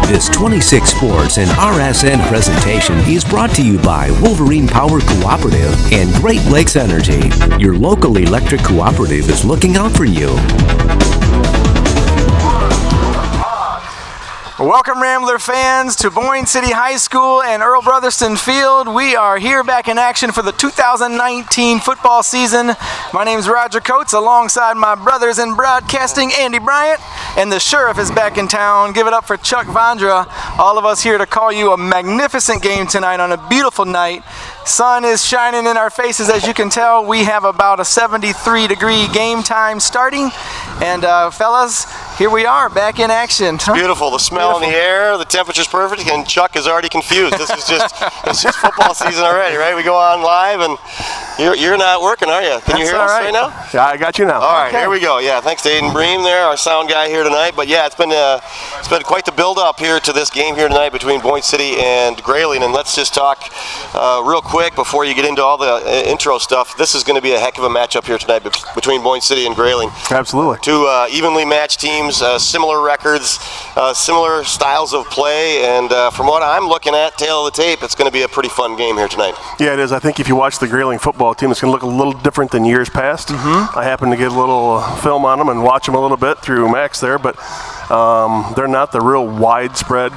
This 26 Sports and RSN presentation is brought to you by Wolverine Power Cooperative and Great Lakes Energy. Your local electric cooperative is looking out for you. Welcome, Rambler fans, to Boyne City High School and Earl Brotherston Field. We are here back in action for the 2019 football season. My name is Roger Coates, alongside my brothers in broadcasting, Andy Bryant, and the sheriff is back in town. Give it up for Chuck Vondra. All of us here to call you a magnificent game tonight on a beautiful night. Sun is shining in our faces, as you can tell. We have about a 73-degree game time starting. And fellas, here we are back in action. It's beautiful. The smell in the air, the temperature's perfect, and Chuck is already confused. This is it's just football season already, right? We go on live, and you're not working, are you? Can you hear us right now? Yeah, I got you now. All right, here we go. Yeah, thanks to Aiden Bream there, our sound guy here tonight. But yeah, it's been quite the build-up here to this game here tonight between Boyne City and Grayling. And let's just talk real quick before you get into all the intro stuff. This is going to be a heck of a matchup here tonight between Boyne City and Grayling. Absolutely. Two evenly matched teams, similar records, similar styles of play, and from what I'm looking at, tail of the tape, it's going to be a pretty fun game here tonight. Yeah, it is. I think if you watch the Grayling football team, it's going to look a little different than years past. I happened to get a little film on them and watch them a little bit through Max there, but they're not the real widespread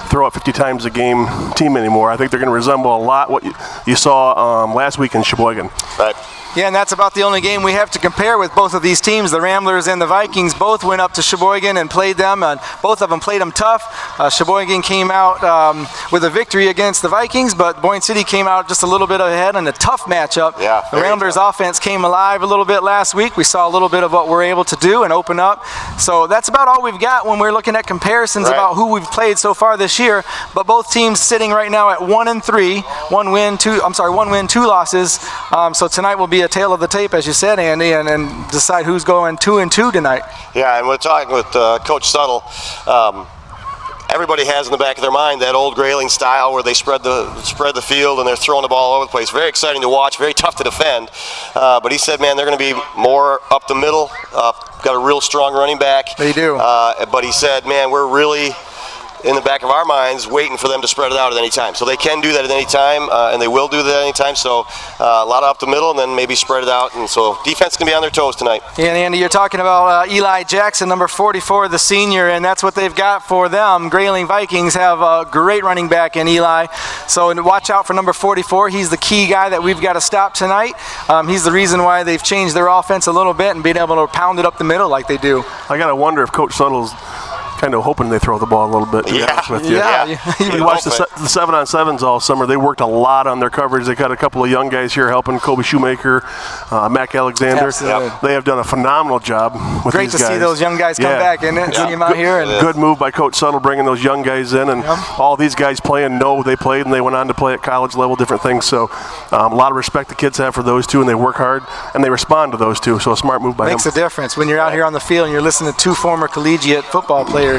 throw it 50 times a game team anymore. I think they're going to resemble a lot what you saw last week in Sheboygan. Right. Yeah, and that's about the only game we have to compare with both of these teams. The Ramblers and the Vikings both went up to Sheboygan and played them, and both of them played them tough. Sheboygan came out with a victory against the Vikings, but Boyne City came out just a little bit ahead in a tough matchup. Yeah, the Ramblers' offense came alive a little bit last week. We saw a little bit of what we're able to do and open up. So that's about all we've got when we're looking at comparisons about who we've played so far this year. But both teams sitting right now at 1-3, one win, two losses. So tonight will be a tale of the tape, as you said, Andy, and decide who's going 2-2 tonight. Yeah, and we're talking with Coach Suttle. Everybody has in the back of their mind that old Grayling style where they spread the field and they're throwing the ball all over the place. Very exciting to watch, very tough to defend. But he said, man, they're going to be more up the middle. Got a real strong running back. They do. But he said, man, we're really in the back of our minds waiting for them to spread it out at any time. So they can do that at any time, and they will do that at any time. So a lot of up the middle and then maybe spread it out. And so defense can be on their toes tonight. Yeah, and Andy, you're talking about Eli Jackson, number 44, the senior, and that's what they've got for them. Grayling Vikings have a great running back in Eli. So watch out for number 44. He's the key guy that we've got to stop tonight. He's the reason why they've changed their offense a little bit and being able to pound it up the middle like they do. I got to wonder if Coach Suttle's kind of hoping they throw the ball a little bit, to be honest with you. Yeah. You watched the 7-on-7s all summer. They worked a lot on their coverage. They got a couple of young guys here helping, Kobe Shoemaker, Mac Alexander. Absolutely. They have done a phenomenal job with Great these to guys. see those young guys come back and see them out here. And good move by Coach Suttle bringing those young guys in, and all these guys playing know they played and they went on to play at college level, different things. So a lot of respect the kids have for those two, and they work hard and they respond to those two. So a smart move by him. Makes a difference when you're out here on the field and you're listening to two former collegiate football players.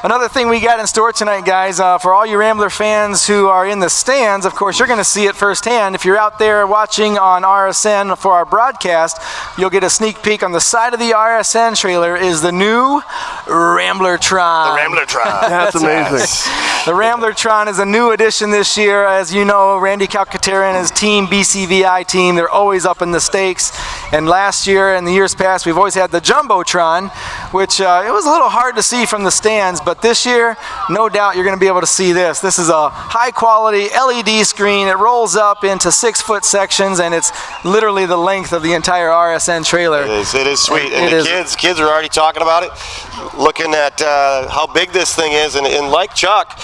Another thing we got in store tonight, guys, for all you Rambler fans who are in the stands, of course, you're going to see it firsthand. If you're out there watching on RSN for our broadcast, you'll get a sneak peek. On the side of the RSN trailer is the new Ramblertron. The Ramblertron. That's amazing. Right. The Ramblertron is a new addition this year. As you know, Randy Calcaterra and his team, BCVI team, they're always up in the stakes. And last year and the years past, we've always had the Jumbotron, which it was a little hard to see from the stands, but this year, no doubt you're going to be able to see this. This is a high-quality LED screen. It rolls up into 6-foot sections, and it's literally the length of the entire RSN trailer. It is sweet. And the kids are already talking about it, looking at how big this thing is. And like Chuck,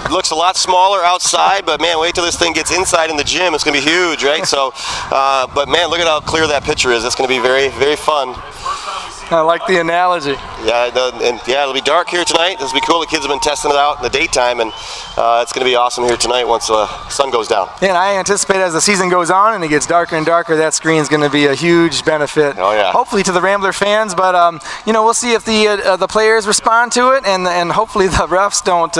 looks a lot smaller outside, but man, wait till this thing gets inside in the gym. It's going to be huge, right? So, but man, look at how clear that picture is. It's going to be very, very fun. I like the analogy. Yeah, it'll be dark here tonight. This will be cool. The kids have been testing it out in the daytime, and it's going to be awesome here tonight once the sun goes down. Yeah, and I anticipate as the season goes on and it gets darker and darker, that screen is going to be a huge benefit. Oh yeah. Hopefully to the Rambler fans, but we'll see if the players respond to it, and hopefully the refs don't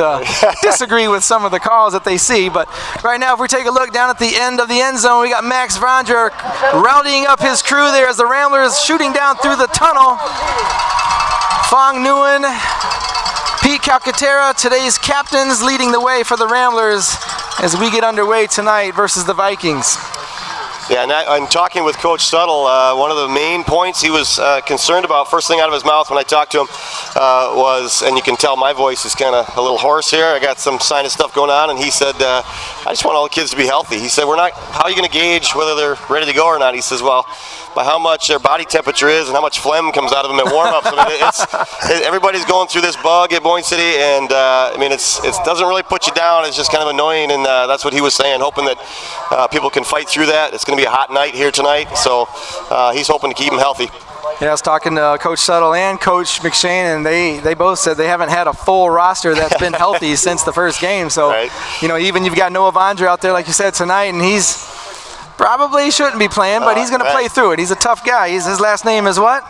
disagree with some of the calls that they see. But right now, if we take a look down at the end of the end zone, we got Max Vondra rallying up his crew there as the Ramblers shooting down through the tunnel. Fong Nguyen Pete Calcaterra, today's captains, leading the way for the Ramblers as we get underway tonight versus the Vikings. Yeah, and I'm talking with Coach Tuttle. One of the main points he was concerned about, first thing out of his mouth when I talked to him, was, and you can tell my voice is kind of a little hoarse here. I got some sinus stuff going on, and he said, I just want all the kids to be healthy. He said, how are you going to gauge whether they're ready to go or not? He says, well, by how much their body temperature is and how much phlegm comes out of them at warm-ups. I mean, everybody's going through this bug at Boyne City, and it doesn't really put you down. It's just kind of annoying, and that's what he was saying, hoping that people can fight through that. It's going to be a hot night here tonight, so he's hoping to keep them healthy. Yeah, I was talking to Coach Tuttle and Coach McShane, and they both said they haven't had a full roster that's been healthy since the first game. So, right. Even you've got Noah Vondra out there, like you said, tonight, and he's probably shouldn't be playing, but he's going to play through it. He's a tough guy. His last name is what?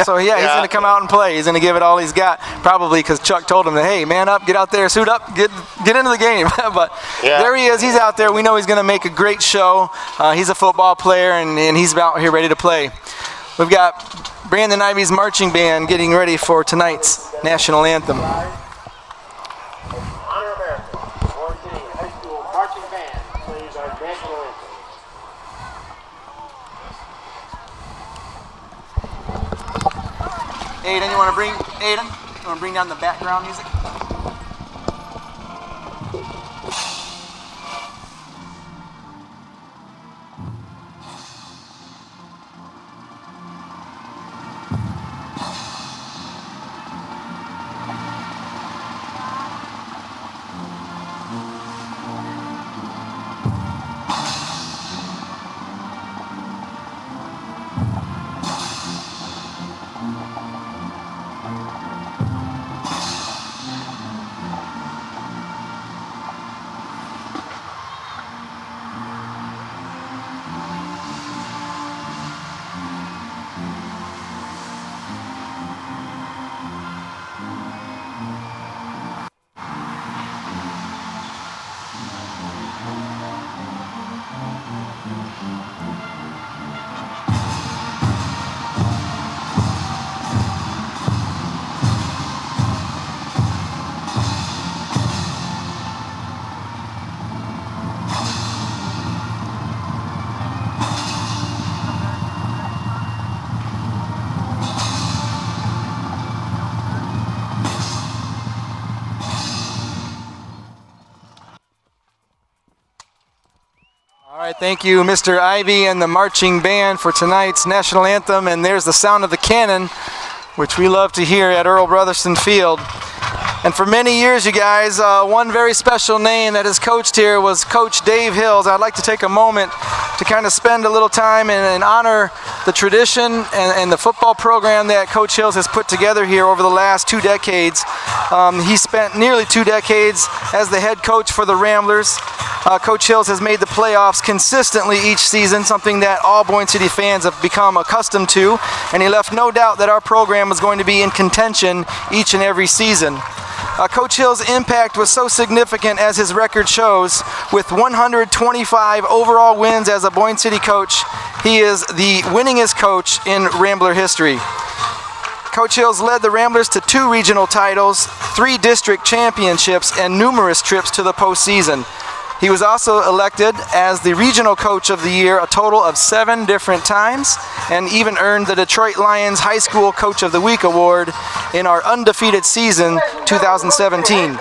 So, yeah, he's going to come out and play. He's going to give it all he's got, probably because Chuck told him that, hey, man up, get out there, suit up, get into the game. But There he is. He's out there. We know he's going to make a great show. He's a football player, and he's out here ready to play. We've got Brandon Ivy's marching band getting ready for tonight's national anthem. Aiden, you want to bring down the background music? All right, thank you, Mr. Ivy and the marching band for tonight's national anthem. And there's the sound of the cannon, which we love to hear at Earl Brotherston Field. And for many years, you guys, one very special name that has coached here was Coach Dave Hills. I'd like to take a moment to kind of spend a little time and honor the tradition and the football program that Coach Hills has put together here over the last 2 decades. He spent nearly 2 decades as the head coach for the Ramblers. Coach Hills has made the playoffs consistently each season, something that all Boyne City fans have become accustomed to, and he left no doubt that our program was going to be in contention each and every season. Coach Hill's impact was so significant, as his record shows, with 125 overall wins as a Boyne City coach. He is the winningest coach in Rambler history. Coach Hills led the Ramblers to 2 regional titles, 3 district championships, and numerous trips to the postseason. He was also elected as the Regional Coach of the Year a total of 7 different times, and even earned the Detroit Lions High School Coach of the Week award in our undefeated season 2017.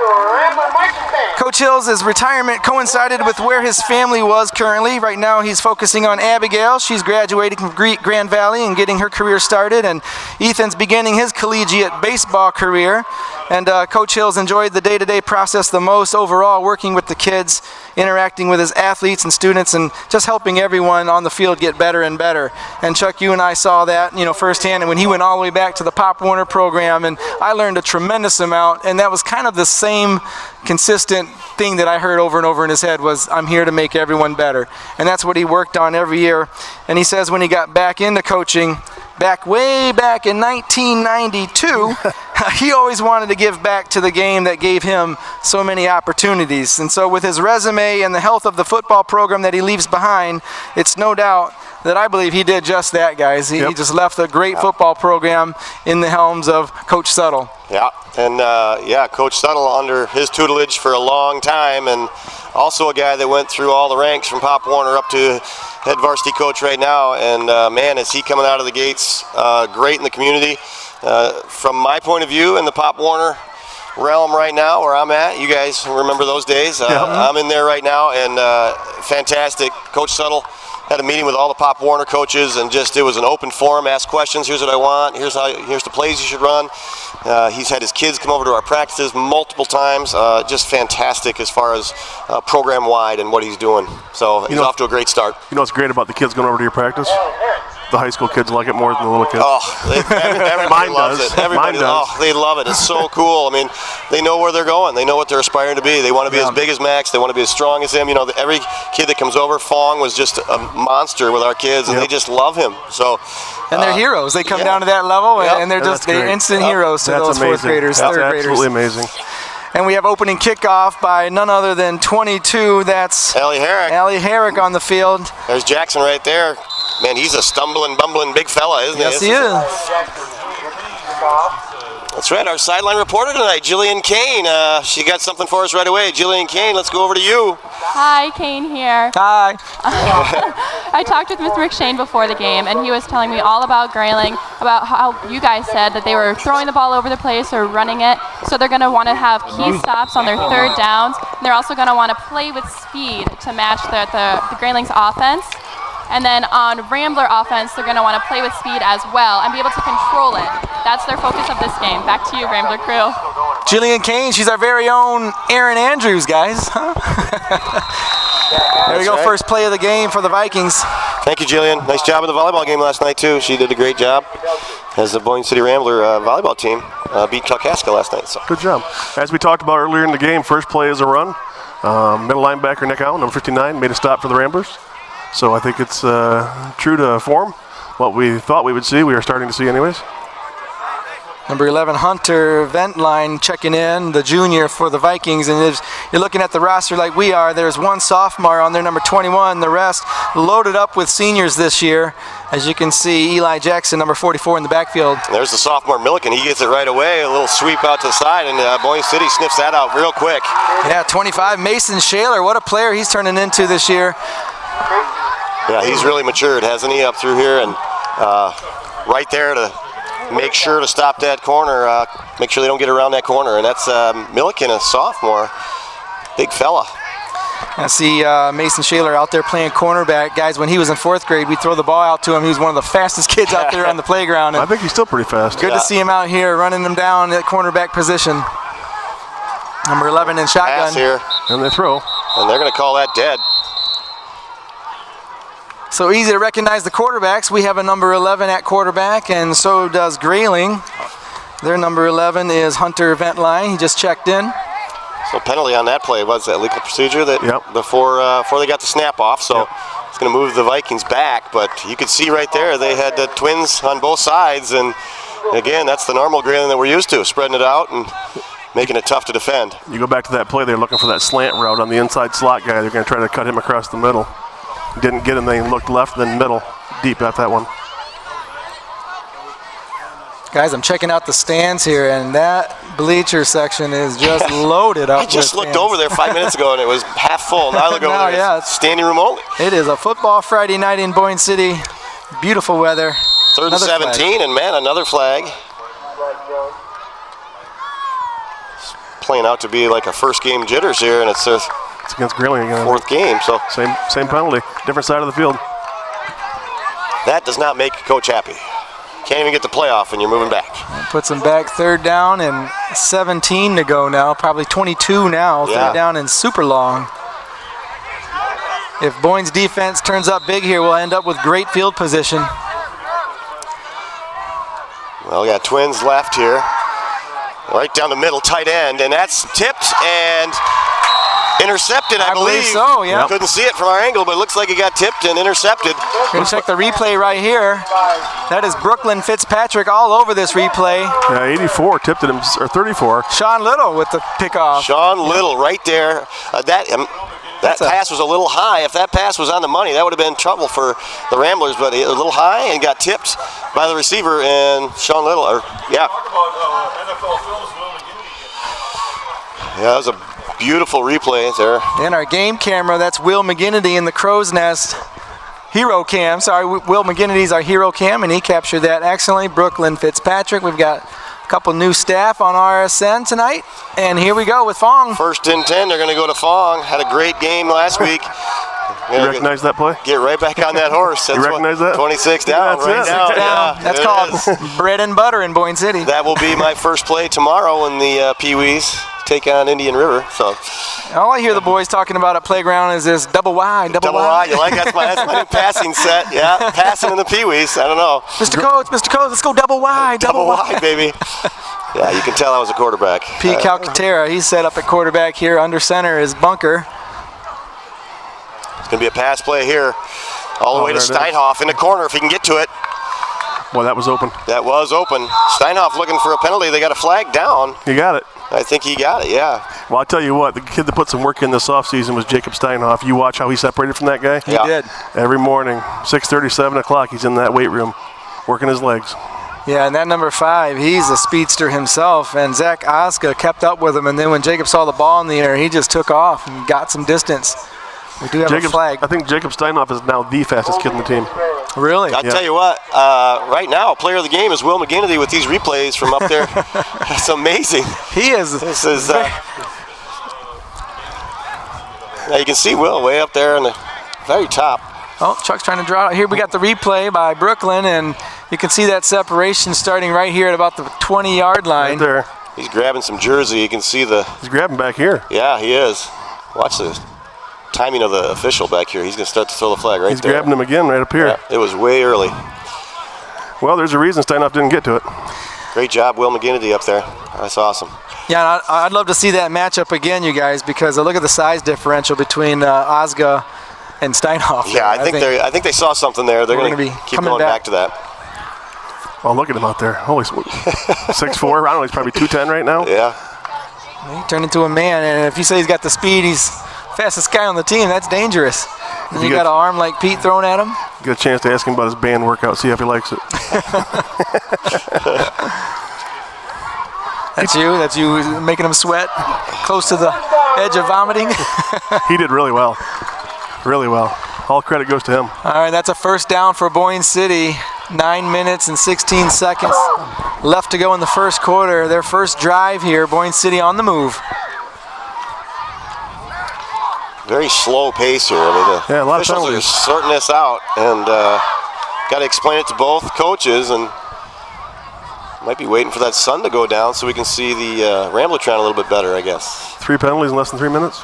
Coach Hills' retirement coincided with where his family was currently. Right now he's focusing on Abigail. She's graduating from Grand Valley and getting her career started, and Ethan's beginning his collegiate baseball career. And Coach Hills enjoyed the day-to-day process the most overall, working with the kids, interacting with his athletes and students, and just helping everyone on the field get better and better. And Chuck, you and I saw that, firsthand, and when he went all the way back to the Pop Warner program, and I learned a tremendous amount, and that was kind of the same consistent thing that I heard over and over in his head was, I'm here to make everyone better. And that's what he worked on every year. And he says when he got back into coaching, way back in 1992, he always wanted to give back to the game that gave him so many opportunities. And so with his resume and the health of the football program that he leaves behind, it's no doubt that I believe he did just that, guys. He just left a great football program in the helms of Coach Suttle. Yeah, and Coach Suttle under his tutelage for a long time, and also a guy that went through all the ranks from Pop Warner up to head varsity coach right now. And man, is he coming out of the gates great in the community. From my point of view in the Pop Warner realm right now where I'm at, you guys remember those days. I'm in there right now, and fantastic. Coach Suttle had a meeting with all the Pop Warner coaches, and it was an open forum, ask questions, here's what I want, here's the plays you should run. He's had his kids come over to our practices multiple times, just fantastic as far as program-wide and what he's doing. So he's off to a great start. You know what's great about the kids going over to your practice? The high school kids like it more than the little kids. Oh, everybody loves it. Everybody, they love it. It's so cool. I mean, they know where they're going. They know what they're aspiring to be. They want to be as big as Max. They want to be as strong as him. You know, every kid that comes over, Fong was just a monster with our kids, and they just love him. So, and they're heroes. They come down to that level, and they're they're instant heroes to those fourth graders, third graders. Absolutely amazing. And we have opening kickoff by none other than 22. That's Allie Herrick on the field. There's Jackson right there. Man, he's a stumbling, bumbling big fella, isn't he? Yes, he is. That's right, our sideline reporter tonight, Jillian Kane. She got something for us right away. Jillian Kane, let's go over to you. Hi, Kane here. Hi. I talked with Mr. McShane before the game, and he was telling me all about Grayling, about how you guys said that they were throwing the ball over the place or running it, so they're going to want to have key stops on their third downs, and they're also going to want to play with speed to match the Grayling's offense. And then on Rambler offense, they're going to want to play with speed as well and be able to control it. That's their focus of this game. Back to you, Rambler crew. Jillian Kane, she's our very own Erin Andrews, guys. There we go, first play of the game for the Vikings. Thank you, Jillian. Nice job in the volleyball game last night, too. She did a great job as the Boyne City Rambler volleyball team beat Kalkaska last night. So. Good job. As we talked about earlier in the game, first play is a run. Middle linebacker Nick Allen, number 59, made a stop for the Ramblers. So I think it's true to form. What we thought we would see, we are starting to see anyways. Number 11, Hunter Ventline checking in, the junior for the Vikings. And if you're looking at the roster like we are, there's one sophomore on there, number 21. The rest loaded up with seniors this year. As you can see, Eli Jackson, number 44 in the backfield. There's the sophomore Milliken. He gets it right away. A little sweep out to the side, and Boyne City sniffs that out real quick. Yeah, 25, Mason Shaler. What a player he's turning into this year. Yeah, he's really matured, hasn't he, up through here, and right there to make sure to stop that corner, make sure they don't get around that corner, and that's Milliken, a sophomore, big fella. I see Mason Shaler out there playing cornerback. Guys, when he was in fourth grade, we'd throw the ball out to him. He was one of the fastest kids out there on the playground. I think he's still pretty fast. Good to see him out here running them down at cornerback position. Number 11 in shotgun. Pass here. And they throw. And they're going to call that dead. So easy to recognize the quarterbacks. We have a number 11 at quarterback, and so does Grayling. Their number 11 is Hunter Ventline. He just checked in. So penalty on that play was that legal procedure that before they got the snap off. So it's going to move the Vikings back. But you could see right there they had the twins on both sides, and again, that's the normal Grayling that we're used to, spreading it out and making it tough to defend. You go back to that play, they're looking for that slant route on the inside slot guy. They're going to try to cut him across the middle. Didn't get him, they looked left, then middle, deep at that one. Guys, I'm checking out the stands here, and that bleacher section is just loaded up. I just looked over there 5 minutes ago, and it was half full. Now I look over there, it's standing room only. It is a football Friday night in Boyne City. Beautiful weather. Third and 17, flag. And man, another flag. It's playing out to be like a first game jitters here, and it's against Grayling again. Fourth game, so same penalty, different side of the field. That does not make Coach happy. Can't even get the playoff, and you're moving back. Puts them back third down and 17 to go now, probably 22 now. Third down and super long. If Boyne's defense turns up big here, we'll end up with great field position. Well, we got twins left here. Right down the middle, tight end, and that's tipped, and intercepted, I believe. So, yeah. Couldn't see it from our angle, but it looks like it got tipped and intercepted. Gonna check the replay right here. That is Brooklyn Fitzpatrick all over this replay. Yeah, 84 tipped it him, or 34. Sean Little with the pickoff. Sean Little right there. That pass was a little high. If that pass was on the money, that would have been trouble for the Ramblers, but a little high and got tipped by the receiver, and Sean Little, yeah, that was a beautiful replay there. In our game camera, that's Will McGinnity in the Crow's Nest Hero Cam. Sorry, Will McGinnity's our Hero Cam, and he captured that excellently. Brooklyn Fitzpatrick. We've got a couple new staff on RSN tonight, and here we go with Fong. 1st and 10, they're going to go to Fong. Had a great game last week. You recognize that play? Get right back on that horse. That's you recognize that? 26 down, yeah, right now. Yeah, that's called bread and butter in Boyne City. That will be my first play tomorrow when the Pee-wees take on Indian River. So all I hear the boys talking about at playground is this double wide. You like that's my new passing set. Yeah, passing in the Pee-wees. I don't know. Mr. Coates, let's go double wide. Double wide, baby. Yeah, you can tell I was a quarterback. Pete Calcaterra, he's set up at quarterback here. Under center is Bunker. It's going to be a pass play here. All the way to Steinhoff in the corner if he can get to it. Well, that was open. That was open. Steinhoff looking for a penalty. They got a flag down. He got it. I think he got it, yeah. Well, I'll tell you what, the kid that put some work in this offseason was Jacob Steinhoff. You watch how he separated from that guy? He did. Every morning, 6:30, 7 o'clock, he's in that weight room working his legs. Yeah, and that number 5, he's a speedster himself, and Zach Oska kept up with him, and then when Jacob saw the ball in the air, he just took off and got some distance. We do have a flag. I think Jacob Steinhoff is now the fastest kid in the team. Really? I'll tell you what, right now, player of the game is Will McGinnity with these replays from up there. That's amazing. He is. This is. Now you can see Will way up there in the very top. Oh, Chuck's trying to draw it. Here we got the replay by Brooklyn, and you can see that separation starting right here at about the 20-yard line. Right there. He's grabbing some jersey. You can see He's grabbing back here. Yeah, he is. Watch the timing of the official back here. He's going to start to throw the flag right there. He's grabbing him again right up here. Yeah, it was way early. Well, there's a reason Steinhoff didn't get to it. Great job, Will McGinnity up there. That's awesome. Yeah, I'd love to see that matchup again, you guys, because look at the size differential between Osga and Steinhoff. Yeah, I think they saw something there. They're going to keep going back to that. Well, look at him out there. Holy 6'4". I don't know, he's probably 210 right now. Yeah. He turned into a man, and if you say he's got the speed, he's fastest guy on the team. That's dangerous. And you got an arm like Pete thrown at him. Get a chance to ask him about his band workout, see if he likes it. That's you making him sweat, close to the edge of vomiting. He did really well. Really well. All credit goes to him. All right, that's a first down for Boyne City. 9 minutes and 16 seconds left to go in the first quarter. Their first drive here, Boyne City on the move. Very slow pace here. I mean, a lot of officials penalties. are sorting this out, and got to explain it to both coaches, and might be waiting for that sun to go down so we can see the Rambletron a little bit better, I guess. 3 penalties in less than 3 minutes.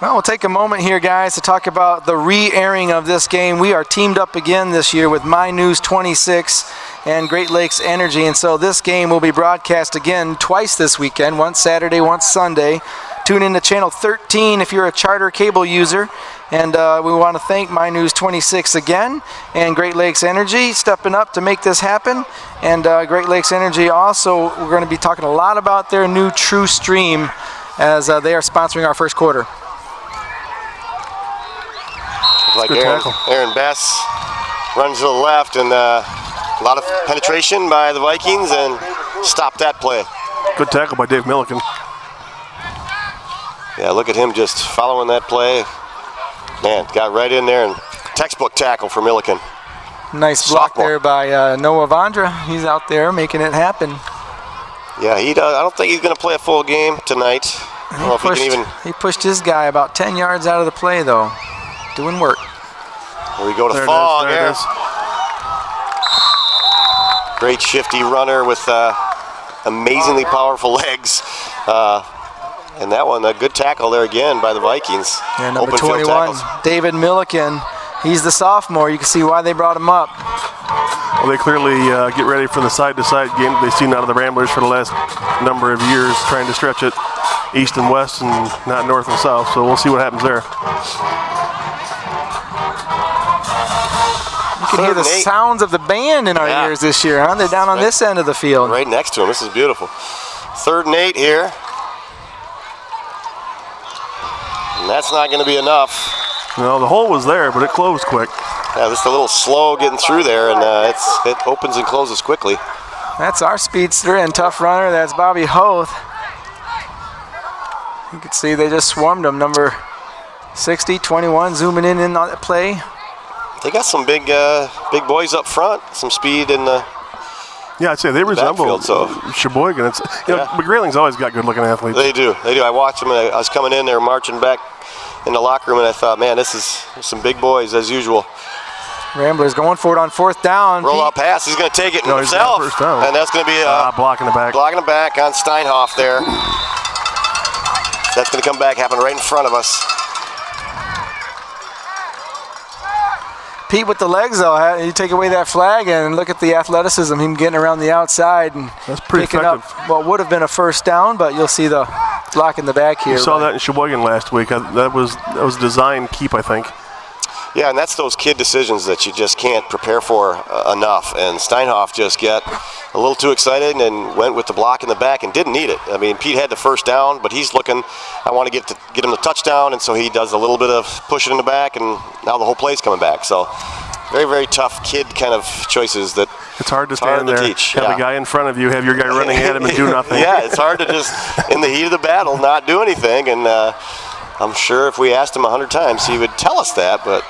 Well, we'll take a moment here, guys, to talk about the re-airing of this game. We are teamed up again this year with My News 26 and Great Lakes Energy, and so this game will be broadcast again twice this weekend, once Saturday, once Sunday. Tune in to Channel 13 if you're a Charter cable user. And we want to thank My News 26 again and Great Lakes Energy stepping up to make this happen. And Great Lakes Energy also, we're going to be talking a lot about their new True Stream as they are sponsoring our first quarter. Like Aaron Bess runs to the left, and a lot of penetration by the Vikings, and stop that play. Good tackle by Dave Milliken. Yeah, look at him just following that play. Man, got right in there, and textbook tackle for Milliken. Nice block there by Noah Vondra. He's out there making it happen. Yeah, I don't think he's going to play a full game tonight. I don't know if he can even. He pushed his guy about 10 yards out of the play, though. Doing work. Here we go to Fong. There. Great shifty runner with amazingly powerful legs. And that one, a good tackle there again by the Vikings. Yeah, number 21, David Milliken. He's the sophomore. You can see why they brought him up. Well, they clearly get ready for the side-to-side game they've seen out of the Ramblers for the last number of years, trying to stretch it. east and west and not north and south. So we'll see what happens there. You can hear the sounds of the band in our ears this year, huh? They're down on this end of the field. Right next to him. This is beautiful. 3rd and 8 here. And that's not going to be enough. No, the hole was there, but it closed quick. Yeah, just a little slow getting through there, and it opens and closes quickly. That's our speedster and tough runner. That's Bobby Hoth. You can see they just swarmed him. Number 60, 21, zooming in on that play. They got some big boys up front, some speed in the Yeah, I'd say they resemble backfield, Sheboygan. It's, you know, Grayling's always got good-looking athletes. They do. I watched them, and I was coming in there, marching back in the locker room, and I thought, man, this is some big boys as usual. Rambler's going for it on 4th down. Roll out pass. He's going to take it No, himself. First down. And that's going to be blocking the back. Blocking the back on Steinhoff there. That's going to come back, happen right in front of us. Pete with the legs, though. You take away that flag and look at the athleticism, him getting around the outside and that's pretty picking effective. up what would have been a first down, but you'll see the block in the back here. You saw that in Sheboygan last week. That was design keep, I think. Yeah, and that's those kid decisions that you just can't prepare for enough. And Steinhoff just got a little too excited and went with the block in the back and didn't need it. I mean, Pete had the first down, but he's looking, I want to get him the touchdown, and so he does a little bit of pushing in the back, and now the whole play's coming back. So very, very tough kid kind of choices that it's hard to stand there, teach. have a guy in front of you, have your guy running at him and do nothing. Yeah, it's hard to just, in the heat of the battle, not do anything. And I'm sure if we asked him 100 times, he would tell us that, but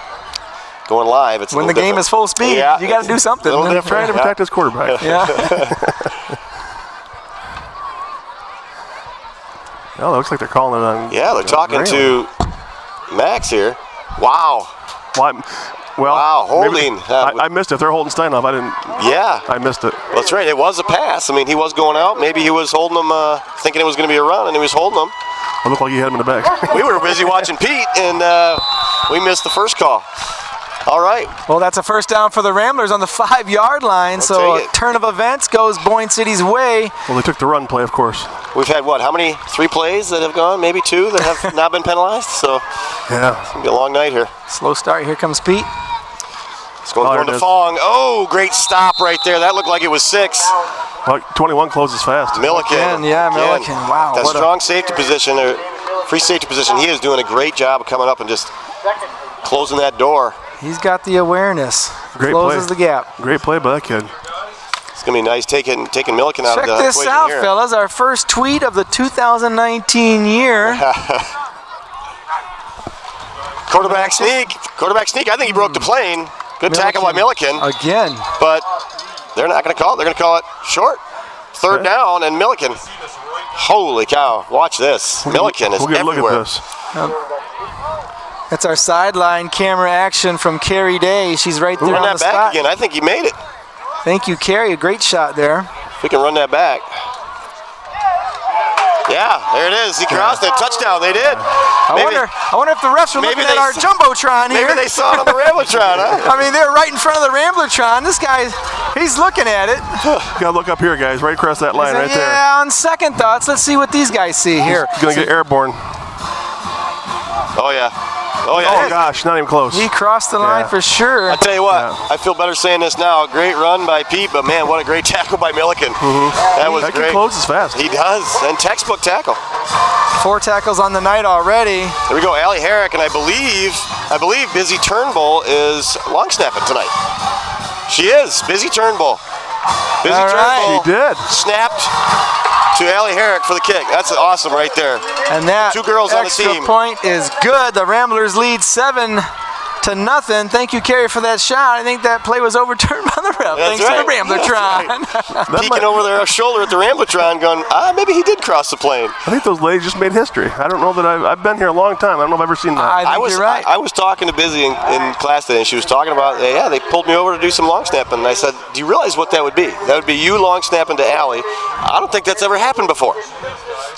going live, it's when the game is full speed, you got to do something. Trying to protect his quarterback. Yeah. Oh, it looks like they're calling it on. Yeah, they're talking to Max here. Wow. Well, holding. I missed it. They're holding Steinhoff. I didn't. Yeah. I missed it. Well, that's right. It was a pass. I mean, he was going out. Maybe he was holding them, thinking it was going to be a run, and he was holding them. It looked like he had him in the back. We were busy watching Pete, and we missed the first call. All right. Well, that's a first down for the Ramblers on the 5-yard line. So a turn of events goes Boyne City's way. Well, they took the run play, of course. We've had, how many? 3 plays that have gone? Maybe 2 that have not been penalized? So yeah, it's going to be a long night here. Slow start. Here comes Pete. It's going to Fong. Oh, great stop right there. That looked like it was 6. Well, 21 closes fast. Milliken. Milliken. Wow. That strong safety position, or free safety position, he is doing a great job of coming up and just closing that door. He's got the awareness. Great Closes play. the gap. Great play by that kid. It's going to be nice taking Milliken out of the equation here. Check this out, fellas. Our first tweet of the 2019 year. Quarterback sneak. I think he broke the plane. Good tackle by Milliken. Again. But they're not going to call it. They're going to call it short. 3rd down, and Milliken. Holy cow. Watch this. Milliken is everywhere. Look at this. That's our sideline camera action from Carrie Day. She's right there on the spot. Run that back again. I think he made it. Thank you, Carrie. A great shot there. If we can run that back. Yeah, there it is. He crossed it. Touchdown. They did. I wonder if the refs are looking at our Jumbotron here. Maybe they saw it on the Ramblertron, huh? I mean, they're right in front of the Ramblertron. This guy, he's looking at it. Gotta look up here, guys. Right across that line, right there. Yeah, on second thoughts, let's see what these guys see here. He's gonna get airborne. Oh, yeah. Oh, gosh, not even close. He crossed the line for sure. I tell you what, I feel better saying this now. Great run by Pete, but man, what a great tackle by Milliken. That was great. great. He closes fast. He does, and textbook tackle. 4 tackles on the night already. There we go, Allie Herrick, and I believe Busy Turnbull is long snapping tonight. She is, Busy Turnbull. Busy Turnbull. She did. Snapped to Allie Herrick for the kick. That's awesome right there. And that 2 girls on the extra team. point is good. The Ramblers lead 7-0. Thank you, Carrie, for that shot. I think that play was overturned by the ref. Thanks to the Ramblertron. Peeking over their shoulder at the Ramblertron going, maybe he did cross the plane. I think those ladies just made history. I don't know that I've been here a long time. I don't know if I've ever seen that. I think you're right. I was talking to Busy in class today, and she was talking about, they pulled me over to do some long snapping. And I said, do you realize what that would be? That would be you long snapping to Allie. I don't think that's ever happened before.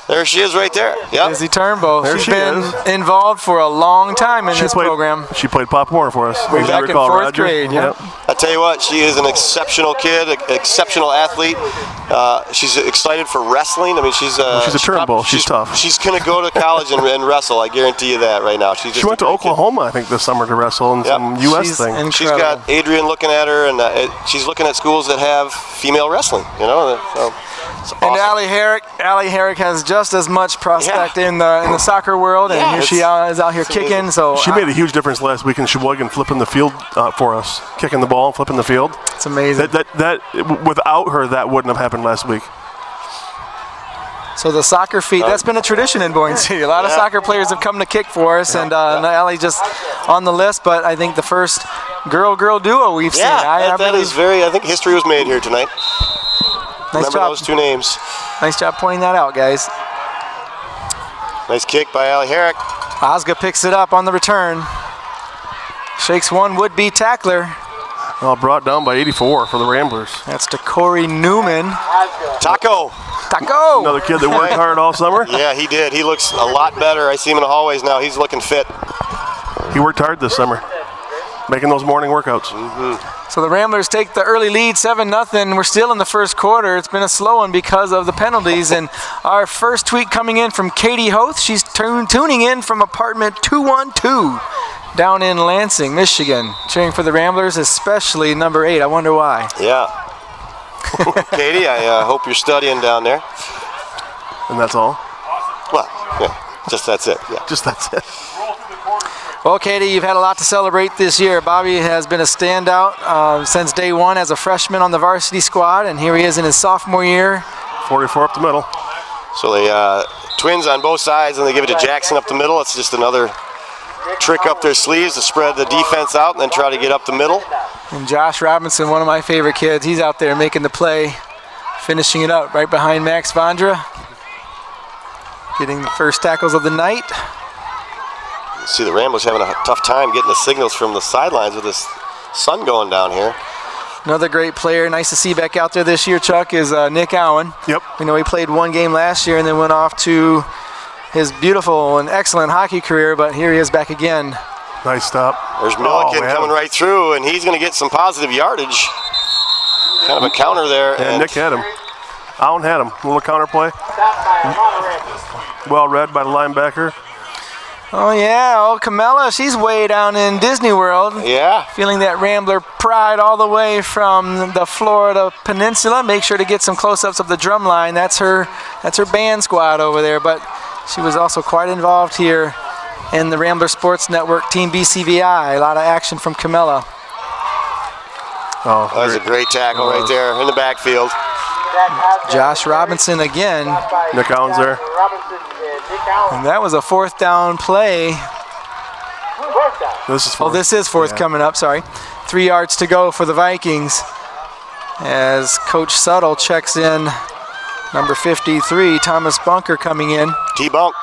There she is right there. Yep. Busy Turnbull. There She's been involved for a long time in this program. She played Pop Warner for us. Way back in 4th grade, yeah. I tell you what, she is an exceptional kid, an exceptional athlete. She's excited for wrestling. I mean, she's a turnbull. She's tough. She's going to go to college and wrestle. I guarantee you that right now. She went to Oklahoma, I think, this summer to wrestle in some U.S. thing. Incredible. She's got Adrian looking at her, and she's looking at schools that have female wrestling. You know, so it's awesome. And Allie Herrick has just as much prospect in the soccer world, and here she is out here kicking. So she made a huge difference last week in Sheboygan, flipping the field for us, kicking the ball, flipping the field. It's amazing. That without her, that wouldn't have happened last week. So the soccer feet, that's been a tradition in Boyne City. A lot of soccer players have come to kick for us, and Allie just on the list, but I think the first girl-girl duo we've seen. I think history was made here tonight. Nice Remember job. those two names. Nice job pointing that out, guys. Nice kick by Allie Herrick. Osga picks it up on the return. Shakes one would-be tackler. Brought down by 84 for the Ramblers. That's to Corey Newman. Taco. Another kid that worked hard all summer. Yeah, he did. He looks a lot better. I see him in the hallways now. He's looking fit. He worked hard this summer, making those morning workouts. So the Ramblers take the early lead, 7-0. We're still in the first quarter. It's been a slow one because of the penalties. And our first tweet coming in from Katie Hoth. She's tuning in from apartment 212 down in Lansing, Michigan. Cheering for the Ramblers, especially number 8. I wonder why. Yeah. Katie, I hope you're studying down there. And that's all? Well, yeah, just that's it. Yeah. Just that's it. Well, Katie, you've had a lot to celebrate this year. Bobby has been a standout since day one as a freshman on the varsity squad, and here he is in his sophomore year. 44 up the middle. So they twins on both sides, and they give it to Jackson up the middle. It's just another trick up their sleeves to spread the defense out and then try to get up the middle. And Josh Robinson, one of my favorite kids, he's out there making the play, finishing it up right behind Max Vondra, getting the first tackles of the night. You see the Ramblers having a tough time getting the signals from the sidelines with this sun going down here. Another great player, nice to see back out there this year, Chuck, is Nick Allen. Yep. We know he played one game last year and then went off to his beautiful and excellent hockey career, but here he is back again. Nice stop. There's Milliken coming right through, and he's going to get some positive yardage. Kind of a counter there. And Nick had him. Allen had him. A little counter play. Well read by the linebacker. Oh, yeah. Camilla, she's way down in Disney World. Yeah. Feeling that Rambler pride all the way from the Florida Peninsula. Make sure to get some close-ups of the drum line. That's her band squad over there, but she was also quite involved here in the Rambler Sports Network Team BCVI. A lot of action from Camilla. Oh, that was a great tackle right there in the backfield. Josh Robinson again. Nick Allen's there. And that was a 4th down play. This is fourth. Oh, this is fourth coming up, sorry. 3 yards to go for the Vikings as Coach Suttle checks in number 53, Thomas Bunker coming in. T-Bunk.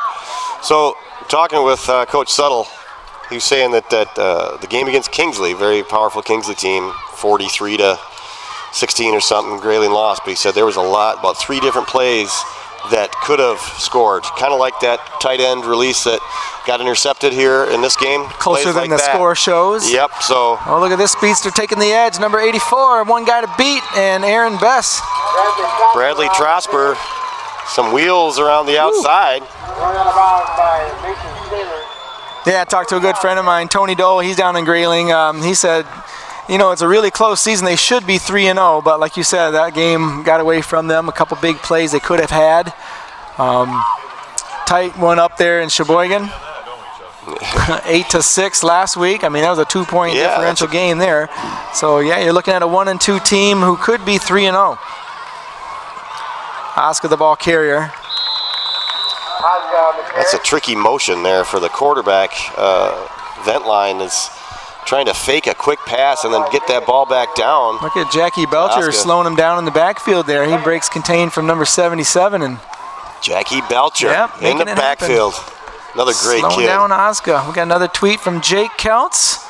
So, talking with Coach Suttle, he was saying that the game against Kingsley, very powerful Kingsley team, 43-16 or something, Grayling lost, but he said there was about 3 different plays that could have scored. Kind of like that tight end release that got intercepted here in this game. Closer than the score shows. Yep, so. Oh, look at this speedster taking the edge. Number 84, one guy to beat, and Aaron Bess. Bradley Trosper, some wheels around the outside. Yeah, I talked to a good friend of mine, Tony Dole. He's down in Grayling. He said, you know, it's a really close season. They should be 3-0, but like you said, that game got away from them. A couple big plays they could have had. Tight one up there in Sheboygan. 8-6 last week. I mean, that was a 2-point differential game there. So, yeah, you're looking at a 1-2 team who could be 3-0. Oscar the ball carrier. That's a tricky motion there for the quarterback. Ventline is trying to fake a quick pass and then get that ball back down. Look at Jackie Belcher slowing him down in the backfield there. He breaks contain from number 77. And Jackie Belcher in the backfield. Another great slowing kid. Down Oscar. We got another tweet from Jake Keltz.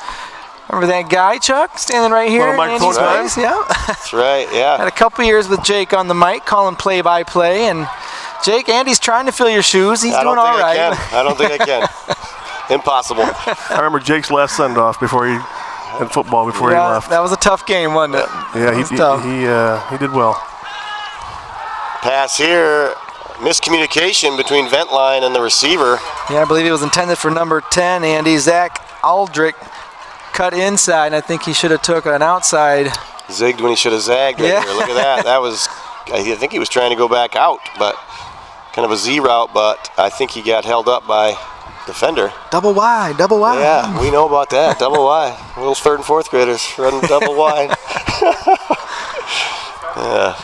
Remember that guy, Chuck, standing right here? Andy's place? Yeah. That's right, yeah. Had a couple years with Jake on the mic, calling play-by-play. And Jake, Andy's trying to fill your shoes. He's doing all right. I don't think I can. Impossible. I remember Jake's last send-off before he had football before he left. That was a tough game, wasn't it? Yeah, he did well. Pass here. Miscommunication between Ventline and the receiver. Yeah, I believe it was intended for number 10, Andy. Zach Aldrich cut inside, and I think he should have took an outside. Zigged when he should have zagged. Right here. Look at that. That was, I think he was trying to go back out, but kind of a Z route, but I think he got held up by defender. Double wide. Yeah, we know about that. Double wide. Little third and fourth graders running double wide. Yeah.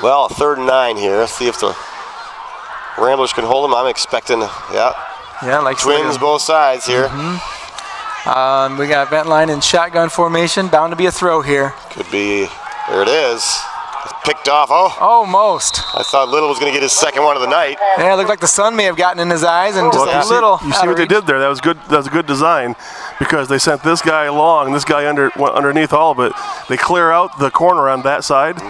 Well, 3rd and 9 here. Let's see if the Ramblers can hold them. I'm expecting, like twins both sides here. We got Ventline in shotgun formation. Bound to be a throw here. Could be. There it is. Picked off. Oh. Almost. I thought Little was going to get his second one of the night. Yeah, it looked like the sun may have gotten in his eyes and just a little. You see what they did there? That was good. That was a good design, because they sent this guy along, and this guy underneath all of it. They clear out the corner on that side,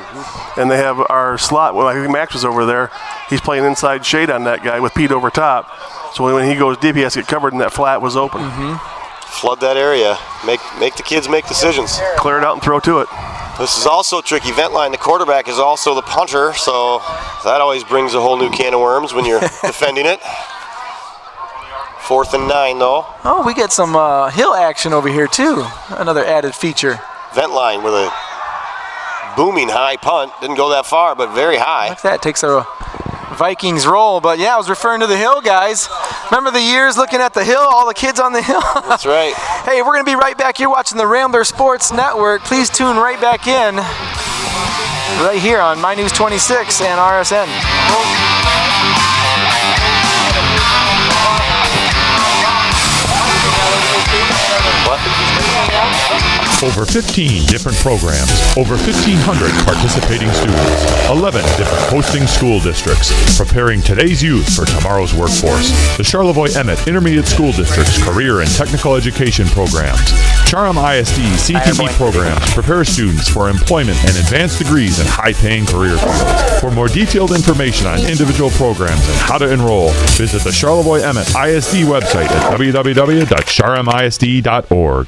and they have our slot. Well, I think Max was over there. He's playing inside shade on that guy with Pete over top. So when he goes deep, he has to get covered, and that flat was open. Flood that area. Make the kids make decisions. Clear it out and throw to it. This is also tricky. Ventline, the quarterback, is also the punter, so that always brings a whole new can of worms when you're defending it. 4th and 9, though. Oh, we get some hill action over here, too. Another added feature. Ventline with a booming high punt. Didn't go that far, but very high. Like that. Takes a Vikings roll. But, yeah, I was referring to the hill, guys. Remember the years looking at the hill, all the kids on the hill? That's right. Hey, we're going to be right back here watching the Rambler Sports Network. Please tune right back in right here on My News 26 and RSN. Over 15 different programs, over 1,500 participating students, 11 different hosting school districts, preparing today's youth for tomorrow's workforce. The Charlevoix-Emmett Intermediate School District's career and technical education programs. Charm ISD CTE programs prepare students for employment and advanced degrees in high-paying career fields. For more detailed information on individual programs and how to enroll, visit the Charlevoix-Emmett ISD website at www.charmisd.org.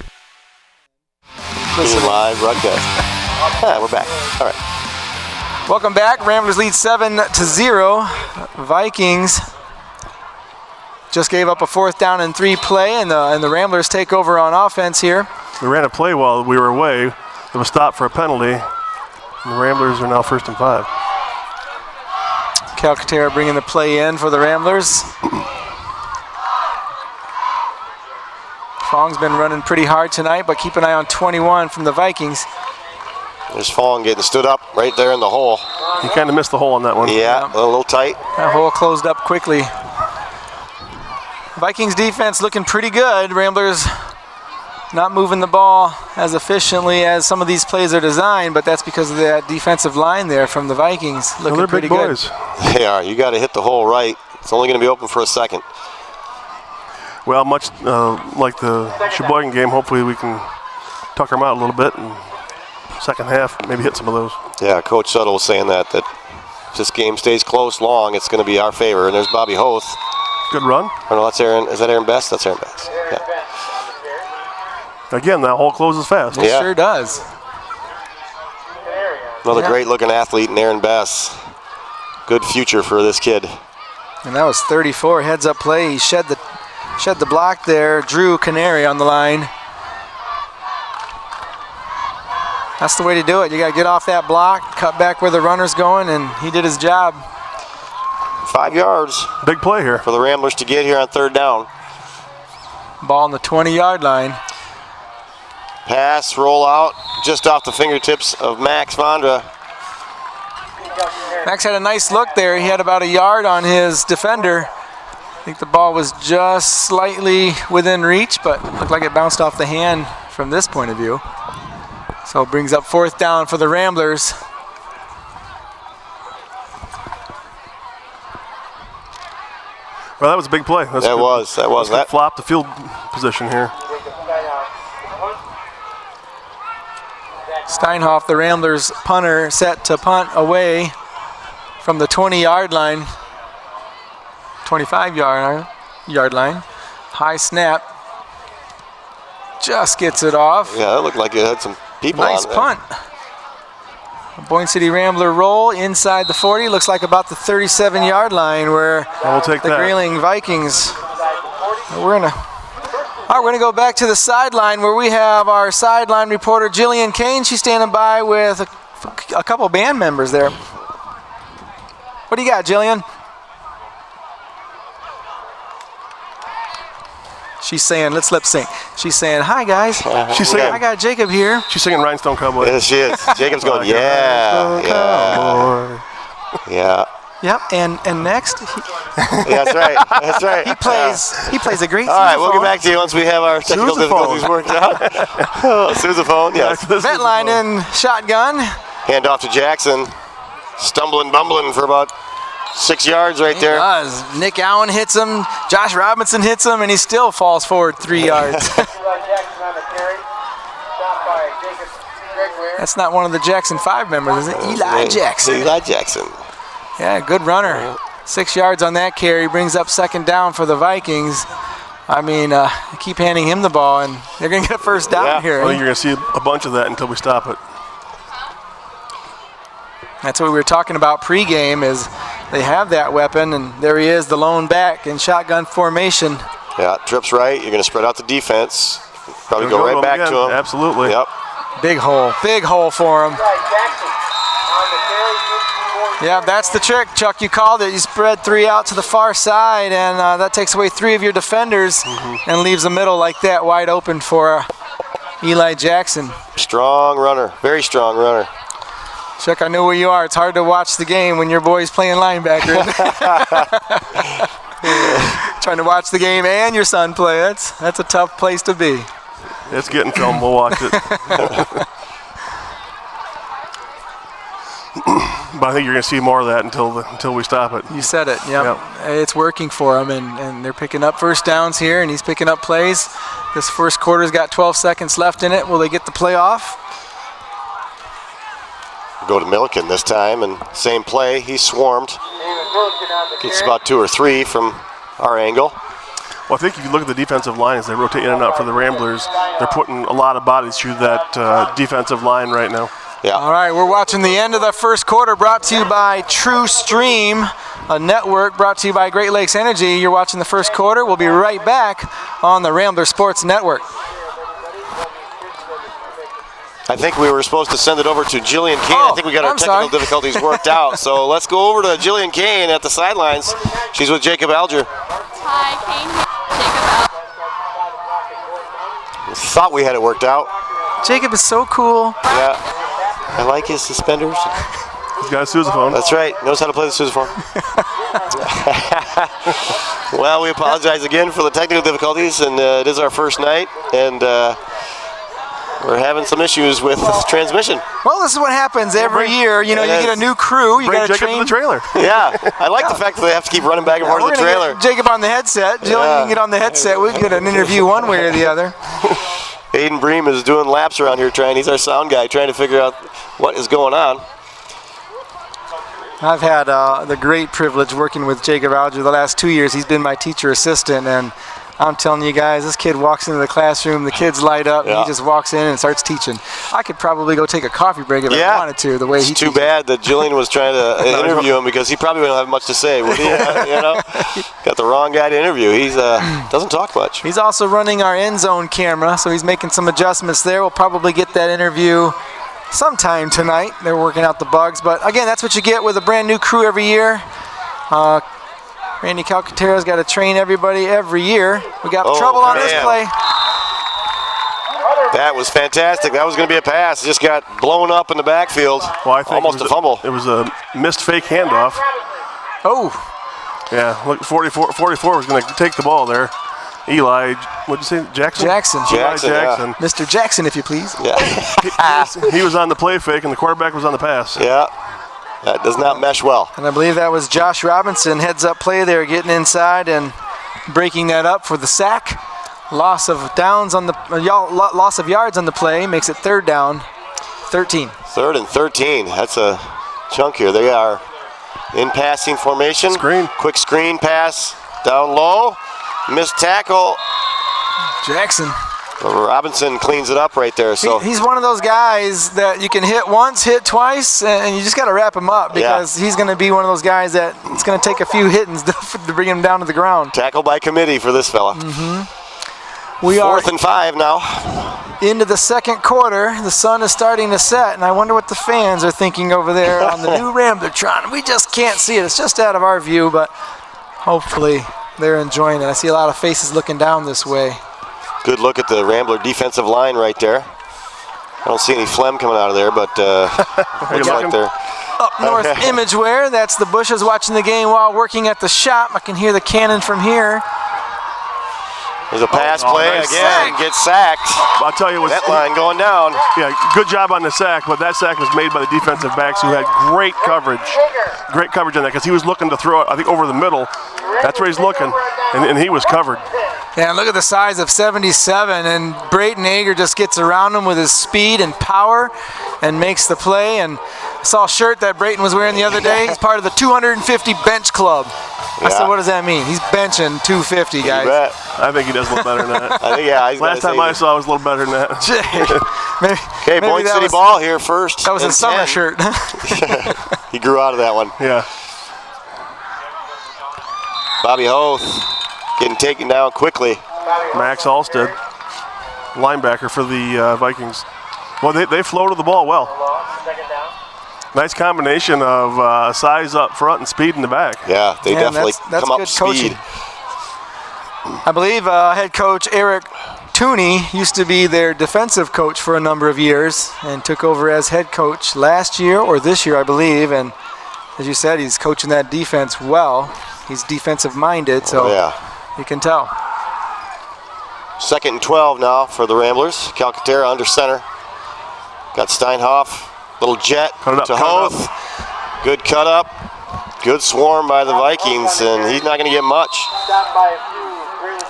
Live broadcast. We're back. All right. Welcome back. Ramblers lead 7-0. Vikings just gave up a 4th down and 3 play, and the Ramblers take over on offense here. We ran a play while we were away. It was stopped for a penalty. And the Ramblers are now 1st and 5. Calcaterra bringing the play in for the Ramblers. Fong's been running pretty hard tonight, but keep an eye on 21 from the Vikings. There's Fong getting stood up right there in the hole. He kind of missed the hole on that one. Yeah, a little tight. That hole closed up quickly. Vikings defense looking pretty good. Ramblers not moving the ball as efficiently as some of these plays are designed, but that's because of that defensive line there from the Vikings. Looking they're pretty big good. boys. They are. You got to hit the hole right. It's only going to be open for a second. Well, much like the Sheboygan game, hopefully we can tuck them out a little bit, and second half maybe hit some of those. Yeah, Coach Suttle was saying that if this game stays close long, it's going to be our favor. And there's Bobby Hoth. Good run. Oh, no, that's Aaron. Is that Aaron Best? That's Aaron Best. Yeah. Again, that hole closes fast. It sure does. Another great-looking athlete in Aaron Best. Good future for this kid. And that was 34 heads-up play. He shed the block there. Drew Canary on the line. That's the way to do it. You got to get off that block, cut back where the runner's going, and he did his job. 5 yards. Big play here for the Ramblers to get here on 3rd down. Ball on the 20-yard line. Pass, roll out, just off the fingertips of Max Vondra. Max had a nice look there. He had about a yard on his defender. I think the ball was just slightly within reach, but looked like it bounced off the hand from this point of view. So it brings up 4th down for the Ramblers. Well, that was a big play. That was. That flopped the field position here. Steinhoff, the Ramblers punter, set to punt away from the 20-yard line. 25-yard, yard line. High snap. Just gets it off. Yeah, that looked like it had some people Nice on there. punt. Boyne City Rambler roll inside the 40. Looks like about the 37-yard line where We'll take the that. Grayling Vikings. We're gonna go back to the sideline where we have our sideline reporter Jillian Kane. She's standing by with a couple band members there. What do you got, Jillian? She's saying, let's lip sync. She's saying, hi guys. She's singing. I got Jacob here. She's singing Rhinestone Cowboy. Yes, she is. Jacob's going, yeah. Yeah. Yep, and next Yeah, that's right. That's right. he plays a great All right, we'll get sousaphone. back to you once we have our technical Sousaphone. difficulties worked out. Sousaphone, yes. Vent line in shotgun. Hand off to Jackson. Stumbling, bumbling for about 6 yards right He there. does. Nick Allen hits him. Josh Robinson hits him, and he still falls forward 3 yards. That's not one of the Jackson 5 members, is it? Eli Jackson. Eli Jackson. Yeah, good runner. 6 yards on that carry. Brings up second down for the Vikings. I mean, keep handing him the ball, and they're going to get a first down Yeah. here. I think you're going to see a bunch of that until we stop it. That's what we were talking about pregame is they have that weapon, and there he is, the lone back in shotgun formation. Yeah, trips right. You're going to spread out the defense. Probably Go go to right him back again. to him. Absolutely. Yep. Big hole for him. Yeah, that's the trick, Chuck. You called it. You spread 3 out to the far side, and that takes away 3 of your defenders and leaves the middle like that wide open for Eli Jackson. Strong runner. Very strong runner. Chuck, I know where you are. It's hard to watch the game when your boy's playing linebacker. Trying to watch the game and your son play. That's a tough place to be. It's getting film. We'll watch it. But I think you're going to see more of that until we stop it. You said it, yep. It's working for him, and they're picking up first downs here, and he's picking up plays. This first quarter's got 12 seconds left in it. Will they get the play off? Go to Milliken this time, and same play. He's swarmed. Gets about 2 or 3 from our angle. Well, I think if you look at the defensive line as they rotate in and out for the Ramblers, they're putting a lot of bodies through that defensive line right now. Yeah. All right, we're watching the end of the first quarter, brought to you by True Stream, a network brought to you by Great Lakes Energy. You're watching the first quarter. We'll be right back on the Rambler Sports Network. I think we were supposed to send it over to Jillian Kane. I think we got our I'm technical sorry. difficulties worked out. So let's go over to Jillian Kane at the sidelines. She's with Jacob Alger. Hi, Kane here. Jacob Alger. Thought we had it worked out. Jacob is so cool. Yeah. I like his suspenders. He's got a sousaphone. That's right. Knows how to play the sousaphone. Well, we apologize again for the technical difficulties, and it is our first night, and we're having some issues with the transmission. Well, this is what happens every year. You know, you get a new crew. You Bring got to Jacob train. to the trailer. Yeah, I like the fact that they have to keep running back and forth to We're the gonna trailer. get Jacob on the headset. Jill, you can get on the headset. We can get an interview one way or the other. Aiden Bream is doing laps around here he's our sound guy, trying to figure out what is going on. I've had the great privilege working with Jacob Alger the last 2 years. He's been my teacher assistant, and I'm telling you guys, this kid walks into the classroom, the kids light up, and he just walks in and starts teaching. I could probably go take a coffee break if I wanted to, the way he It's too teaches. bad that Jillian was trying to interview him because he probably wouldn't have much to say, would he? You know? Got the wrong guy to interview. He's doesn't talk much. He's also running our end zone camera, so he's making some adjustments there. We'll probably get that interview sometime tonight. They're working out the bugs, but again, that's what you get with a brand new crew every year. Randy Calcaterra's got to train everybody every year. We got trouble on this play. That was fantastic. That was going to be a pass. It just got blown up in the backfield. Well, I think almost a fumble. It was a missed fake handoff. Oh. Yeah, look, 44 was going to take the ball there. Eli, what'd you say, Jackson? Jackson. Eli Jackson. Mr. Jackson, if you please. Yeah. He was on the play fake, and the quarterback was on the pass. Yeah. That does not mesh well. And I believe that was Josh Robinson, heads up play there, getting inside and breaking that up for the sack. Loss of yards on the play makes it third down, 13. 3rd and 13. That's a chunk here. They are in passing formation. Screen. Quick screen pass down low. Missed tackle. Jackson. Robinson cleans it up right there. So he's one of those guys that you can hit once, hit twice, and you just got to wrap him up because he's going to be one of those guys that it's going to take a few hittings to bring him down to the ground. Tackle by committee for this fella. We are 4th and 5 now. into the second quarter. The sun is starting to set, and I wonder what the fans are thinking over there on the new Ramblertron. We just can't see it. It's just out of our view, but hopefully they're enjoying it. I see a lot of faces looking down this way. Good look at the Rambler defensive line right there. I don't see any phlegm coming out of there, but looks like they're up north Imageware. That's the Bushes watching the game while working at the shop. I can hear the cannon from here. There's a pass play nice again. sack. Gets sacked. I'll tell you what. That line going down. Yeah, good job on the sack, but that sack was made by the defensive backs who had great coverage. Great coverage on that because he was looking to throw it, I think, over the middle. That's where he's looking, and he was covered. Yeah, look at the size of 77, and Brayton Ager just gets around him with his speed and power and makes the play. And I saw a shirt that Brayton was wearing the other day. He's part of the 250 bench club. I said, what does that mean? He's benching 250, guys. You bet. I think he does look better than that. I think, yeah. Last time I saw it was a little better than that. Okay, Boyne City ball here first. That was a summer 10. shirt. He grew out of that one. Yeah. Bobby Hoth getting taken down quickly. Max Alstead, linebacker for the Vikings. Well, they floated the ball well. Nice combination of size up front and speed in the back. Yeah, they definitely that's come up good speed. coaching. I believe head coach Eric Tooney used to be their defensive coach for a number of years and took over as head coach last year or this year, I believe. And as you said, he's coaching that defense well. He's defensive minded, so you can tell. 2nd and 12 now for the Ramblers. Calcaterra under center. Got Steinhoff. Little jet to Hoth. Good cut up. Good swarm by the Vikings, and he's not going to get much.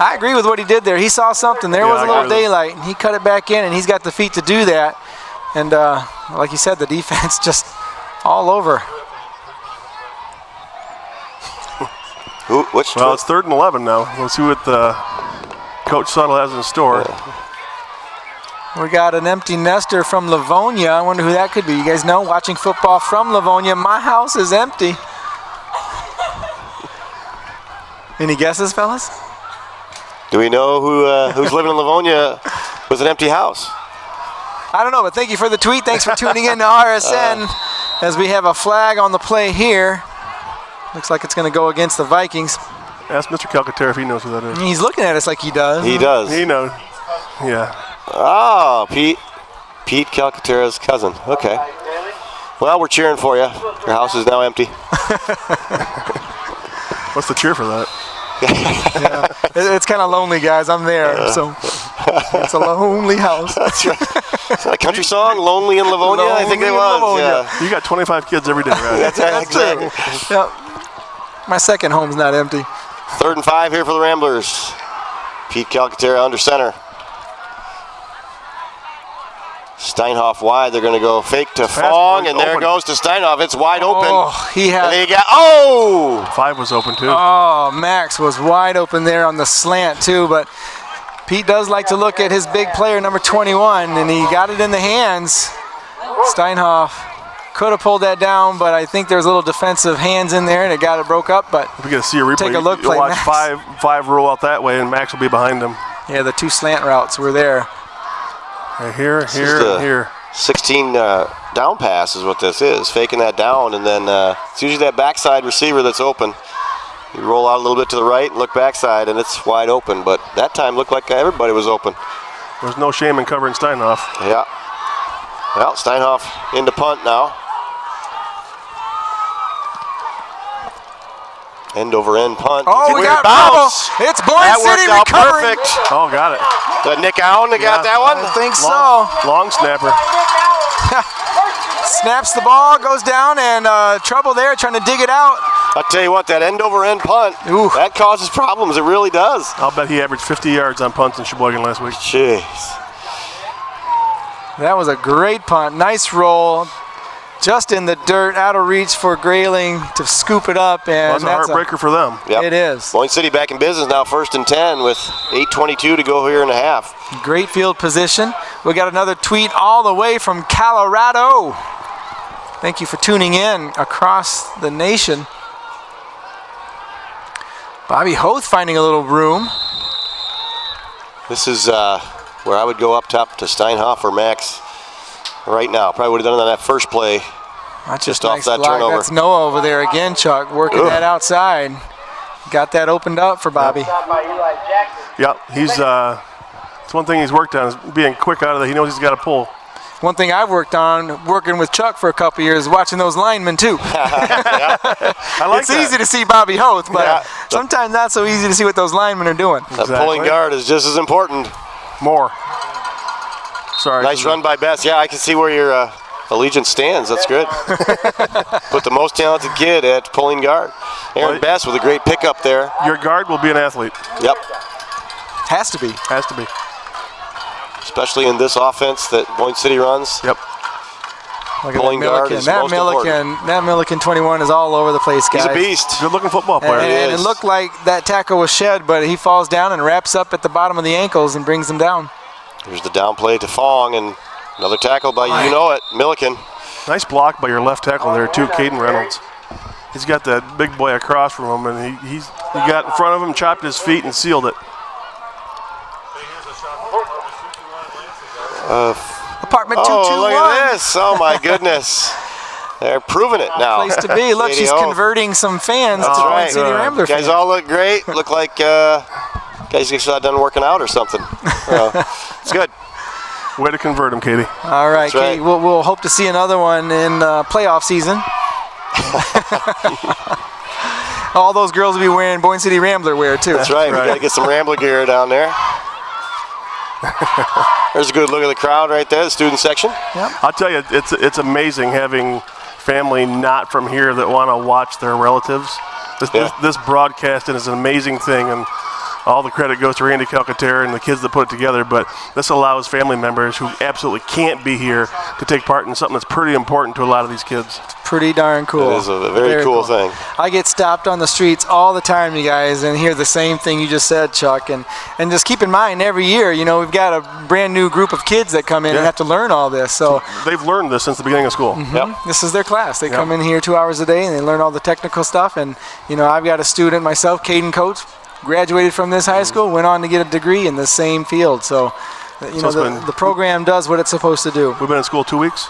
I agree with what he did there. He saw something. There was a little daylight, and he cut it back in, and he's got the feet to do that. And like you said, the defense just all over. Well, it's 3rd and 11 now. Let's see what Coach Suttle has in store. We got an empty nester from Livonia. I wonder who that could be. You guys know, watching football from Livonia, my house is empty. Any guesses, fellas? Do we know who's living in Livonia with an empty house? I don't know, but thank you for the tweet. Thanks for tuning in to RSN as we have a flag on the play here. Looks like it's going to go against the Vikings. Ask Mr. Calcaterra if he knows who that is. He's looking at us like he does. He does. He knows. Yeah. Oh, Pete Calcaterra's cousin. Okay. Well, we're cheering for you. Your house is now empty. What's the cheer for that? It's kind of lonely, guys. I'm there, so it's a lonely house. That's right. Is that a country song? Lonely in Livonia? I think it was. Yeah. You got 25 kids every day, right? That's right. Exactly. Yep. My second home's not empty. 3rd and 5 here for the Ramblers. Pete Calcaterra under center. Steinhoff wide. They're going to go fake to Fong, and there goes to Steinhoff. It's wide open. Oh, he had. And then you got 5 was open too. Oh, Max was wide open there on the slant too, but Pete does like to look at his big player, number 21, and he got it in the hands. Steinhoff could have pulled that down, but I think there's a little defensive hands in there, and it got it broke up. But if we get to see a replay, take a look. You'll watch five roll out that way, and Max will be behind them. Yeah, the 2 slant routes were there. Here, here. 16 down pass is what this is. Faking that down, and then it's usually that backside receiver that's open. You roll out a little bit to the right, look backside, and it's wide open. But that time looked like everybody was open. There's no shame in covering Steinhoff. Yeah. Well, Steinhoff into punt now. End over end punt. Oh, we got bounce. It's Boyne City recovering. Perfect. Oh, got it. The Nick Allen got that one? I think so. Long snapper. Snaps the ball, goes down, and trouble there trying to dig it out. I'll tell you what, that end over end punt, that causes problems. It really does. I'll bet he averaged 50 yards on punts in Sheboygan last week. Jeez. That was a great punt. Nice roll. just in the dirt, out of reach for Grayling to scoop it up. And that's a heartbreaker for them. Yep. It is. Boyne City back in business now, 1st and 10 with 8:22 to go here in a half. Great field position. We got another tweet all the way from Colorado. Thank you for tuning in across the nation. Bobby Hoth finding a little room. This is where I would go up top to Steinhoff or Max right now. Probably would have done it on that first play. That's just nice off that block. turnover. That's Noah over there again, Chuck, working that outside. Got that opened up for Bobby. Yeah, he's it's one thing he's worked on is being quick out of there. He knows he's got to pull. One thing I've worked on, working with Chuck for a couple years, is watching those linemen too. I like it's easy to see Bobby Hoth, but sometimes not so easy to see what those linemen are doing. That pulling guard is just as important. More. Sorry. Nice run by Bess. Yeah, I can see where your allegiance stands. That's good. Put the most talented kid at pulling guard. Aaron Bess with a great pickup there. Your guard will be an athlete. Yep. Has to be. Has to be. Especially in this offense that Boyne City runs. Yep. Look at Pulling guard is most important. That Milliken 21 is all over the place, guys. He's a beast. Good-looking football player. And it looked like that tackle was shed, but he falls down and wraps up at the bottom of the ankles and brings him down. Here's the down play to Fong, and another tackle by Milliken. Nice block by your left tackle there too, Caden Reynolds. He's got that big boy across from him, and he got in front of him, chopped his feet, and sealed it. Apartment 221. Oh, look at this. Oh, my goodness. They're proving it now. Place to be. Look, she's converting some fans to Boyne City Rambler fans. Guys all look great. Look like guys just got done working out or something. It's good. Way to convert them, Katie. All right, Katie. We'll hope to see another one in playoff season. All those girls will be wearing Boyne City Rambler wear, too. That's right. We got to get some Rambler gear down there. There's a good look at the crowd right there, the student section. Yep. I'll tell you, it's amazing having family not from here that want to watch their relatives. This broadcasting is an amazing thing, and all the credit goes to Randy Calcaterra and the kids that put it together, but this allows family members who absolutely can't be here to take part in something that's pretty important to a lot of these kids. It's pretty darn cool. It is a very cool thing. I get stopped on the streets all the time, you guys, and hear the same thing you just said, Chuck. And just keep in mind, every year, we've got a brand new group of kids that come in and have to learn all this. So they've learned this since the beginning of school. Mm-hmm. Yep. This is their class. They come in here 2 hours a day, and they learn all the technical stuff. And, I've got a student myself, Caden Coates, graduated from this high school, went on to get a degree in the same field. So, the program does what it's supposed to do. We've been in school 2 weeks,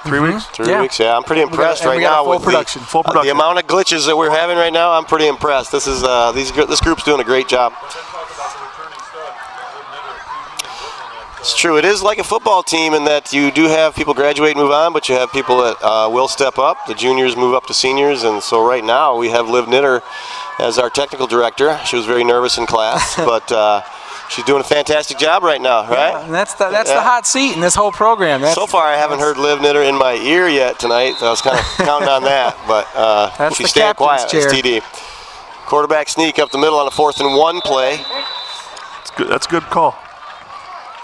3 weeks? 3 weeks, yeah. I'm pretty impressed right now with the amount of glitches that we're having right now. I'm pretty impressed. This is this group's doing a great job. It's true. It is like a football team in that you do have people graduate and move on, but you have people that will step up. The juniors move up to seniors, and so right now we have Liv Knitter as our technical director. She was very nervous in class, but she's doing a fantastic job right now, right? Yeah, and that's the hot seat in this whole program. So far, I haven't heard Liv Knitter in my ear yet tonight. So I was kind of counting on that, but she's staying quiet. It's TD. Quarterback sneak up the middle on a 4th and 1 play. That's a good call.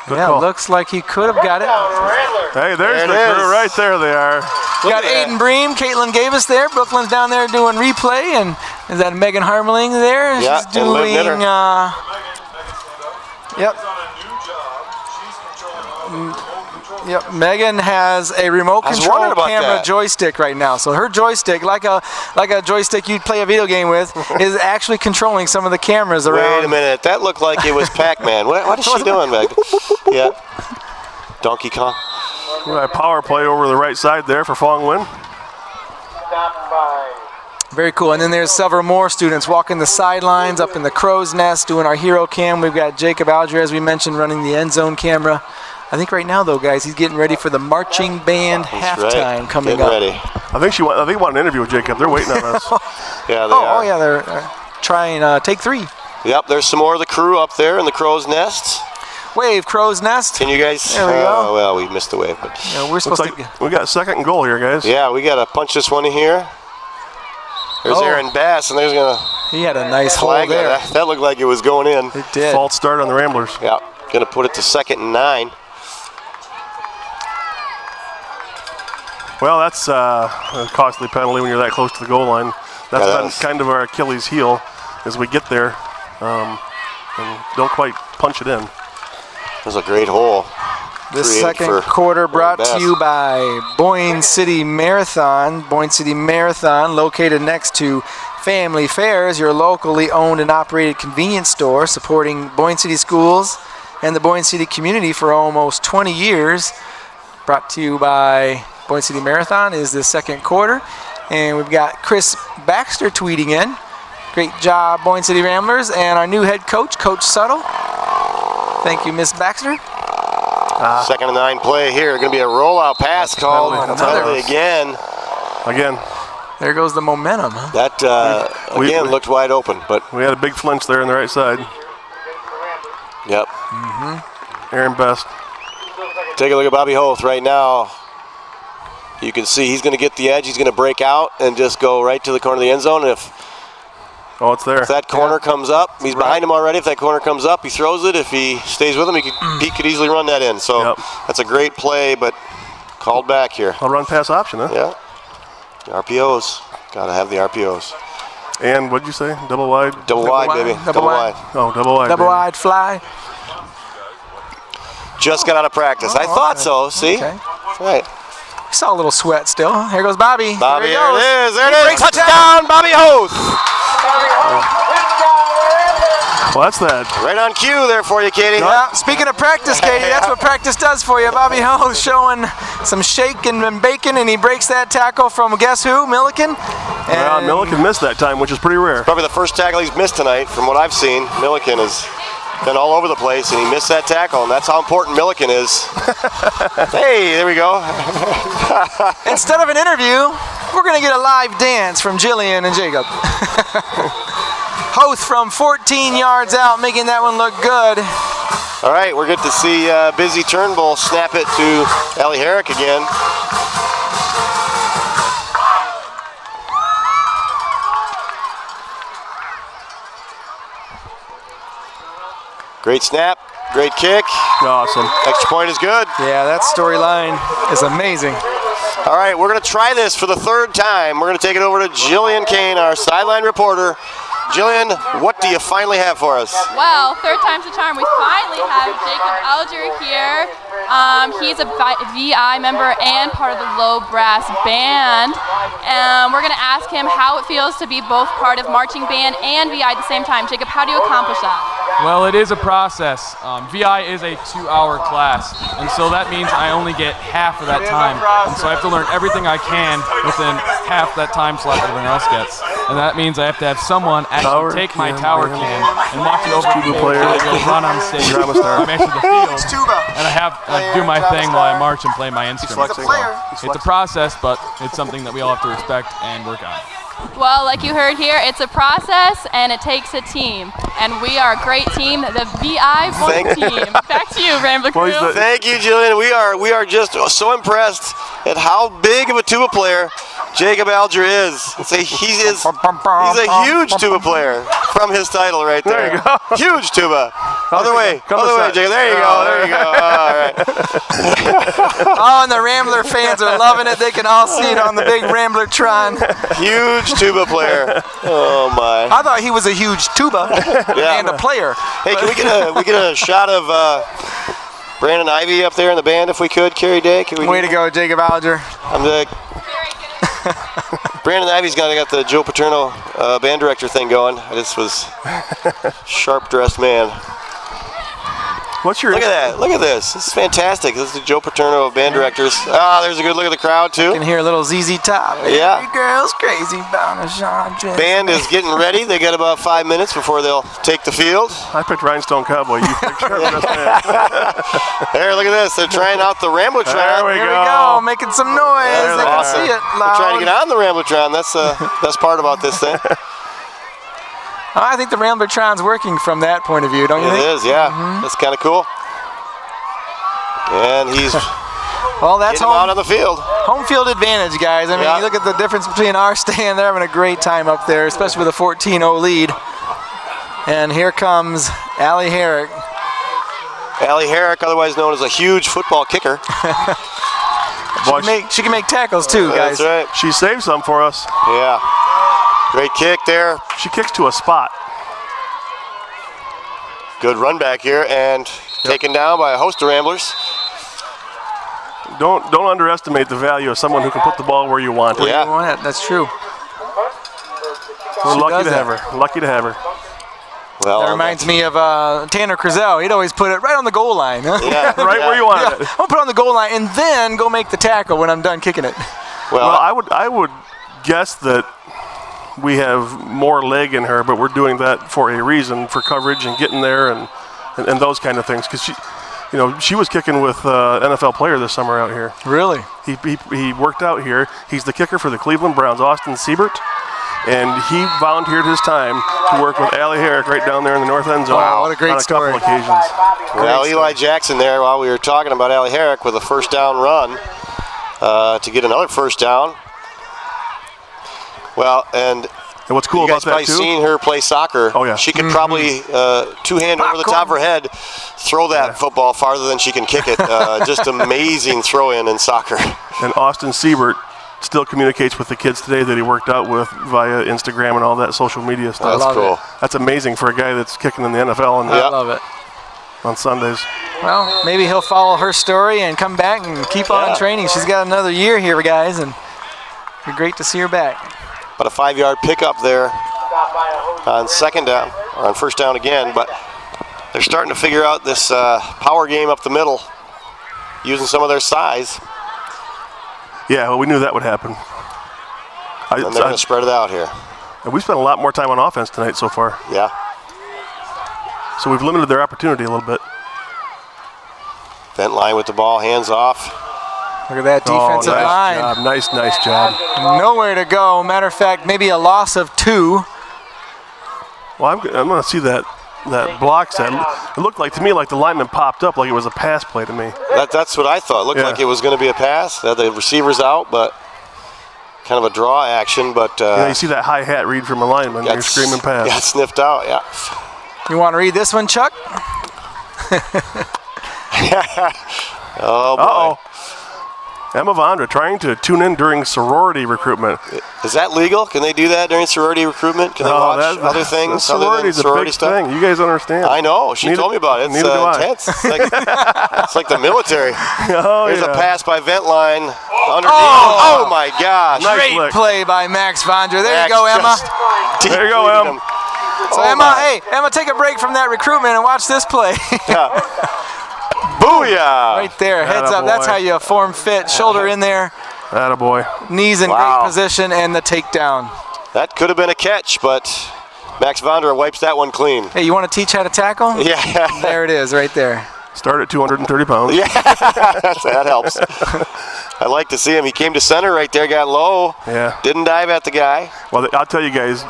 Looks like he could have got it. Hey, there's the crew right there. They are. We got Aiden Bream, Caitlin Gavis there. Brooklyn's down there doing replay, and is that Megan Harmeling there? Yeah, she's doing. Yep. Megan has a remote control camera joystick right now. So her joystick, like a joystick you'd play a video game with, is actually controlling some of the cameras around. Wait a minute, that looked like it was Pac-Man. What is she doing, Meg? Yeah. Donkey Kong. Power play over the right side there for Fong Win. Very cool. And then there's several more students walking the sidelines up in the crow's nest doing our hero cam. We've got Jacob Alger, as we mentioned, running the end zone camera. I think right now, though, guys, he's getting ready for the marching band halftime coming up. Ready. I think they want an interview with Jacob. They're waiting on us. Yeah, they are. Oh, yeah, they're trying take 3. Yep, there's some more of the crew up there in the crow's nest. Wave, crow's nest. Can you guys? There we go. Well, we missed the wave, but we're supposed to. We got 2nd and goal here, guys. Yeah, we got to punch this one in here. There's Aaron Bass, and there's gonna. He had a nice hole there. That looked like it was going in. It did. False start on the Ramblers. Yeah, gonna put it to 2nd and 9. Well, that's a costly penalty when you're that close to the goal line. That's been kind of our Achilles heel as we get there and don't quite punch it in. There's a great hole. This second quarter brought to you by Boyne City Marathon. Boyne City Marathon, located next to Family Fairs, your locally owned and operated convenience store, supporting Boyne City schools and the Boyne City community for almost 20 years. Brought to you by Boyne City Marathon is the second quarter. And we've got Chris Baxter tweeting in. Great job, Boyne City Ramblers. And our new head coach, Coach Suttle. Thank you, Miss Baxter. Second and 9 play here. Going to be a rollout pass called again. There goes the momentum. Huh? That, again, looked wide open. But we had a big flinch there on the right side. Yep. Aaron Best. Take a look at Bobby Hoth right now. You can see he's going to get the edge. He's going to break out and just go right to the corner of the end zone. And if it's there. If that corner comes up, he's behind him already. If that corner comes up, he throws it. If he stays with him, he could easily run that in. So that's a great play, but called back here. A run pass option, huh? Yeah. RPOs. Got to have the RPOs. And what'd you say? Double wide? Double wide, baby. Double wide. Oh, double wide. Double wide fly. Just got out of practice. I thought so. See? Okay. Right. Saw a little sweat still. Here goes Bobby. Bobby, there it is. There it is. Touchdown, Bobby Hoth. Well, that's that. Right on cue there for you, Katie. Yeah. Speaking of practice, Katie, that's what practice does for you. Bobby Hoth showing some shaking and bacon, and he breaks that tackle from guess who? Milliken. Well, Milliken missed that time, which is pretty rare. Probably the first tackle he's missed tonight, from what I've seen. Milliken has been all over the place, and he missed that tackle, and that's how important Milliken is. Hey, there we go. Instead of an interview, we're going to get a live dance from Jillian and Jacob. Hoth from 14 yards out, making that one look good. All right, we're good to see Busy Turnbull snap it to Allie Herrick again. Great snap, great kick. Awesome. Extra point is good. Yeah, that storyline is amazing. All right, we're going to try this for the third time. We're going to take it over to Jillian Kane, our sideline reporter. Jillian, what do you finally have for us? Well, third time's a charm. We finally have Jacob Alger here. He's a VI member and part of the Low Brass Band. We're going to ask him how it feels to be both part of marching band and VI at the same time. Jacob, how do you accomplish that? Well, it is a process. VI is a 2-hour class, and so that means I only get half of that time. And so I have to learn everything I can within half that time slot that everyone else gets. And that means I have to have someone actually take my tower can and walk it over to the player, run on stage, I'm actually the field, and I have do my thing while I march and play my instrument. So it's a process, but it's something that we all have to respect and work on. Well, like you heard here, it's a process and it takes a team. And we are a great team, the VI Boyne team. Back to you, Rambler crew. Thank you, Jillian. We are just so impressed at how big of a tuba player Jacob Alger is. He's a huge tuba player from his title right there. There you go. Huge tuba. Other way, Jacob. There you go. All right. Oh, and the Rambler fans are loving it. They can all see it on the big Rambler-tron. Huge tuba player. Oh my! I thought he was a huge tuba and a player. Hey, can we get a shot of Brandon Ivey up there in the band if we could? Carrie Day. Way to go, Jacob Alger. Brandon Ivey's got the Joe Paterno band director thing going. This was sharp dressed man. What's your Look at that. Look at this. This is fantastic. This is the Joe Paterno of band directors. There's a good look at the crowd, too. You can hear a little ZZ Top. Yeah. Every girl's crazy about a genre. Band is getting ready. They got about 5 minutes before they'll take the field. I picked Rhinestone Cowboy. You picked There, look at this. They're trying out the Rambler-tron. There we Here we go, making some noise. They can see it loud. They're trying to get on the Rambler-tron. That's the best part about this thing. I think the Rambler-tron's working from that point of view, don't you think? It is, yeah. That's kind of cool. And he's that's getting him out on the field. Home field advantage, guys. I mean, you look at the difference between our stand. They're having a great time up there, especially with a 14-0 lead. And here comes Allie Herrick. Allie Herrick, otherwise known as a huge football kicker. She can make tackles too, guys. That's right. She saved some for us. Yeah. Great kick there. She kicks to a spot. Good run back here and taken down by a host of Ramblers. Don't underestimate the value of someone who can put the ball where you want it. Yeah. That's true. We're lucky to have her. Lucky to have her. Well, That reminds me of Tanner Crizel. He'd always put it right on the goal line. Huh? Yeah, Right where you want it. I'm gonna put it on the goal line and then go make the tackle when I'm done kicking it. Well, I would guess that we have more leg in her, but we're doing that for a reason, for coverage and getting there and those kind of things. Because she was kicking with NFL player this summer out here. Really? He worked out here. He's the kicker for the Cleveland Browns, Austin Sept. And he volunteered his time to work with Allie Herrick right down there in the north end zone. Wow, what a great on a story. couple occasions. Well, Eli Jackson there while we were talking about Allie Herrick with a first down run to get another first down. Well, and what's cool you guys about that, probably too? seen her play soccer. Oh, yeah. She could probably two-hand over the top of her head, throw that football farther than she can kick it. Just amazing throw-in in soccer. And Austin Sept still communicates with the kids today that he worked out with via Instagram and all that social media stuff. That's cool. That's amazing for a guy that's kicking in the NFL and I love it. on Sundays. Well, maybe he'll follow her story and come back and keep on training. She's got another year here, guys, and it'd be great to see her back. But a 5-yard pickup there on second down, or on first down again. But they're starting to figure out this power game up the middle, using some of their size. Yeah, well, we knew that would happen. And they're going to spread it out here. And we spent a lot more time on offense tonight so far. Yeah. So we've limited their opportunity a little bit. Vent line with the ball, hands off. Look at that defensive line. Nice job. Nowhere to go. Matter of fact, maybe a loss of 2. Well, I'm going to see that block set. It looked like to me like the lineman popped up like it was a pass play to me. That's what I thought. It looked like it was going to be a pass. The receiver's out, but kind of a draw action. But you see that high hat read from a lineman. You're screaming pass. Got sniffed out. Yeah. You want to read this one, Chuck? Oh boy. Uh-oh. Emma Vondra trying to tune in during sorority recruitment. Is that legal? Can they do that during sorority recruitment? Can they watch other things other than sorority stuff? Thing. You guys understand. I know. She told me about it. It's intense. It's like the military. Here's a pass by Ventline underneath. Oh my gosh. Great play by Max Vondra. There you go, Emma. There you go, Emma. So Emma, take a break from that recruitment and watch this play. Booyah! Right there, heads up. That's how you form fit. Shoulder in there. Attaboy. Knees in great position and the takedown. That could have been a catch, but Max Vondra wipes that one clean. Hey, you want to teach how to tackle? Yeah. There it is, right there. Start at 230 pounds. Yeah, that helps. I like to see him. He came to center right there, got low. Yeah. Didn't dive at the guy. Well, I'll tell you guys,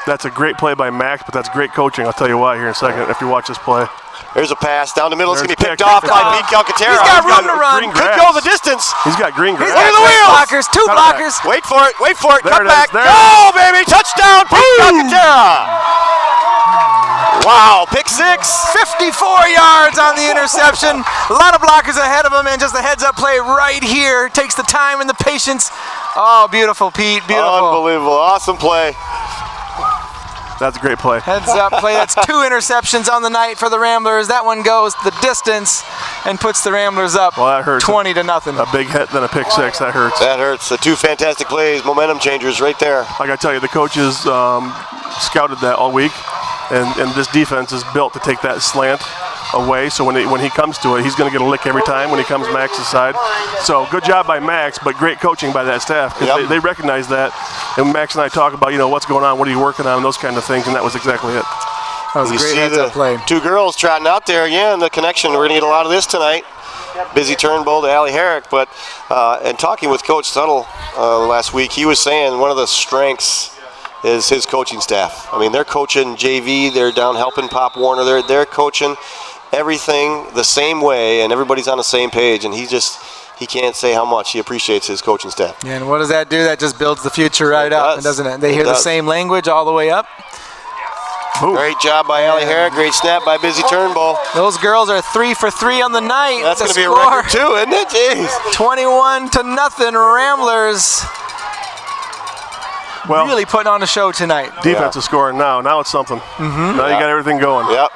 that's a great play by Max, but that's great coaching. I'll tell you why here in a second if you watch this play. There's a pass down the middle. It's going to be picked Pick off by Pete Calcaterra. He's got room to run. Could go the distance. He's got green grass. Look at the wheels. Blockers, 2 blockers. Wait for it. Wait for it. There Cut it is. back. There Go, baby. Touchdown, Pete Calcaterra. Wow, pick 6. 54 yards on the interception. A lot of blockers ahead of him, and just a heads-up play right here. Takes the time and the patience. Oh, beautiful, Pete. Beautiful. Unbelievable. Awesome play. That's a great play. Heads up play. That's 2 interceptions on the night for the Ramblers. That one goes the distance and puts the Ramblers up 20-0. A big hit, then a pick 6. That hurts. That hurts. The 2 fantastic plays, momentum changers right there. Like I tell you, the coaches scouted that all week, and this defense is built to take that slant away. So when he comes to it, he's going to get a lick every time when he comes Max's side. So good job by Max, but great coaching by that staff because they recognize that. And Max and I talk about what's going on, what are you working on, those kind of things, and that was exactly it. That was a great heads-up play. 2 girls trotting out there again. The connection. We're going to get a lot of this tonight. Busy Turnbull to Allie Herrick, but and talking with Coach Tuttle last week, he was saying one of the strengths is his coaching staff. I mean, they're coaching JV, they're down helping Pop Warner, they're coaching everything the same way, and everybody's on the same page, and he can't say how much he appreciates his coaching staff. Yeah, and what does that do? That just builds the future right up, doesn't it? They hear the same language all the way up. Boom. Great job by Allie Herrick. Great snap by Busy Turnbull. Those girls are 3 for 3 on the night. That's going to be a record too, isn't it? Jeez. 21-0 Ramblers. Well, really putting on a show tonight. Defense is scoring now. Now it's something. Now you got everything going. Yep.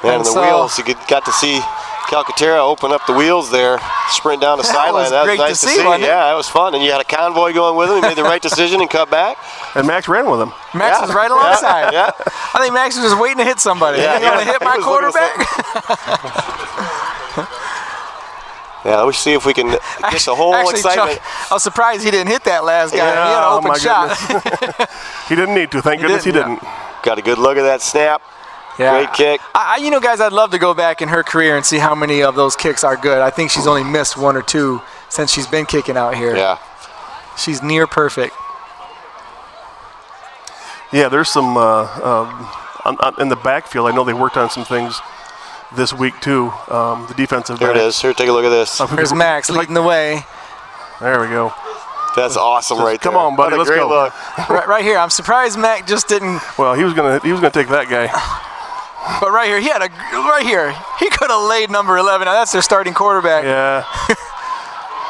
And the wheels, you got to see Calcaterra open up the wheels there, sprint down the sideline. That was nice to see. Yeah, that was fun. And you had a convoy going with him. He made the right decision and cut back. And Max ran with him. Max was right alongside. Yeah. I think Max was just waiting to hit somebody. Yeah, He going to hit my quarterback? Yeah, let's see if we can get the whole excitement. Chuck, I was surprised he didn't hit that last guy. Yeah, he had an open shot. He didn't need to. Thank goodness he didn't. Got a good look at that snap. Yeah. Great kick. Guys, I'd love to go back in her career and see how many of those kicks are good. I think she's only missed 1 or 2 since she's been kicking out here. Yeah. She's near perfect. Yeah, there's some in the backfield. I know they worked on some things this week too. The defensive. There it is. Here, take a look at this. Here's Max leading the way. There we go. That's awesome, right there. Come on, buddy. Let's go. Right here. I'm surprised Mac just didn't. Well, he was gonna take that guy. But right here, he could have laid number 11. Now that's their starting quarterback. Yeah.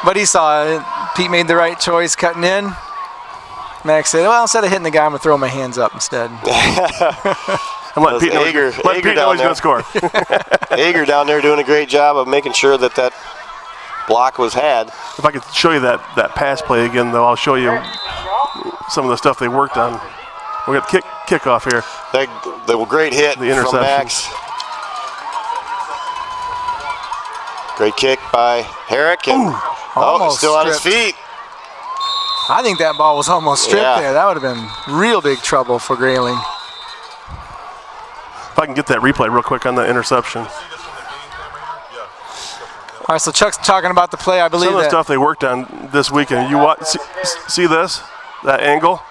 But he saw it. Pete made the right choice, cutting in. Max said, well, instead of hitting the guy, I'm going to throw my hands up instead. I'm letting Pete know he's going to score. Ager down there doing a great job of making sure that block was had. If I could show you that pass play again, though, I'll show you some of the stuff they worked on. We got kickoff here. They were great hit the interception from Max. Great kick by Herrick. And still on his feet. I think that ball was almost stripped there. That would have been real big trouble for Grayling. If I can get that replay real quick on the interception. All right, so Chuck's talking about the play, I believe. Some of the stuff they worked on this weekend. You see this? That angle?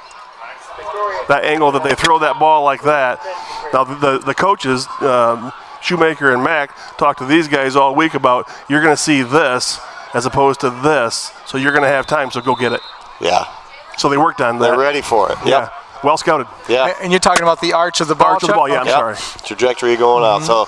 That angle that they throw that ball like that. Now, the coaches, Shoemaker and Mack, talked to these guys all week about you're going to see this as opposed to this, so you're going to have time, so go get it. Yeah. So they worked on that. They're ready for it. Yep. Yeah. Well scouted. Yeah. And you're talking about the arch of the ball. Arch of the ball, yeah, I'm sorry. Trajectory going out. So,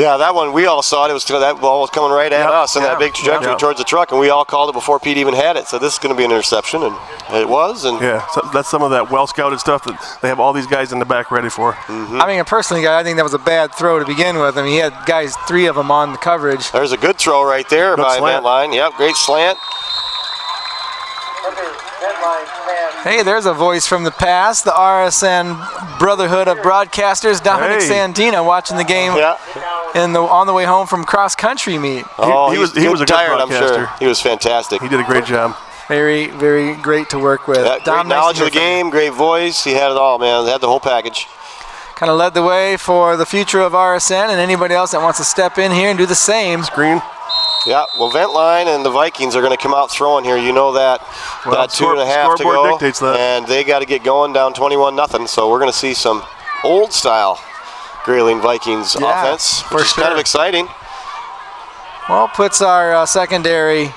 yeah, that one, we all saw it. That ball was coming right at us in that big trajectory towards the truck, and we all called it before Pete even had it. So this is going to be an interception, and it was. And yeah, so that's some of that well-scouted stuff that they have all these guys in the back ready for. I mean, personally, I think that was a bad throw to begin with. I mean, he had guys, 3 of them on the coverage. There's a good throw right there by Van Line. Yep, great slant. Hey, there's a voice from the past, the RSN Brotherhood of Broadcasters, Dominic Santina, watching the game on the way home from cross-country meet. Oh, he was a good tired, I'm sure. He was fantastic. He did a great job. Very, very great to work with. Great knowledge of the game, great voice. He had it all, man. He had the whole package. Kind of led the way for the future of RSN and anybody else that wants to step in here and do the same. Screen. Yeah, well, Ventline and the Vikings are going to come out throwing here. You know that. Well, that 2.5 to go. Dictates that. And they got to get going down 21-0. So we're going to see some old-style Grayling Vikings offense, which is kind of exciting. Well, puts our secondary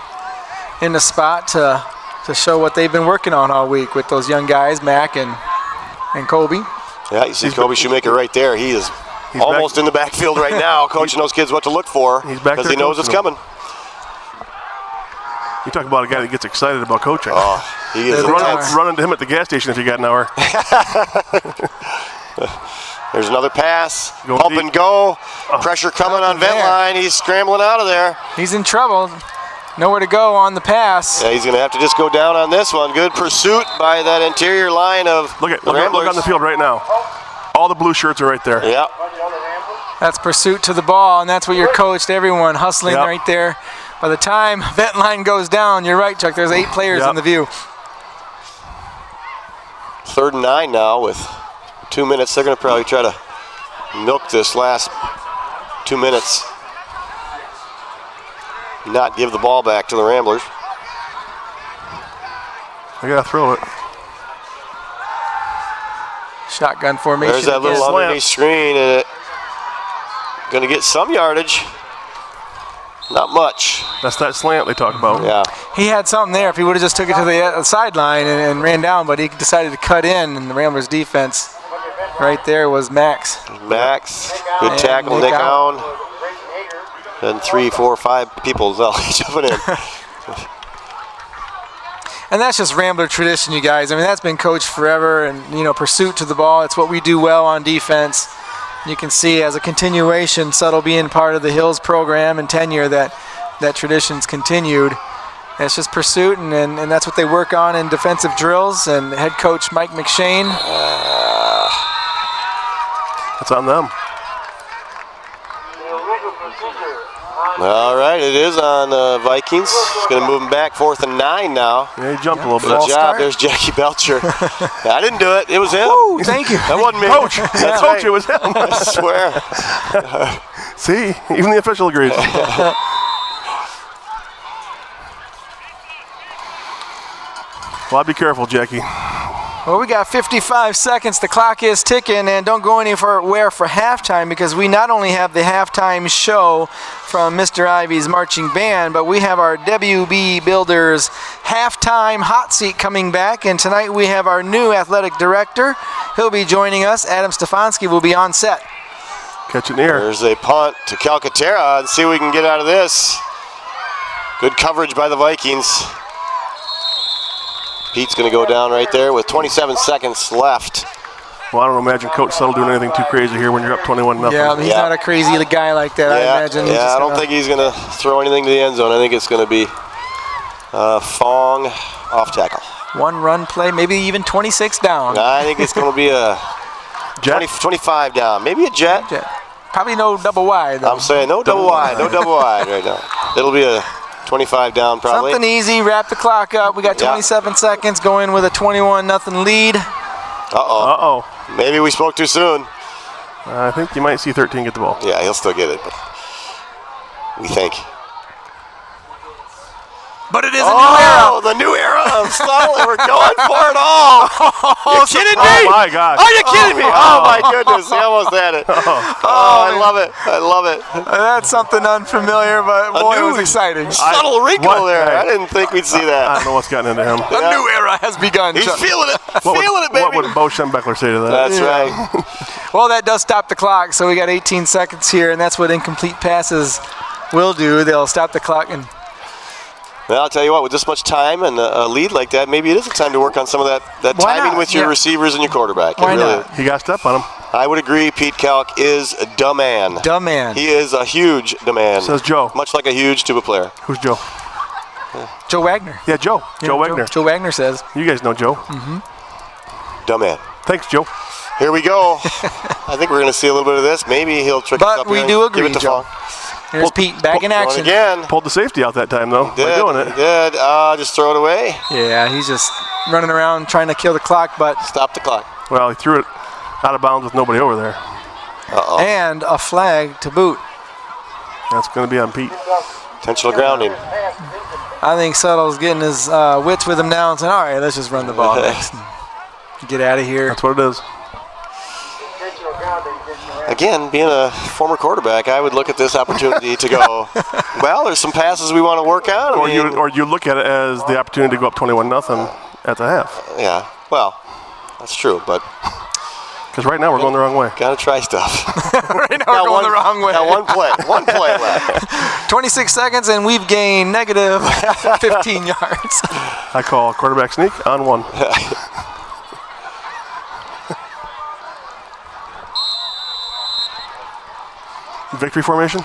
in the spot to show what they've been working on all week with those young guys, Mac and Colby. Yeah, you see Kobe Shoemaker right there. He's almost in the backfield right now, coaching those kids what to look for because he knows it's coming. You talk about a guy that gets excited about coaching. Oh, he is. Run into him at the gas station if you got an hour. There's another pass. Going Pump deep. and go. Pressure coming on Ventline. He's scrambling out of there. He's in trouble. Nowhere to go on the pass. Yeah, he's going to have to just go down on this one. Good pursuit by that interior line of Look Ramblers. on the field right now. All the blue shirts are right there. Yeah. That's pursuit to the ball, and that's what you're coached. Everyone hustling right there. By the time Ventline goes down, you're right, Chuck. There's 8 players in the view. 3rd and 9 now with 2 minutes. They're going to probably try to milk this last 2 minutes. Not give the ball back to the Ramblers. I got to throw it. Shotgun formation. There's that little underneath screen, and it going to get some yardage. Not much. That's that slant they talk about. Yeah. He had something there if he would have just took it to the sideline and ran down, but he decided to cut in, and the Ramblers defense right there was Max. Max, good And tackle, Nick Nick out. Owen. And 3, 4, 5 people jumping in. And that's just Rambler tradition, you guys. I mean, that's been coached forever, and pursuit to the ball. It's what we do well on defense. You can see as a continuation, Subtle being part of the Hills program and tenure, that tradition's continued. And it's just pursuit, and that's what they work on in defensive drills. And head coach Mike McShane. It's on them. All right, it is on Vikings. It's going to move them back 4th and 9 now. Yeah, he jumped a little bit. Good job. There's Jackie Belcher. I didn't do it. It was him. Ooh, thank you. That wasn't me. Coach, That's Coach, right. it was him. I swear. See, even the official agrees. Well, I'd be careful, Jackie. Well, we got 55 seconds. The clock is ticking, and don't go anywhere for halftime, because we not only have the halftime show from Mr. Ivy's marching band, but we have our WB Builders halftime hot seat coming back, and tonight we have our new athletic director. He'll be joining us. Adam Stefanski will be on set. Catch it near. There's a punt to Calcaterra, and see what we can get out of this. Good coverage by the Vikings. Pete's going to go down right there with 27 seconds left. Well, I don't imagine Coach Settle doing anything too crazy here when you're up 21-0. Yeah, he's not a crazy guy like that, I imagine. Yeah, I don't think he's going to throw anything to the end zone. I think it's going to be Fong off tackle. One run play, maybe even 26 down. I think it's going to be a 25 down, maybe a jet. Probably no double wide, though. I'm saying no double wide, no double wide right now. It'll be a 25 down probably. Something easy, wrap the clock up. We got 27 seconds going with a 21-0 lead. Uh-oh. Maybe we spoke too soon. I think you might see 13 get the ball. Yeah, he'll still get it, but we think. But it is a new era. Oh, the new era of Subtle. We're going for it all. You kidding me? Oh, my gosh. Are you kidding me? Oh, my goodness. He almost had it. Oh, I love it. I love it. That's something unfamiliar, but boy, it was exciting. Subtle wrinkle there. I didn't think we'd see that. I don't know what's gotten into him. A new era has begun. He's feeling it. Feeling it, What baby. would Bo Schembechler say to that? That's right. Well, that does stop the clock, so we got 18 seconds here, and that's what incomplete passes will do. They'll stop the clock. And Well, I'll tell you what, with this much time and a lead like that, maybe it is a time to work on some of that Why timing not? with your receivers and your quarterback. Why not? He got step on him. I would agree. Pete Kalk is the man. Dumb man. He is a huge demand. Says Joe. Much like a huge tuba player. Who's Joe? Joe Wagner. Yeah, Joe. Joe Wagner. Joe Wagner says. You guys know Joe. Dumb man. Thanks, Joe. Here we go. I think we're going to see a little bit of this. Maybe he'll trick us But up we here do and give agree, it to Joe. Fong. Here's Pete back in Going action. again. Pulled the safety out that time, though. By doing it. He did. Just throw it away. Yeah, he's just running around trying to kill the clock, but Stop the clock. Well, he threw it out of bounds with nobody over there. and a flag to boot. That's going to be on Pete. Intentional grounding. I think Suttle's getting his wits with him now and saying, all right, let's just run the ball next. Get out of here. That's what it is. Again, being a former quarterback, I would look at this opportunity to go, well, there's some passes we want to work on. Or you look at it as the opportunity to go up 21-0 at the half. Yeah, well, that's true, but Because right now we're going the wrong way. got to try stuff. Right now we're going the wrong way. Got one play left. 26 seconds, and we've gained negative 15 yards. I call quarterback sneak on one. Victory formation?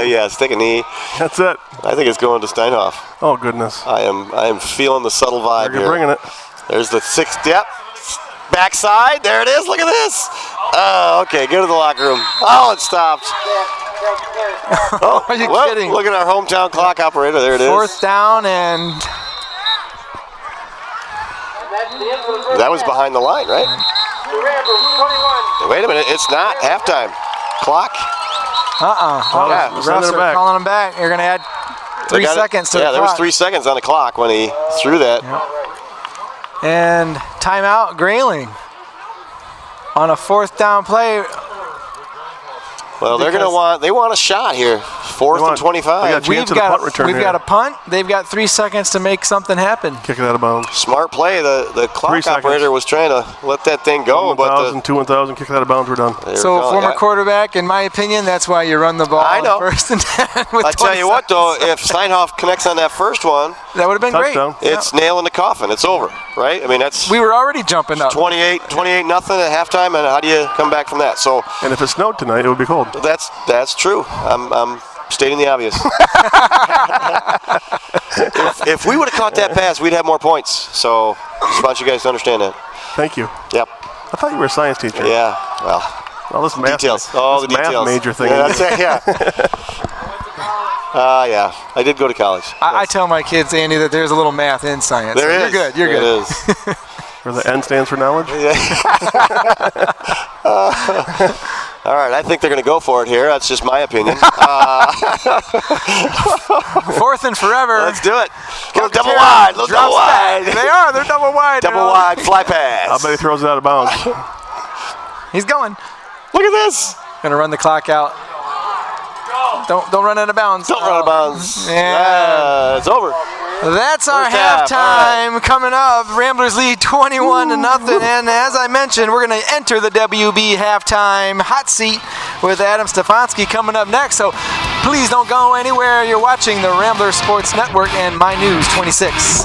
Yes, take a knee. That's it. I think it's going to Steinhoff. Oh, goodness. I am feeling the subtle vibe You're here. bringing it. There's the sixth step. Backside. There it is. Look at this. Oh, okay. Go to the locker room. Oh, it stopped. Oh, Are you well, kidding? Look at our hometown clock operator. There it is. Fourth down, and That was behind the line, right? Wait a minute. It's not halftime. Clock. Yeah, refs send it are back. calling him back. You're going to add 3 seconds to the Yeah, there was clock. 3 seconds on the clock when he threw that. And timeout, Grayling. On a fourth down play. Well, they want a shot here. 4th and 25. We've got a punt. They've got 3 seconds to make something happen. Kick it out of bounds. Smart play. The clock operator was trying to let that thing go. 1,000, 2,000, kick it out of bounds, we're done. So former quarterback, in my opinion, that's why you run the ball first and 10 with I tell you what, though, if Steinhoff connects on that first one, that would have been touchdown. Great. It's nail in the coffin. It's over, right? I mean, we were already jumping up. 28 nothing at halftime, and how do you come back from that? So, and if it snowed tonight, it would be cold. That's true. I'm stating the obvious. if we would have caught that pass, we'd have more points. So, just want you guys to understand that. Thank you. Yep. I thought you were a science teacher. Yeah. Well. All this math. Details. All the details. Math major thing. Yeah, that's it. Yeah. Yeah, I did go to college. I tell my kids, Andy, that there's a little math in science. There is. You're good. You're good. It is. Where the N stands for knowledge? Yeah. All right, I think they're going to go for it here. That's just my opinion. 4th and forever. Let's do it. Go double wide. Double wide. They are. They're double wide. Double wide. Fly pass. I bet he throws it out of bounds. He's going. Look at this. Going to run the clock out. Don't run out of bounds. Don't run out of bounds. Yeah. It's over. That's our halftime coming up. Ramblers lead 21-0, and as I mentioned, we're going to enter the WB halftime hot seat with Adam Stefanski coming up next. So please don't go anywhere. You're watching the Rambler Sports Network and My News 26.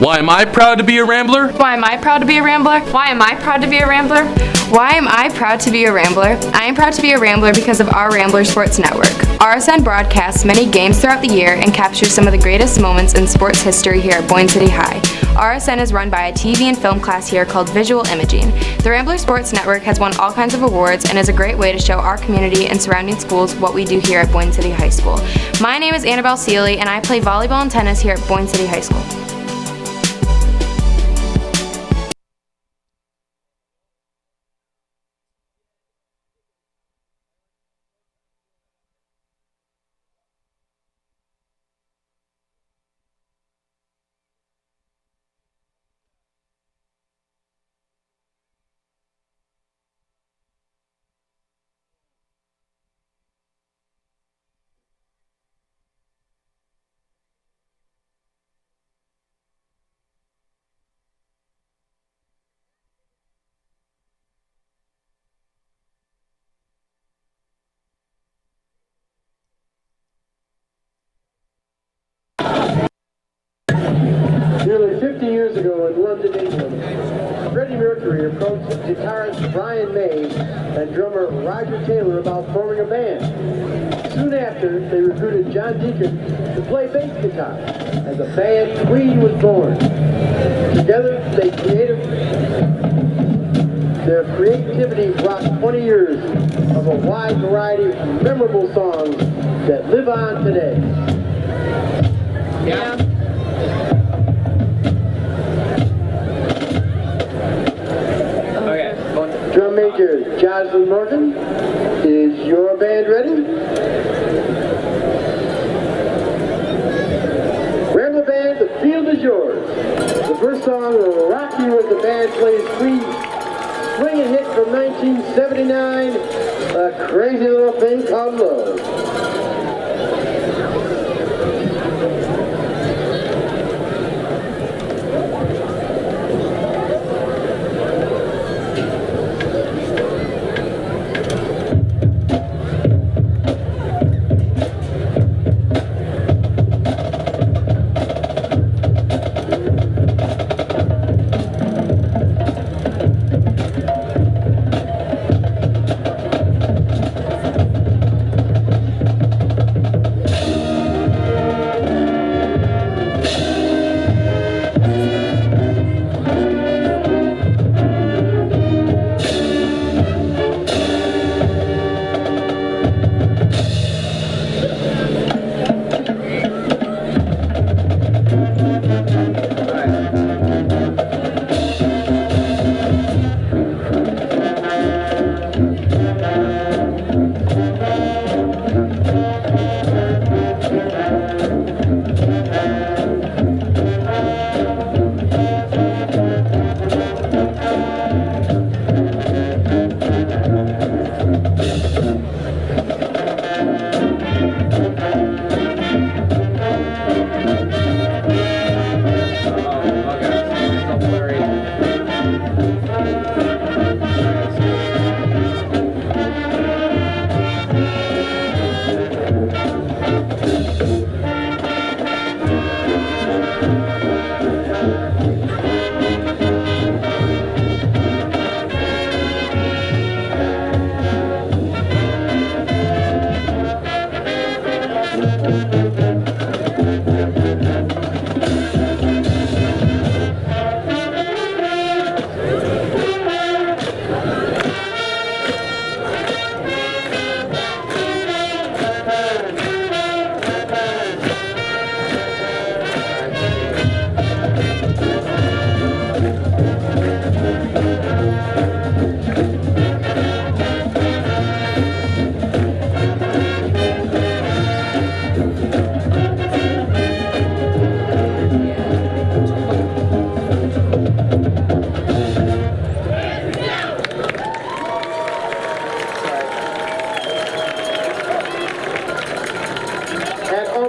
Why am I proud to be a Rambler? Why am I proud to be a Rambler? Why am I proud to be a Rambler? Why am I proud to be a Rambler? I am proud to be a Rambler because of our Rambler Sports Network. RSN broadcasts many games throughout the year and captures some of the greatest moments in sports history here at Boyne City High. RSN is run by a TV and film class here called Visual Imaging. The Rambler Sports Network has won all kinds of awards and is a great way to show our community and surrounding schools what we do here at Boyne City High School. My name is Annabelle Seeley, and I play volleyball and tennis here at Boyne City High School. Nearly 50 years ago in London, England, Freddie Mercury approached guitarist Brian May and drummer Roger Taylor about forming a band. Soon after, they recruited John Deacon to play bass guitar, and the band Queen was born. Together, their creativity brought 20 years of a wide variety of memorable songs that live on today. Yeah. Drum major Jocelyn Morgan, is your band ready? Rambler Band, the field is yours. The first song will rock you as the band plays Queen's swinging hit from 1979, A Crazy Little Thing Called Love.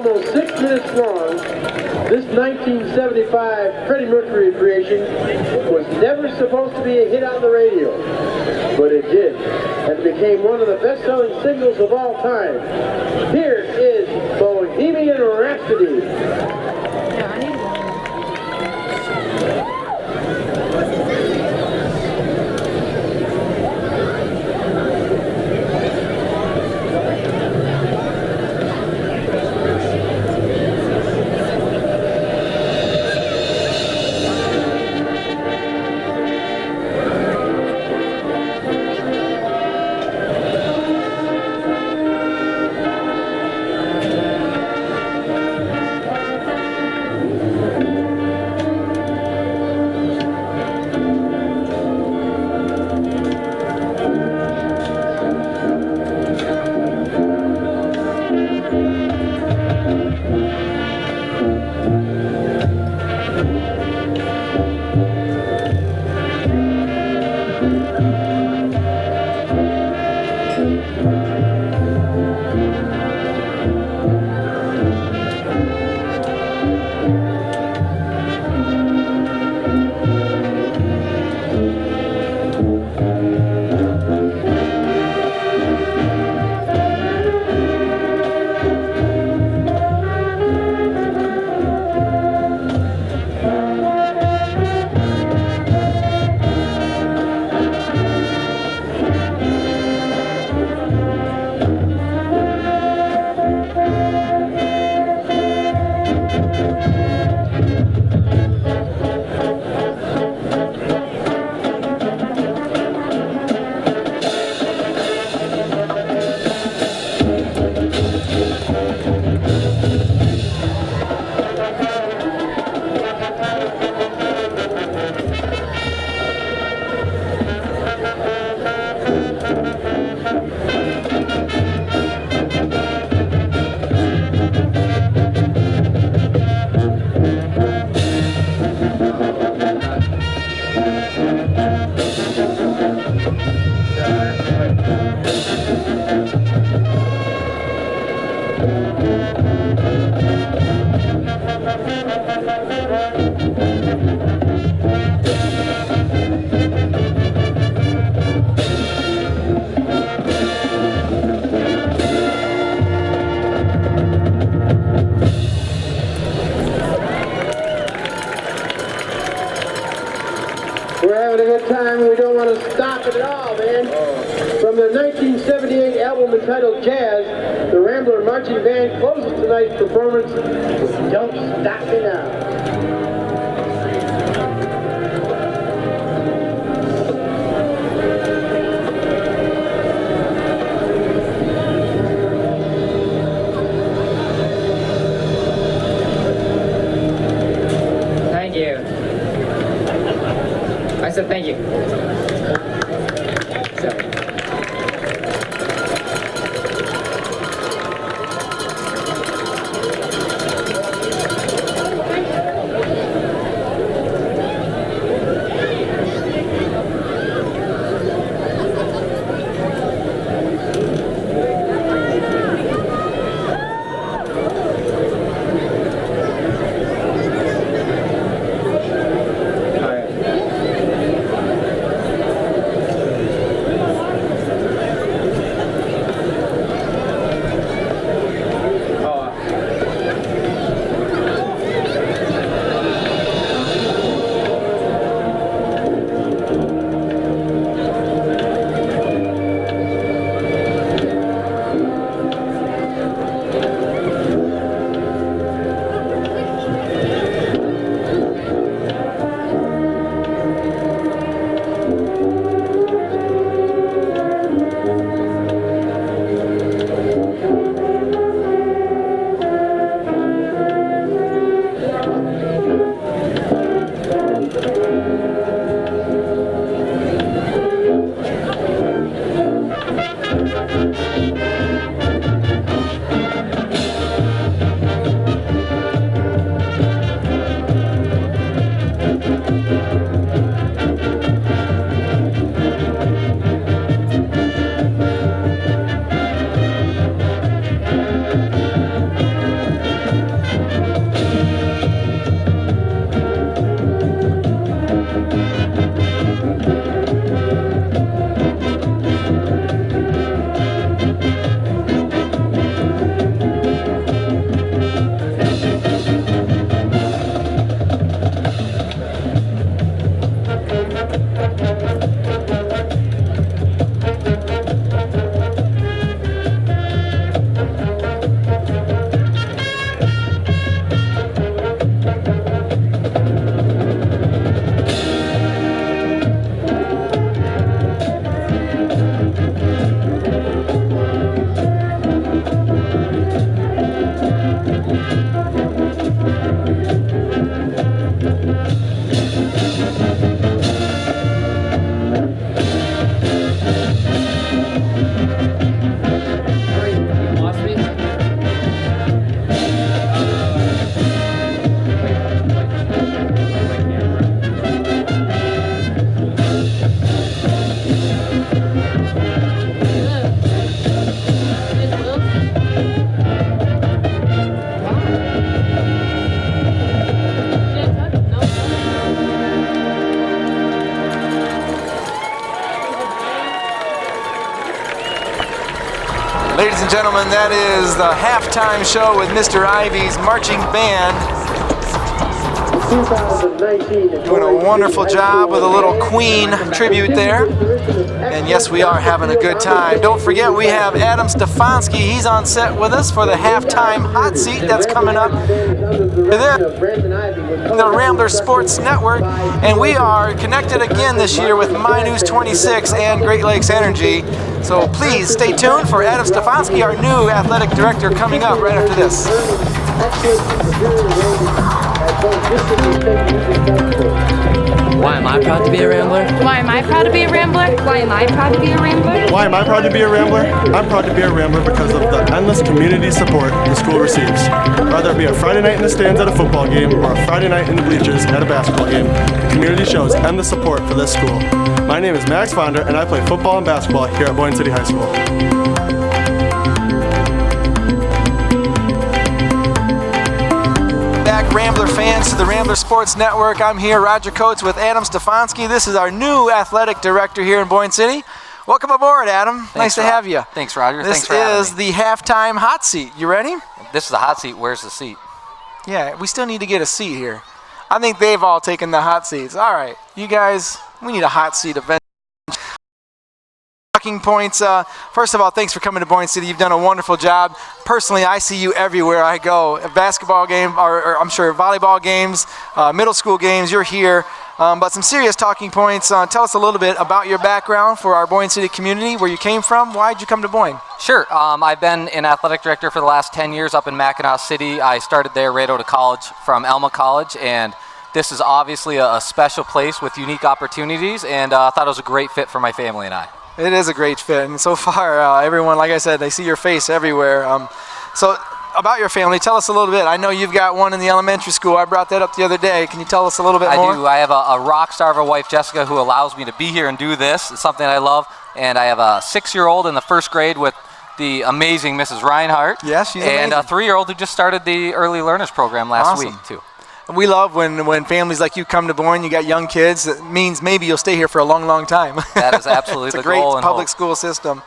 almost 6 minutes long, this 1975 Freddie Mercury creation was never supposed to be a hit on the radio, but it did, and became one of the best-selling singles of all time. Here is Bohemian Rhapsody. We're having a good time and we don't want to stop it at all, man. From their 1978 album entitled Jazz, the Rambler Marching Band closes tonight's performance with Don't Stop Me Now. Thank you. I said thank you. Sorry. gentlemen, that is the halftime show with Mr. Ivy's marching band. Doing a wonderful job with a little Queen tribute there. And yes, we are having a good time. Don't forget, we have Adam Stefanski. He's on set with us for the halftime hot seat that's coming up. The Rambler Sports Network. And we are connected again this year with My News 26 and Great Lakes Energy. So please stay tuned for Adam Stefanski, our new athletic director, coming up right after this. Why am I proud to be a Rambler? Why am I proud to be a Rambler? Why am I proud to be a Rambler? Why am I proud to be a Rambler? I'm proud to be a Rambler because of the endless community support the school receives. Whether it be a Friday night in the stands at a football game or a Friday night in the bleachers at a basketball game, the community shows endless support for this school. My name is Max Fonder and I play football and basketball here at Boyne City High School. Rambler fans to the Rambler Sports Network. I'm here, Roger Coates, with Adam Stefanski. This is our new athletic director here in Boyne City. Welcome aboard, Adam. Nice to have you. Thanks, Roger. This is the halftime hot seat. You ready? This is the hot seat. Where's the seat? Yeah, we still need to get a seat here. I think they've all taken the hot seats. All right, you guys, we need a hot seat event. Talking points. First of all, thanks for coming to Boyne City. You've done a wonderful job. Personally, I see you everywhere I go. A basketball game, or I'm sure volleyball games, middle school games, you're here. But some serious talking points. Tell us a little bit about your background for our Boyne City community, where you came from. Why did you come to Boyne? Sure. I've been an athletic director for the last 10 years up in Mackinac City. I started there right out of college from Alma College, and this is obviously a special place with unique opportunities, and I thought it was a great fit for my family and I. It is a great fit, and so far, everyone, like I said, they see your face everywhere. So, about your family, tell us a little bit. I know you've got one in the elementary school. I brought that up the other day. Can you tell us a little bit more? I do. I have a rock star of a wife, Jessica, who allows me to be here and do this. It's something I love. And I have a 6-year-old in the first grade with the amazing Mrs. Reinhardt. Yes, she's amazing. And a 3-year-old who just started the Early Learners program last week, too. We love when families like you come to Boyne, you got young kids. That means maybe you'll stay here for a long, long time. That is absolutely the goal. It's a great public school system.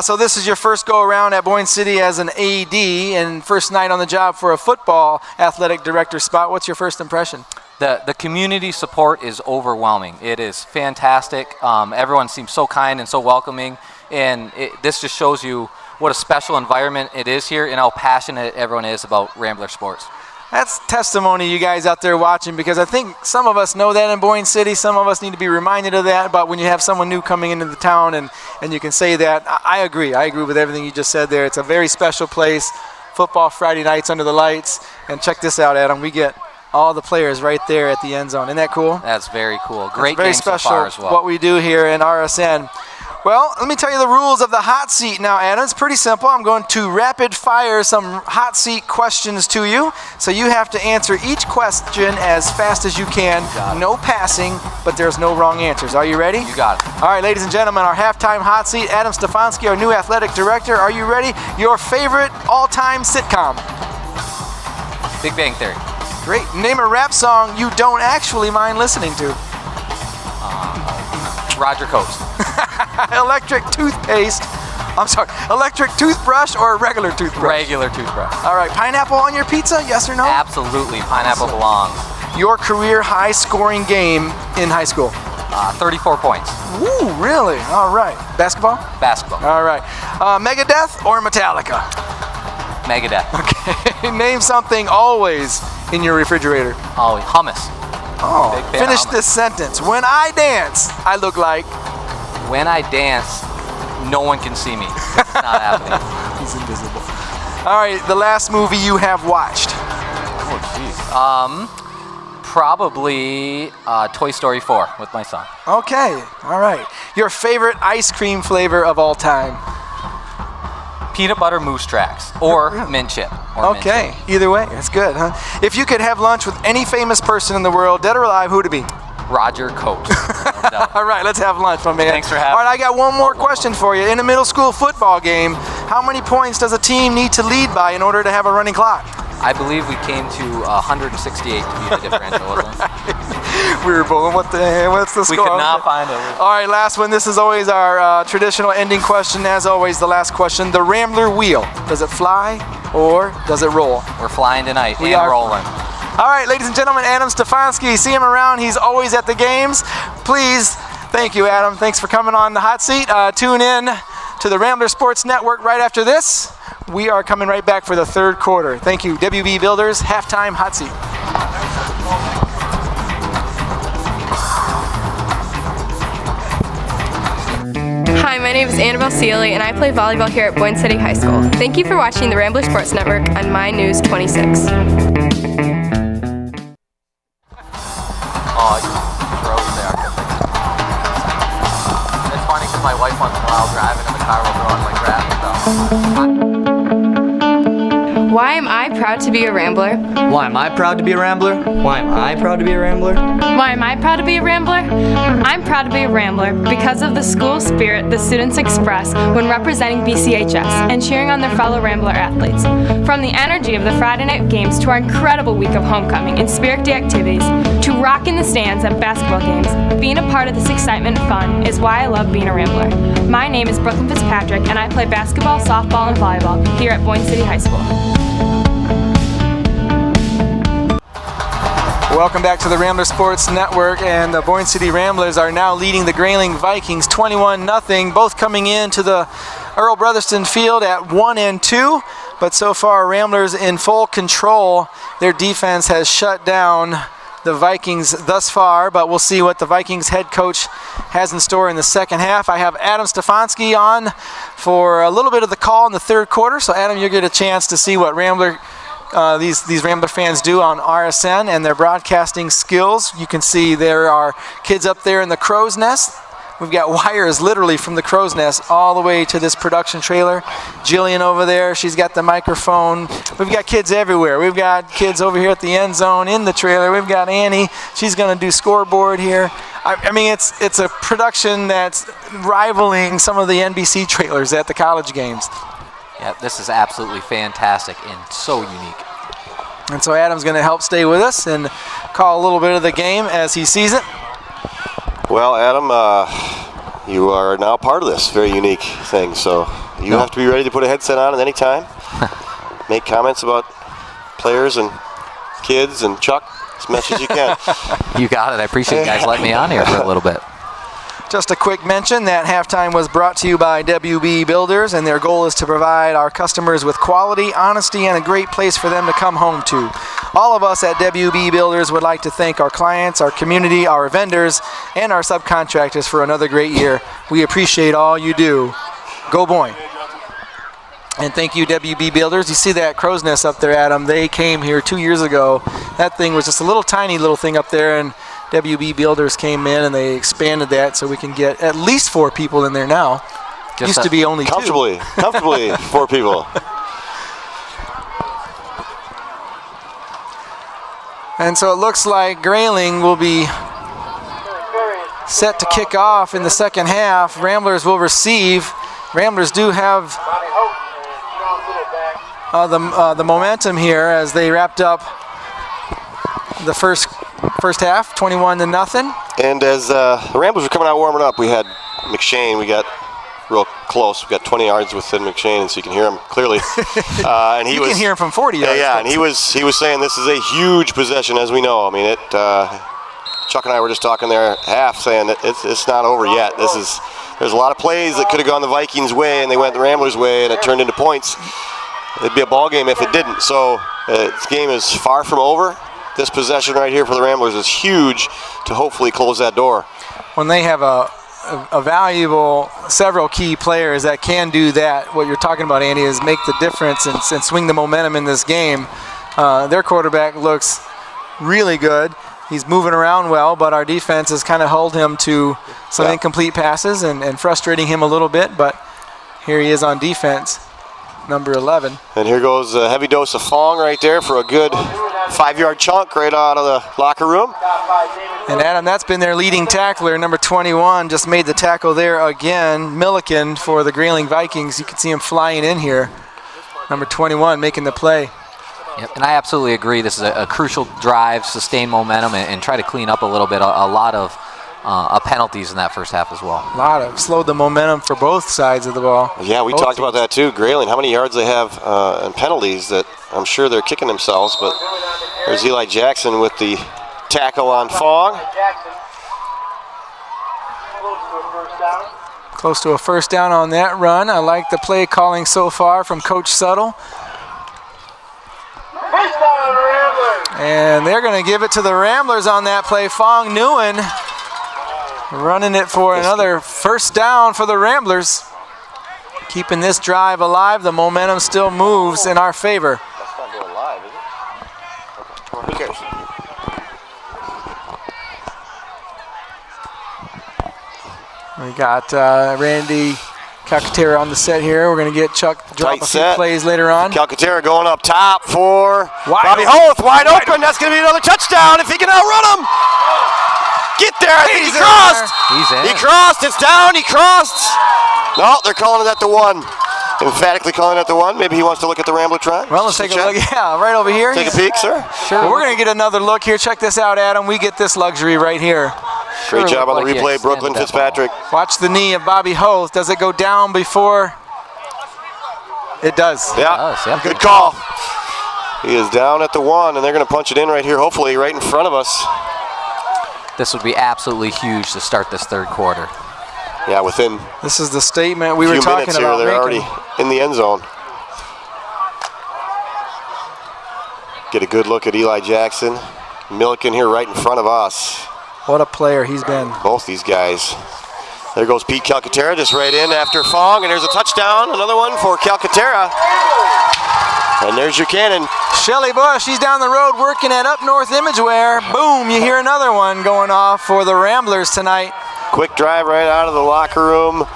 So this is your first go around at Boyne City as an AD and first night on the job for a football athletic director spot. What's your first impression? The community support is overwhelming. It is fantastic. Everyone seems so kind and so welcoming. And this just shows you what a special environment it is here and how passionate everyone is about Rambler sports. That's testimony, you guys out there watching, because I think some of us know that in Boyne City. Some of us need to be reminded of that. But when you have someone new coming into the town and you can say that, I agree. I agree with everything you just said there. It's a very special place. Football Friday nights under the lights. And check this out, Adam. We get all the players right there at the end zone. Isn't that cool? That's very cool. Great game so far as well. What we do here in RSN. Well, let me tell you the rules of the hot seat now, Adam. It's pretty simple. I'm going to rapid fire some hot seat questions to you. So you have to answer each question as fast as you can. No passing, but there's no wrong answers. Are you ready? You got it. All right, ladies and gentlemen, our halftime hot seat, Adam Stefanski, our new athletic director. Are you ready? Your favorite all-time sitcom? Big Bang Theory. Great. Name a rap song you don't actually mind listening to. Roger Coates. Electric toothpaste. I'm sorry, electric toothbrush or a regular toothbrush? Regular toothbrush. All right, pineapple on your pizza, yes or no? Absolutely, pineapple belongs. Your career high scoring game in high school? 34 points. Ooh, really? All right. Basketball? Basketball. All right. Megadeth or Metallica? Megadeth. Okay. Name something always in your refrigerator. Always. Hummus. Oh, finish this sentence. When I dance, I look like... When I dance, no one can see me. It's not happening. He's invisible. All right, the last movie you have watched. Oh, jeez. Probably Toy Story 4 with my son. Okay, all right. Your favorite ice cream flavor of all time? Peanut butter moose tracks or mint chip. Okay, either way, that's good, huh? If you could have lunch with any famous person in the world, dead or alive, who'd it be? Roger Coates. All right, let's have lunch, my man. Thanks for having me. All right, I got one more question for you. In a middle school football game, how many points does a team need to lead by in order to have a running clock? I believe we came to 168 to be the differential, wasn't it? We were both, what's the score? We could not find it. All right, last one. This is always our traditional ending question. As always, the last question. The Rambler wheel, does it fly or does it roll? We're flying tonight We and are. rolling. All right, ladies and gentlemen, Adam Stefanski. See him around. He's always at the games. Please, thank you, Adam. Thanks for coming on the hot seat. Tune in to the Rambler Sports Network right after this. We are coming right back for the third quarter. Thank you, WB Builders. Halftime hot seat. Hi, my name is Annabelle Sealy, and I play volleyball here at Boyne City High School. Thank you for watching the Rambler Sports Network on My News 26. Oh, you froze there. It's funny because my wife once in a while driving in the car will throw on my grass and stuff. Why am I proud to be a Rambler? Why am I proud to be a Rambler? Why am I proud to be a Rambler? Why am I proud to be a Rambler? I'm proud to be a Rambler because of the school spirit the students express when representing BCHS and cheering on their fellow Rambler athletes. From the energy of the Friday night games to our incredible week of homecoming and Spirit Day activities to rocking the stands at basketball games, being a part of this excitement and fun is why I love being a Rambler. My name is Brooklyn Fitzpatrick and I play basketball, softball, and volleyball here at Boyne City High School. Welcome back to the Rambler Sports Network, and the Boyne City Ramblers are now leading the Grayling Vikings 21-0, both coming into the Earl Brotherston field at 1 and 2, but so far Ramblers in full control. Their defense has shut down the Vikings thus far, but we'll see what the Vikings head coach has in store in the second half. I have Adam Stefanski on for a little bit of the call in the third quarter, so Adam, you'll get a chance to see what these Rambler fans do on RSN and their broadcasting skills. You can see there are kids up there in the crow's nest. We've got wires literally from the crow's nest all the way to this production trailer. Jillian over there, she's got the microphone. We've got kids everywhere. We've got kids over here at the end zone in the trailer. We've got Annie. She's going to do scoreboard here. I mean, it's a production that's rivaling some of the NBC trailers at the college games. Yeah, this is absolutely fantastic and so unique. And so Adam's going to help stay with us and call a little bit of the game as he sees it. Well, Adam, you are now part of this very unique thing, so you have to be ready to put a headset on at any time, make comments about players and kids and Chuck as much as you can. You got it. I appreciate you guys letting me on here for a little bit. Just a quick mention that halftime was brought to you by WB Builders, and their goal is to provide our customers with quality, honesty, and a great place for them to come home to. All of us at WB Builders would like to thank our clients, our community, our vendors, and our subcontractors for another great year. We appreciate all you do. Go Boyne. And thank you, WB Builders. You see that crow's nest up there, Adam? They came here 2 years ago. That thing was just a little tiny little thing up there, and WB Builders came in and they expanded that so we can get at least 4 people in there now. Used to be only 2. Comfortably 4 people. And so it looks like Grayling will be set to kick off in the second half. Ramblers will receive. Ramblers do have the momentum here as they wrapped up the first half, 21-0. And as the Ramblers were coming out warming up, we had McShane. We got real close. We got 20 yards within McShane, and so you can hear him clearly. And he can hear him from 40 yards. Yeah, and he was saying this is a huge possession, as we know. I mean, Chuck and I were just talking there half, saying that it's not over yet. There's a lot of plays that could have gone the Vikings' way, and they went the Ramblers' way, and it turned into points. It'd be a ball game if it didn't. So this game is far from over. This possession right here for the Ramblers is huge to hopefully close that door. When they have a valuable, several key players that can do that, what you're talking about, Andy, is make the difference and swing the momentum in this game. Their quarterback looks really good. He's moving around well, but our defense has kind of held him to some incomplete passes and frustrating him a little bit, but here he is on defense, number 11. And here goes a heavy dose of Fong right there for a good 5-yard chunk right out of the locker room. And Adam, that's been their leading tackler, number 21, just made the tackle there again. Milliken for the Grayling Vikings. You can see him flying in here. Number 21 making the play. Yep, and I absolutely agree. This is a crucial drive, sustain momentum, and try to clean up a little bit. A lot of penalties in that first half as well. A lot of slowed the momentum for both sides of the ball. Yeah, we talked about that too. Grayling, how many yards they have and penalties that I'm sure they're kicking themselves, but there's Eli Jackson with the tackle on Fong. Close to a first down on that run. I like the play calling so far from Coach Suttle. And they're going to give it to the Ramblers on that play. Fong Nguyen running it for another first down for the Ramblers. Keeping this drive alive. The momentum still moves in our favor. That's not going live, is it? Okay. Who cares? We got Randy Calcaterra on the set here. We're going to get Chuck drop a few plays later on. Calcaterra going up top for Bobby Hoth, wide open. That's going to be another touchdown if he can outrun him. Get there. I think he crossed. He's in. He crossed. It's down. He crossed. No, they're calling it at the 1. Emphatically calling it at the 1. Maybe he wants to look at the Rambler try. Well, let's take a look. Yeah, right over here. Take a peek, sir. Sure. Well, we're going to get another look here. Check this out, Adam. We get this luxury right here. Great job on the replay, Brooklyn Fitzpatrick. Watch the knee of Bobby Hoth. Does it go down before? It does. Yeah, good call. He is down at the 1, and they're going to punch it in right here, hopefully right in front of us. This would be absolutely huge to start this third quarter. Yeah, within this is the statement we were talking here, about. They're already in the end zone. Get a good look at Eli Jackson. Milliken here right in front of us. What a player he's been. Both these guys. There goes Pete Calcaterra just right in after Fong, and there's a touchdown. Another one for Calcaterra. And there's your cannon. Shelly Bush, he's down the road working at Up North Imageware. Boom, you hear another one going off for the Ramblers tonight. Quick drive right out of the locker room,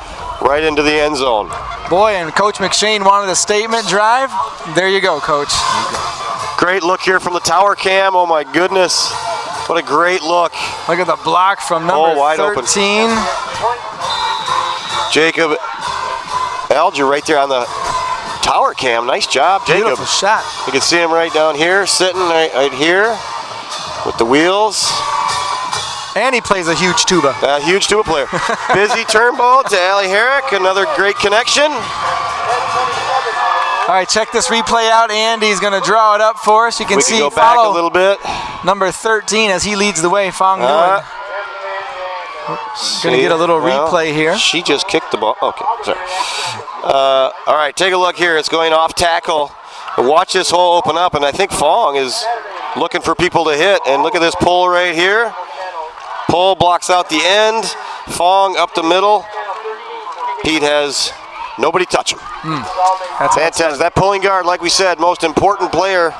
right into the end zone. Boy, and Coach McShane wanted a statement drive. There you go, Coach. Great look here from the tower cam. Oh my goodness. What a great look. Look at the block from number wide 13. Open. Jacob Alger right there on the tower cam. Nice job, Jacob. Beautiful shot. You can see him right down here, sitting right here with the wheels. And he plays a huge tuba. A huge tuba player. Busy turnbow to Ali Herrick. Another great connection. All right, check this replay out. Andy's going to draw it up for us. You can see go back a little bit. Number 13 as he leads the way, Fong Nguyen. Going to get a little replay here. She just kicked the ball. Okay, sorry. All right, take a look here. It's going off tackle. Watch this hole open up, and I think Fong is looking for people to hit. And look at this pull right here. Pull blocks out the end. Fong up the middle. Pete has nobody touch him. That's fantastic. That pulling guard, like we said, most important player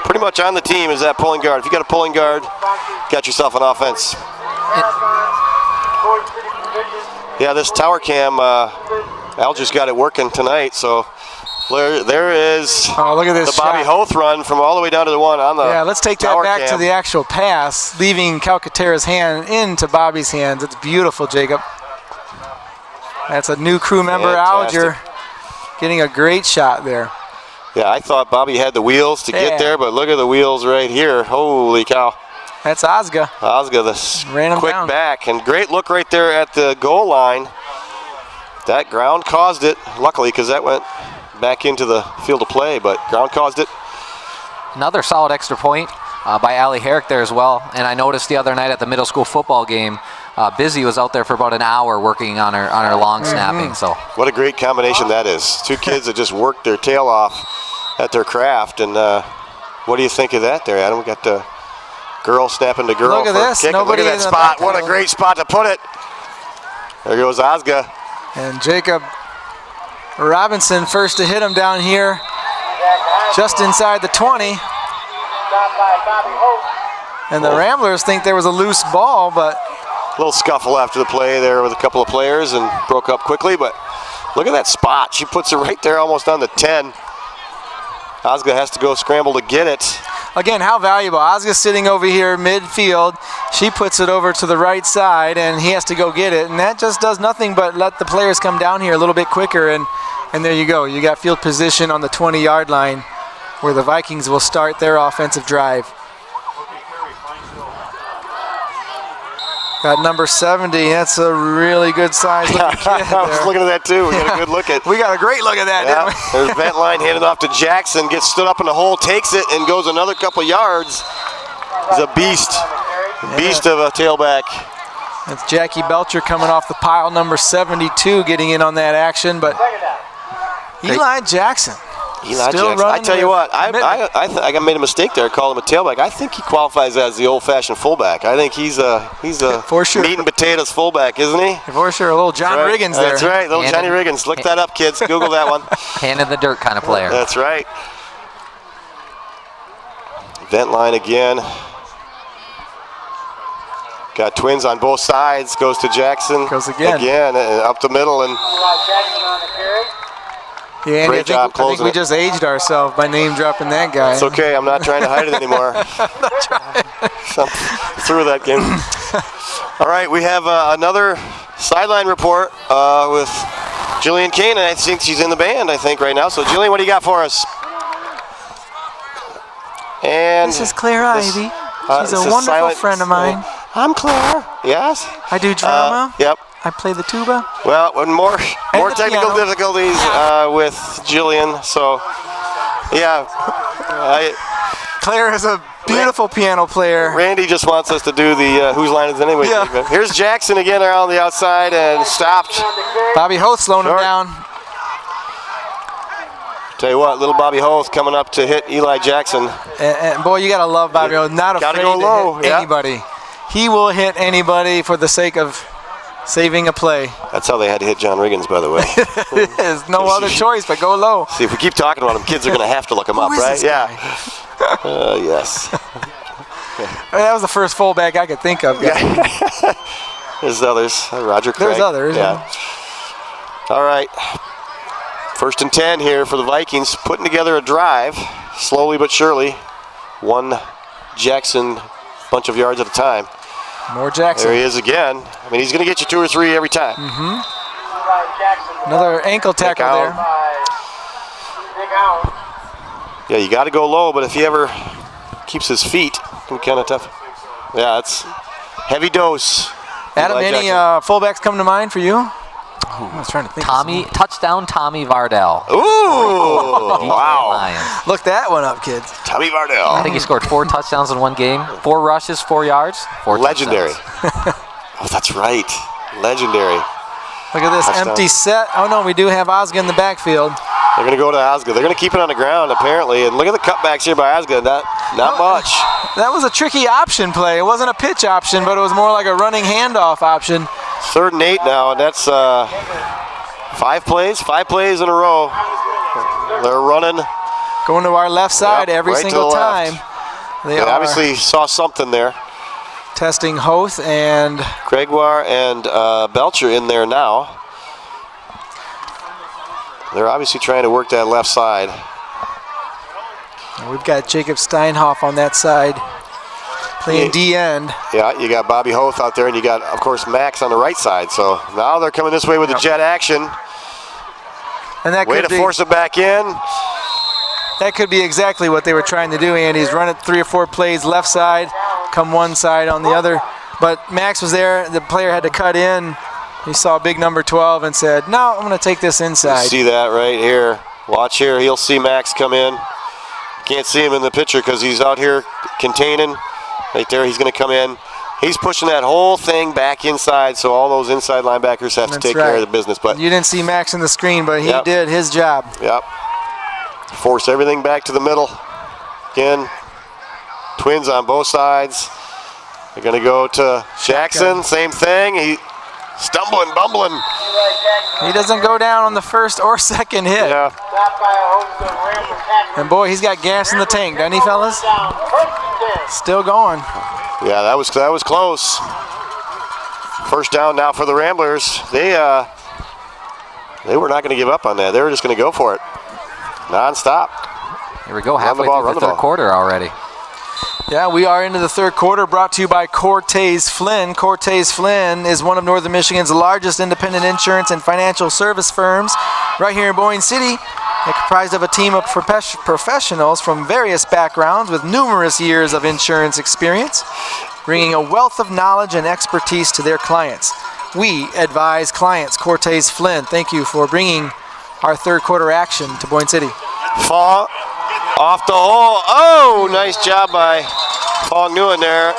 pretty much on the team is that pulling guard. If you got a pulling guard, got yourself an offense. Yeah, this tower cam, Al just got it working tonight, so there is look at this the Bobby Hoth run from all the way down to the 1 on the Yeah, let's take that back to the actual pass, leaving Calcaterra's hand into Bobby's hands. It's beautiful, Jacob. That's a new crew member, Alger, getting a great shot there. Yeah, I thought Bobby had the wheels to get there, but look at the wheels right here. Holy cow. That's Ozga. Ozga, the quick back. And great look right there at the goal line. That ground caused it, luckily, because that went back into the field of play, but ground caused it. Another solid extra point by Ali Herrick there as well. And I noticed the other night at the middle school football game, Busy was out there for about an hour working on her long snapping. So what a great combination that is. Two kids that just worked their tail off at their craft. And what do you think of that there, Adam? We got the girl snapping to girl. Look at this. Look at that spot. What a great spot to put it. There goes Ozga. And Jacob Robinson first to hit him down here, just inside the 20. And the Ramblers think there was a loose ball, but a little scuffle after the play there with a couple of players and broke up quickly. But look at that spot. She puts it right there almost on the 10. Ozga has to go scramble to get it. Again, how valuable. Ozga's sitting over here midfield. She puts it over to the right side, and he has to go get it. And that just does nothing but let the players come down here a little bit quicker. And there you go. You got field position on the 20-yard line. where the Vikings will start their offensive drive. Got number 70. That's a really good size looking kid I was looking at that too. We got a good look at. We got a great look at that, didn't we? There's Ventline handed off to Jackson. Gets stood up in the hole, takes it, and goes another couple yards. He's a beast. Beast of a tailback. That's Jackie Belcher coming off the pile, number 72, getting in on that action. But Eli Jackson. Still running. I tell you what, I made a mistake there. Called him a tailback. I think he qualifies as the old-fashioned fullback. I think he's a for sure meat and potatoes fullback, isn't he? For sure, a little John Riggins there. That's right, little Johnny Riggins. Look that up, kids. Google that one. Hand in the dirt kind of player. That's right. Ventline again. Got twins on both sides. Goes to Jackson. Goes again. Again, up the middle and. Yeah, great job closing. I think we just aged ourselves by name dropping that guy. It's okay. I'm not trying to hide it anymore. Through that game. All right, we have another sideline report with Jillian Kane, and I think she's in the band, right now. So, Jillian, what do you got for us? And this is Claire Ivy. She's a wonderful friend of mine. I'm Claire. Yes. I do drama. Yep. I play the tuba. Well, more technical difficulties with Jillian. So, yeah. Claire is a beautiful piano player. Randy just wants us to do the Whose Line Is It Anyway? Yeah. Here's Jackson again around the outside and stopped. Bobby Hoth slowing him down. Tell you what, little Bobby Hoth coming up to hit Eli Jackson. And boy, you got to love Bobby Hoth. Not afraid to hit anybody. He will hit anybody for the sake of saving a play. That's how they had to hit John Riggins, by the way. There's no other choice but go low. See, if we keep talking about him, kids are going to have to look him up, right? Yeah. Yes. That was the first fullback I could think of. There's others. Roger Craig. There's others. Yeah. All right. 1st and 10 here for the Vikings, putting together a drive, slowly but surely. One Jackson bunch of yards at a time. More Jackson. There he is again. I mean, he's going to get you 2 or 3 every time. Another ankle tackle there. Yeah, you got to go low, but if he ever keeps his feet, it can be kind of tough. Yeah, it's heavy dose. Adam, any fullbacks come to mind for you? I was trying to think. Touchdown Tommy Vardell. Ooh, wow. Look that one up, kids. Tommy Vardell. I think he scored 4 touchdowns in one game. 4 rushes, 4 yards, 4 legendary. Oh, that's right. Legendary. Look at this empty set. Oh, no, we do have Osga in the backfield. They're going to go to Osga. They're going to keep it on the ground, apparently. And look at the cutbacks here by Osga. Not much. That was a tricky option play. It wasn't a pitch option, but it was more like a running handoff option. 3rd and 8 now, and that's 5 plays in a row. They're running. Going to our left side every single time. They obviously saw something there. Testing Hoth and Gregoire and Belcher in there now. They're obviously trying to work that left side. And we've got Jacob Steinhoff on that side. Playing D-end. Yeah, you got Bobby Hoth out there, and you got, of course, Max on the right side. So now they're coming this way with the jet action. And that way to force it back in. That could be exactly what they were trying to do, Andy, is run it 3 or 4 plays left side, come one side on the other. But Max was there. The player had to cut in. He saw big number 12 and said, no, I'm going to take this inside. You see that right here. Watch here. He'll see Max come in. Can't see him in the picture because he's out here containing. Right there, he's going to come in. He's pushing that whole thing back inside, so all those inside linebackers have to take care of the business. But you didn't see Max in the screen, but he did his job. Yep. Force everything back to the middle. Again, twins on both sides. They're going to go to Jackson. Same thing. He stumbling, bumbling. He doesn't go down on the first or second hit. Yeah. And boy, he's got gas in the tank, doesn't he, fellas? Still going. Yeah, that was close. 1st down now for the Ramblers. They were not going to give up on that. They were just going to go for it. Non-stop. Here we go, halfway through the 3rd quarter already. Yeah, we are into the 3rd quarter, brought to you by Cortez Flynn. Cortez Flynn is one of Northern Michigan's largest independent insurance and financial service firms right here in Boyne City. They're comprised of a team of professionals from various backgrounds with numerous years of insurance experience, bringing a wealth of knowledge and expertise to their clients. We advise clients. Cortez Flynn, thank you for bringing our third quarter action to Boyne City. Fong off the hole. Oh, nice job by Fong Nguyen there.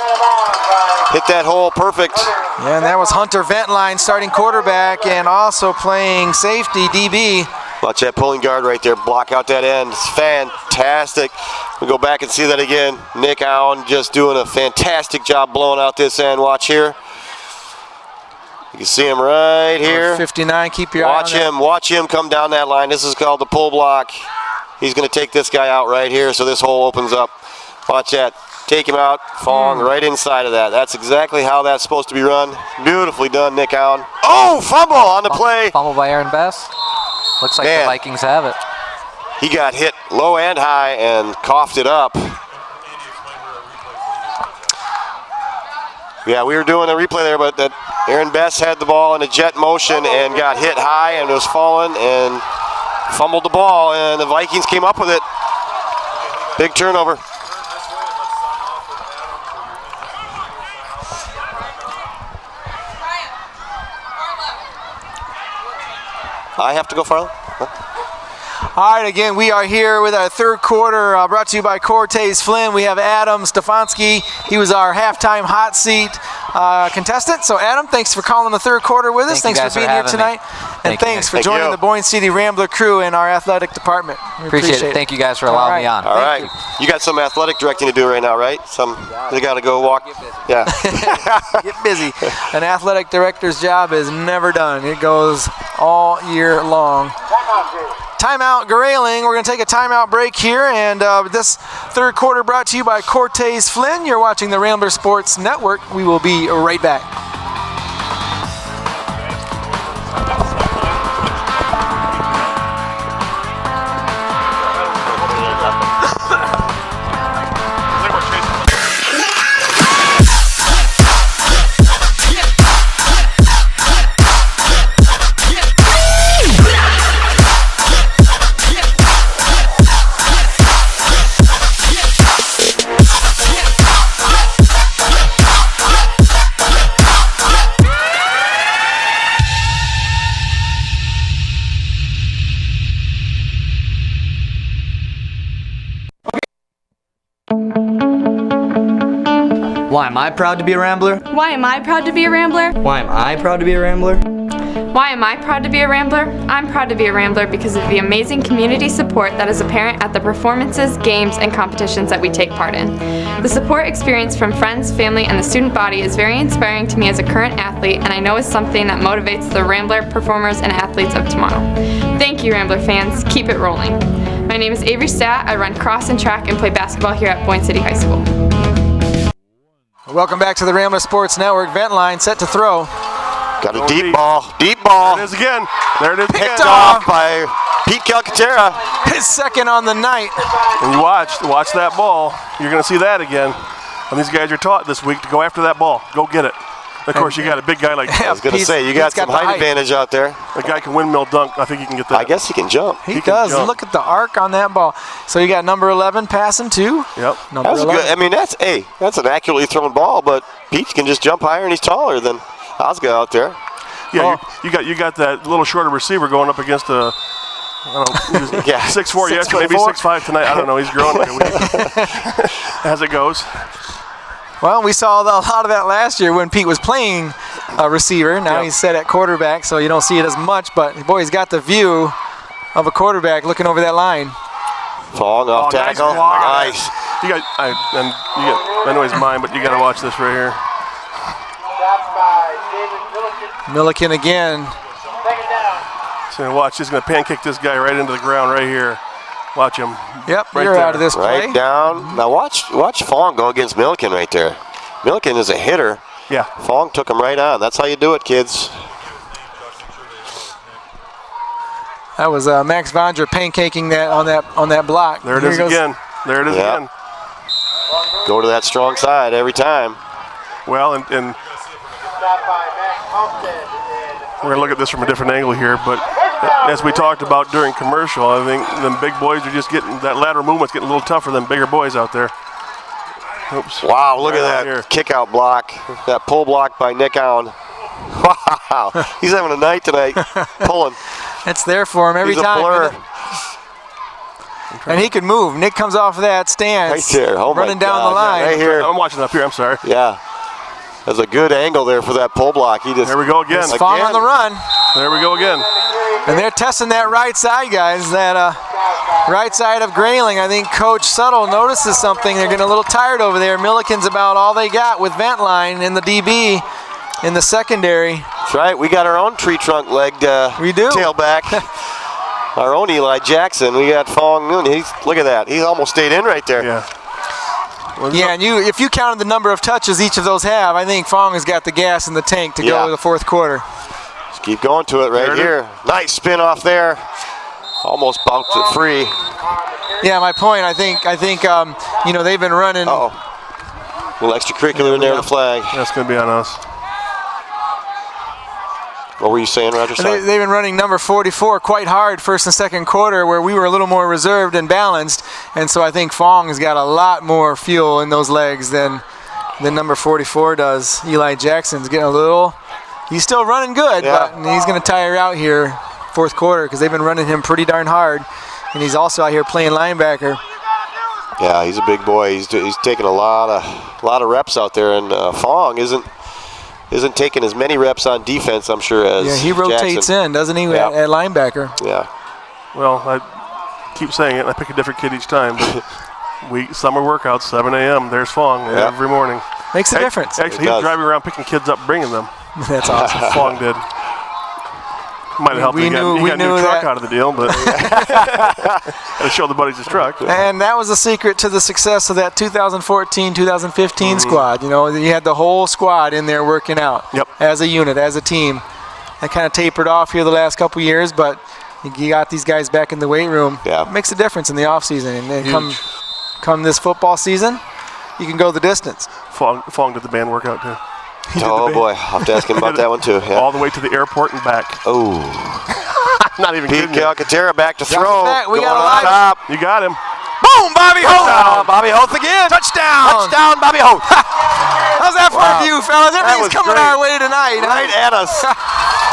Hit that hole perfect. Yeah, and that was Hunter Ventline, starting quarterback and also playing safety, DB. Watch that pulling guard right there, block out that end. It's fantastic. We go back and see that again. Nick Allen just doing a fantastic job blowing out this end. Watch here. You can see him right here. 59, keep your eye on that. Watch him come down that line. This is called the pull block. He's going to take this guy out right here, so this hole opens up. Watch that. Take him out. Fong right inside of that. That's exactly how that's supposed to be run. Beautifully done, Nick Allen. Oh, fumble on the play. Fumble by Aaron Bess. Looks like the Vikings have it. He got hit low and high and coughed it up. Yeah, we were doing a replay there, but that Aaron Bess had the ball in a jet motion and got hit high and was falling and fumbled the ball, and the Vikings came up with it. Big turnover. I have to go, Farley? All right, again, we are here with our third quarter brought to you by Cortez Flynn. We have Adam Stefanski. He was our halftime hot seat contestant. So, Adam, thanks for calling the third quarter with us. Thanks for being here tonight. And thanks for joining the Boyne City Rambler crew in our athletic department. We appreciate it. Thank you guys for allowing me on. All right. You got some athletic directing to do right now, right? They got to go walk. Yeah. Get busy. An athletic director's job is never done. It goes all year long. Timeout, Grayling. We're going to take a timeout break here, and this third quarter brought to you by Cortez Flynn. You're watching the Rambler Sports Network. We will be right back. Why am I proud to be a Rambler? Why am I proud to be a Rambler? Why am I proud to be a Rambler? Why am I proud to be a Rambler? I'm proud to be a Rambler because of the amazing community support that is apparent at the performances, games, and competitions that we take part in. The support experience from friends, family, and the student body is very inspiring to me as a current athlete, and I know is something that motivates the Rambler performers and athletes of tomorrow. Thank you, Rambler fans. Keep it rolling. My name is Avery Stat. I run cross and track and play basketball here at Boyne City High School. Welcome back to the Rambler Sports Network. Ventline set to throw. Got a deep ball. Deep ball. There it is again. There it is again. Picked off by Pete Calcaterra. His second on the night. And you watch that ball. You're going to see that again. And these guys are taught this week to go after that ball. Go get it. Of course, you got a big guy like I was going to say, you got some height advantage out there. The guy can windmill dunk. I think he can get that. I guess he can jump. He does. Jump. Look at the arc on that ball. So you got number 11 passing too. Yep. Number 11. Good. I mean, that's an accurately thrown ball, but Pete can just jump higher and he's taller than Osga out there. Yeah, you got that little shorter receiver going up against a. I don't know, 6'4" yesterday, maybe 6'5" tonight. I don't know. He's growing like a weed as it goes. Well, we saw a lot of that last year when Pete was playing a receiver. Now he's set at quarterback, so you don't see it as much. But boy, he's got the view of a quarterback looking over that line. Falling off tackle. Nice. I know he's mine, but you got to watch this right here. Milliken again. So watch, he's going to pancake this guy right into the ground right here. Watch him. Yep, right you're there. out of this play. Right down. Now watch Fong go against Milliken right there. Milliken is a hitter. Yeah. Fong took him right on. That's how you do it, kids. That was Max Vondra pancaking that on that block. There it is again. There it is again. Go to that strong side every time. Well, and we're going to look at this from a different angle here, but as we talked about during commercial, I think them big boys are just getting, that lateral movement's getting a little tougher than bigger boys out there. Oops. Wow, look at that kick out block, that pull block by Nick Allen. Wow, he's having a night tonight, pulling. It's there for him every He's time. A blur. And he can move. Nick comes off of that stance, right there. Oh running my down God. the line. Right here. I'm watching up here, I'm sorry. Yeah. There's a good angle there for that pull block. He just. There we go again. It's Fong on the run. There we go again. And they're testing that right side, guys. That right side of Grayling. I think Coach Suttle notices something. They're getting a little tired over there. Milliken's about all they got with Ventline in the DB in the secondary. That's right. We got our own tree trunk legged we do. tailback. Our own Eli Jackson. We got Fong Noon. Look at that. He almost stayed in right there. Yeah. Yeah, and if you counted the number of touches each of those have, I think Fong has got the gas in the tank to go to the fourth quarter. Just keep going to it right here. Nice spin off there. Almost bounced it free. Yeah, my point. I think they've been running. A little extracurricular in there, the flag. That's going to be on us. What were you saying, Roger? They've been running number 44 quite hard first and second quarter, where we were a little more reserved and balanced, and so I think Fong has got a lot more fuel in those legs than number 44 does. Eli Jackson's getting a little. He's still running good, but he's going to tire out here fourth quarter because they've been running him pretty darn hard, and he's also out here playing linebacker. Yeah, he's a big boy. He's taking a lot of reps out there, and Fong isn't taking as many reps on defense, I'm sure, as he rotates Jackson. in, doesn't he, at linebacker? Yeah. Well, I keep saying it, and I pick a different kid each time, but summer workouts, 7 a.m., there's Fong every morning. Makes a difference. Actually, he's driving around picking kids up, bringing them. That's awesome. Fong did. Might have helped he got a new truck out of the deal, but to show the buddies his truck. And that was the secret to the success of that 2014-2015 squad. You know, you had the whole squad in there working out as a unit, as a team. That kind of tapered off here the last couple years, but you got these guys back in the weight room. Yeah. It makes a difference in the offseason. And then come this football season, you can go the distance. Fong did the band workout, too. Oh boy, I'll have to ask him about that one too. Yeah. All the way to the airport and back. Oh. Not even Pete Calcaterra back to throw. We got a lot. Top. You got him. Boom, Bobby Holt. Bobby Holt again. Touchdown. Touchdown, Bobby Holt. How's that for a view, fellas? Everything's coming our way tonight. Right at us.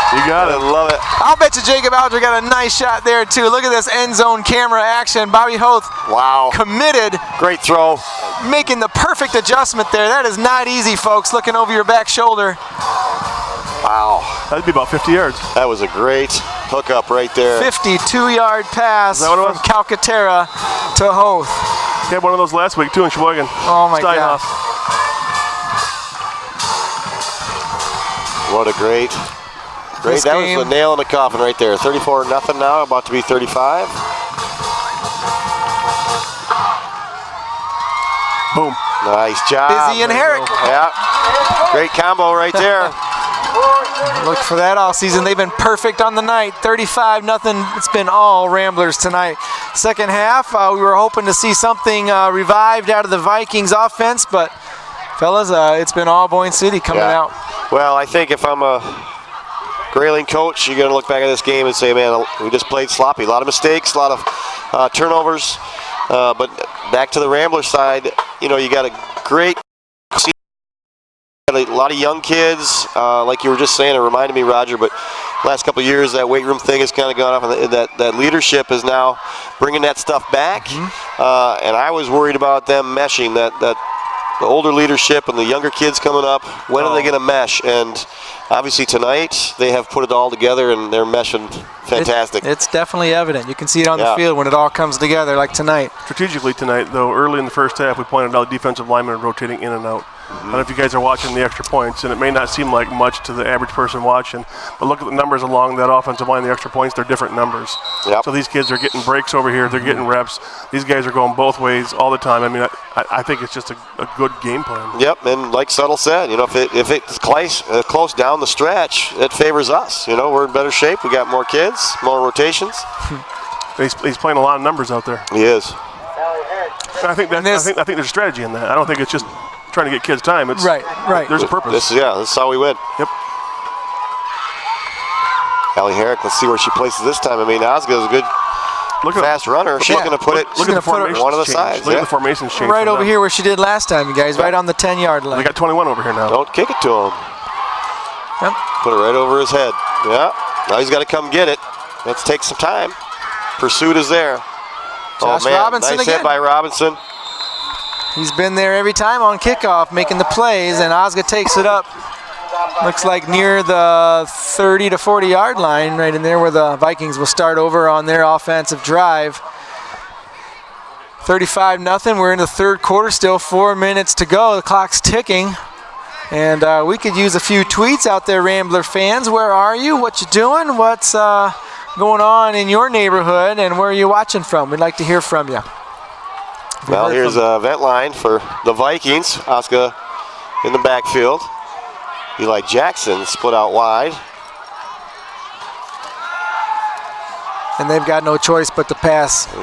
You got it. Love it. I'll bet you Jacob Alger got a nice shot there, too. Look at this end zone camera action. Bobby Holt committed. Great throw. Making the perfect adjustment there. That is not easy, folks, looking over your back shoulder. Wow. That'd be about 50 yards. That was a great hookup right there. 52-yard pass from Calcaterra to Hoth. He had one of those last week, too, in Sheboygan. Oh, my God. What a great. That was the nail in the coffin right there. 34-0 now, about to be 35. Boom. Nice job. Busy and Herrick. Yeah. Great combo right there. Look for that all season. They've been perfect on the night. 35-0. It's been all Ramblers tonight. Second half, we were hoping to see something revived out of the Vikings offense, but fellas, it's been all Boyne City coming out. Well, I think if I'm a Grayling coach, you're going to look back at this game and say, man, we just played sloppy. A lot of mistakes, a lot of turnovers. But back to the Rambler side, you got a great team. A lot of young kids, like you were just saying, it reminded me, Roger, but last couple of years, that weight room thing has kind of gone off, and that leadership is now bringing that stuff back. And I was worried about them meshing, that the older leadership and the younger kids coming up, when are they going to mesh? And obviously tonight, they have put it all together, and they're meshing fantastic. It's definitely evident. You can see it on the field when it all comes together, like tonight. Strategically tonight, though, early in the first half, we pointed out defensive linemen rotating in and out. I don't know if you guys are watching the extra points, and it may not seem like much to the average person watching, but look at the numbers along that offensive line, the extra points, they're different numbers. So these kids are getting breaks over here, they're getting reps. These guys are going both ways all the time. I mean, I think it's just a good game plan. Yep, and like Suttle said, if it's close down the stretch, it favors us. We're in better shape. We got more kids, more rotations. He's playing a lot of numbers out there. He is. I think there's a strategy in that. I don't think it's just trying to get kids time. It's right. There's a purpose. This is how we win. Yep. Allie Herrick, let's see where she places this time. I mean, Osgood's a good fast runner. She's going to put it one of the sides. Look at the formations change. Right over here where she did last time, you guys, right on the 10-yard line. They got 21 over here now. Don't kick it to him. Yep. Put it right over his head. Yeah. Now he's got to come get it. Let's take some time. Pursuit is there. Josh man, Robinson nice again. hit by Robinson. He's been there every time on kickoff, making the plays, and Osgood takes it up. Looks like near the 30 to 40-yard line, right in there where the Vikings will start over on their offensive drive. 35-0. We're in the third quarter, still 4 minutes to go. The clock's ticking. And we could use a few tweets out there, Rambler fans. Where are you? What you doing? What's going on in your neighborhood, and where are you watching from? We'd like to hear from you. Well, here's a vent line for the Vikings. Oscar in the backfield. Eli Jackson split out wide. And they've got no choice but to pass.